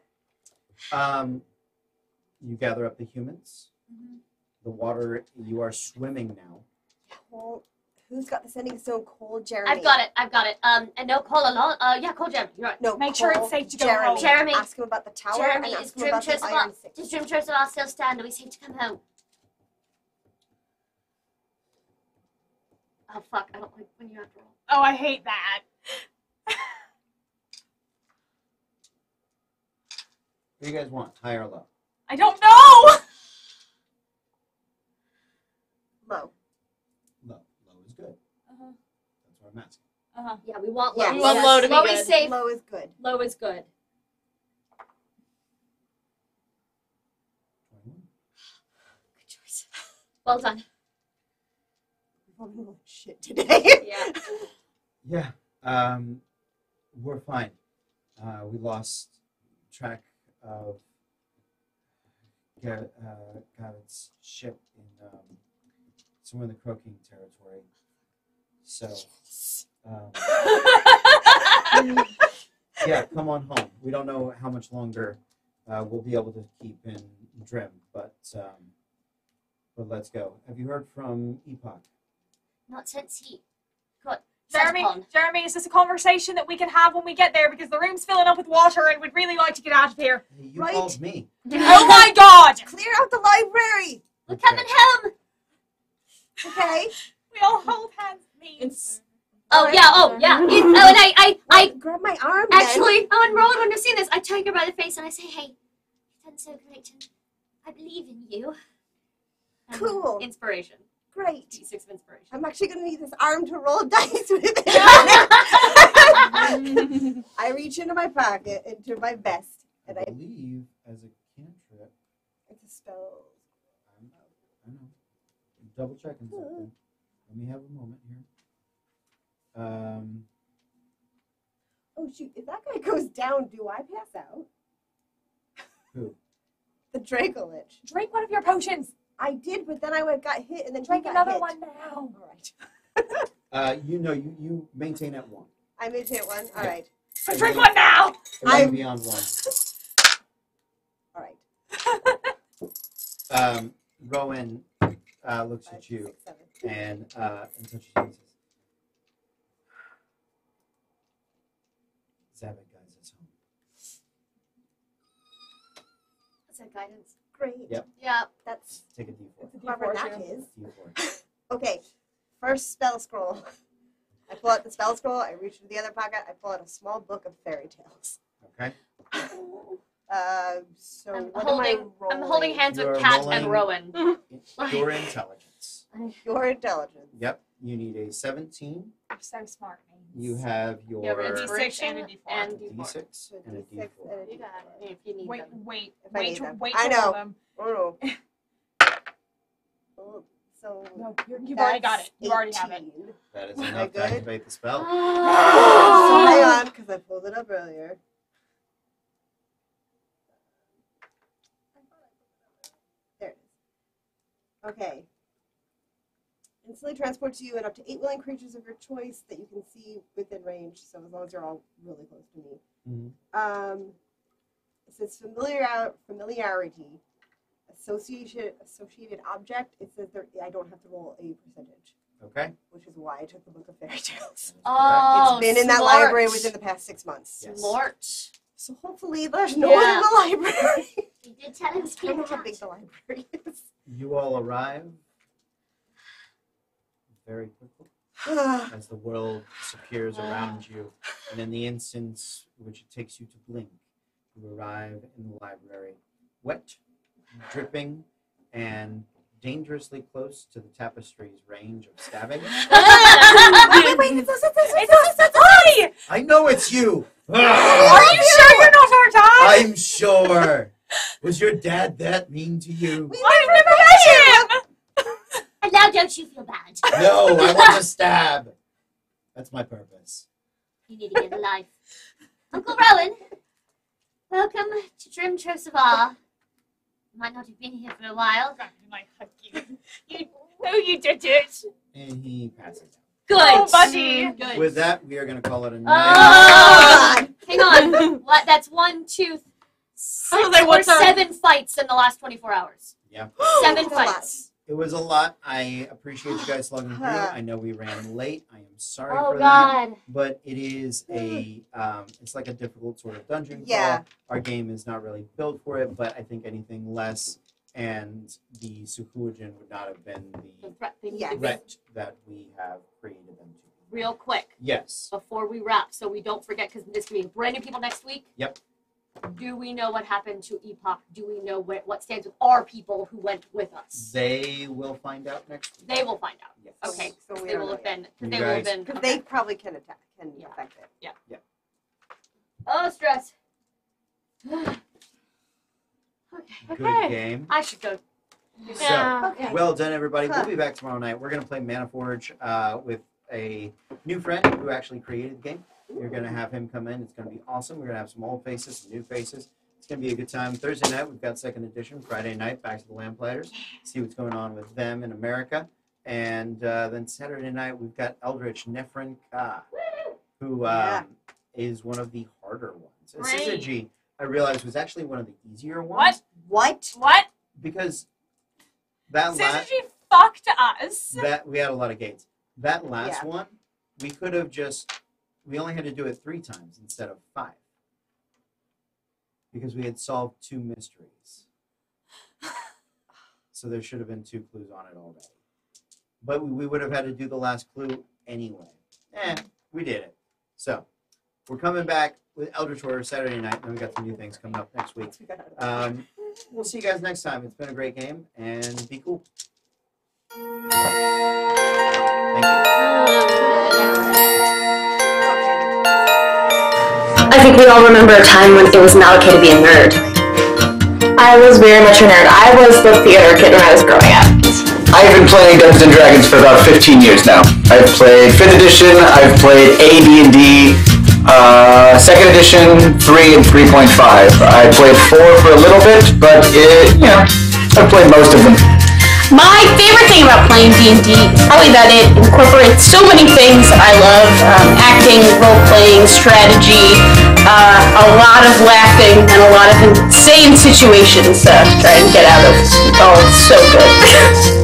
You gather up the humans. Mhm. The water. You are swimming now. Well, who's got the sending stone? Cole, Jeremy. I've got it. And no, call along. Yeah, call Jeremy. You're right. No, Make sure it's Cole, safe to go Jeremy. home. Jeremy. Ask him about the tower Jeremy, and is ask him about the Dream Iron Church Six. does Dream Church still stand? Are we safe to come home? Oh fuck! I don't like when you have to roll. Oh, I hate that. What do you guys want? High or low? I don't know. Low. Low. Low is good. Uh-huh. That's what I'm asking. Uh-huh. Yeah, we want Yeah, low. we want low to be Low good. is safe. Low is good. Low is good. 21. Good choice. Well done. We've only rolled shit today. Yeah. Yeah. We're fine. We lost track of Garrett's ship in somewhere in the Croaking territory. So, yeah, come on home. We don't know how much longer we'll be able to keep in Drim, but let's go. Have you heard from Epoch? Not since he got set upon. Jeremy, is this a conversation that we can have when we get there? Because the room's filling up with water and we'd really like to get out of here. Hey, you Right. called me. Oh my god! Clear out the library. We're coming home. Okay. We all hold hands, please. It's Oh yeah. Oh yeah. And I Grab my arm. actually. Oh, and Rowan wouldn't have seen this. I take her by the face and I say, "Hey, you've done so great, and I believe in you." And Cool. Inspiration. Then. Great. D6 of inspiration. I'm actually going to need this arm to roll dice with it. I reach into my pocket, into my vest, and I I. believe as a cantrip. It's a spell. I know. I'm double checking something. Let me have a moment here. Oh shoot! If that guy goes down, do I pass out? Who? The Dracolich. Drink one of your potions. I did, but then I got hit, and then Drink he got another hit. one now. All right. You maintain at 1. I maintain at 1. All Yeah. right. So drink one now. I'm beyond 1. All right. Rowan looks 5, at you 6, 7. and touches you and says, Zabek guides us home. What's that guidance? Great. Yep. Yeah. That's Take a D4. whoever that too. is. D4. Okay. First spell scroll. I pull out the spell scroll. I reach into the other pocket. I pull out a small book of fairy tales. Okay. So I'm what holding. am I rolling? I'm holding hands You're with Kat and rolling- Rowan. Your intelligence. Your intelligence. Yep. You need a 17. You're so smart, man. You have your You have an D6 inspiration and a D4. and D4. D6 So and a D6 D4. and a You got D4. it if you need Wait, them. wait, If I need them. wait I to know. roll them. Oh no. So No, you've already got it. You already have it. 18. That is Am I enough to good? activate the spell. So hang on, because I pulled it up earlier. There it is. Okay. Instantly transports you and up to 8 willing creatures of your choice that you can see within range. So as long as you're all really close to me. Mhm. It says familiarity. Associated object. It says I don't have to roll a percentage, Okay. which is why I took the book of fairy tales. Oh, It's been in that smart. library within the past 6 months. Yes. Smart. So hopefully there's no one in Yeah. the library. You did tell him to I keep don't know it how out. big the library is. You all arrive very quickly as the world disappears around you, and in the instance which it takes you to blink, you arrive in the library, wet, dripping, and dangerously close to the tapestry's range of stabbing. Wait, it's us! Hi! I know it's you! Are you sure you're not our dad? I'm sure! Was your dad that mean to you? I've never met him! And now don't you feel bad? No, I want to stab! That's my purpose. You need to get a life. Uncle Rowan, welcome to Trim Trosavar. Might not have been here for a while. I'm gonna hug you. You know you did it. And he passes out. Good. Oh, buddy. Good. With that, we are going to call it a night. Oh, hang on. What? That's 1, 2, 6 I was like, or what's our- 7 fights in the last 24 hours. Yeah. 7 That's a lot. fights. It was a lot. I appreciate you guys slugging through. I know we ran late. I am sorry Oh for that. God. But it is it's like a difficult sort of dungeon Yeah. crawl. Our game is not really built for it, but I think anything less and the Sukuajin would not have been The the threat thing. Yes. threat that we have created them to be. Real quick Yes. before we wrap, so we don't forget, because this will be brand new people next week. Yep. Do we know what happened to Epoch? Do we know what stands with our people who went with us? They will find out next week. They will find out. Yes. Okay. So we They don't will know have been. You They will have guys- been. Because okay. they probably can affect it. Oh, stress. Okay. Good Okay. game. I should go. So, Okay. well done, everybody. We'll be back tomorrow night. We're going to play Mana Forge with a new friend who actually created the game. You're going to have him come in. It's going to be awesome. We're going to have some old faces, some new faces. It's going to be a good time. Thursday night, we've got second edition. Friday night, back to the Lamplighters. See what's going on with them in America. And then Saturday night, we've got Eldritch Nefren Ka, who is one of the harder ones. Great. Syzygy, I realized, was actually one of the easier ones. What? What? What? Because that last... Syzygy fucked us. That we had a lot of gates. That last one, we could have we only had to do it 3 times instead of 5. Because we had solved 2 mysteries. So there should have been 2 clues on it already. But we would have had to do the last clue anyway. We did it. So, we're coming back with Eldritch Order Saturday night, and we got some new things coming up next week. We'll see you guys next time. It's been a great game, and be cool. Thank you. I think we all remember a time when it was not okay to be a nerd. I was very much a nerd. I was the theater kid when I was growing up. I've been playing Dungeons & Dragons for about 15 years now. I've played 5th edition, I've played AD&D, 2nd edition, 3 and 3.5. I played 4 for a little bit, but I've played most of them. My favorite thing about playing D&D is probably that it incorporates so many things I love. Acting, role-playing, strategy, a lot of laughing, and a lot of insane situations to try and get out of. Oh, it's so good.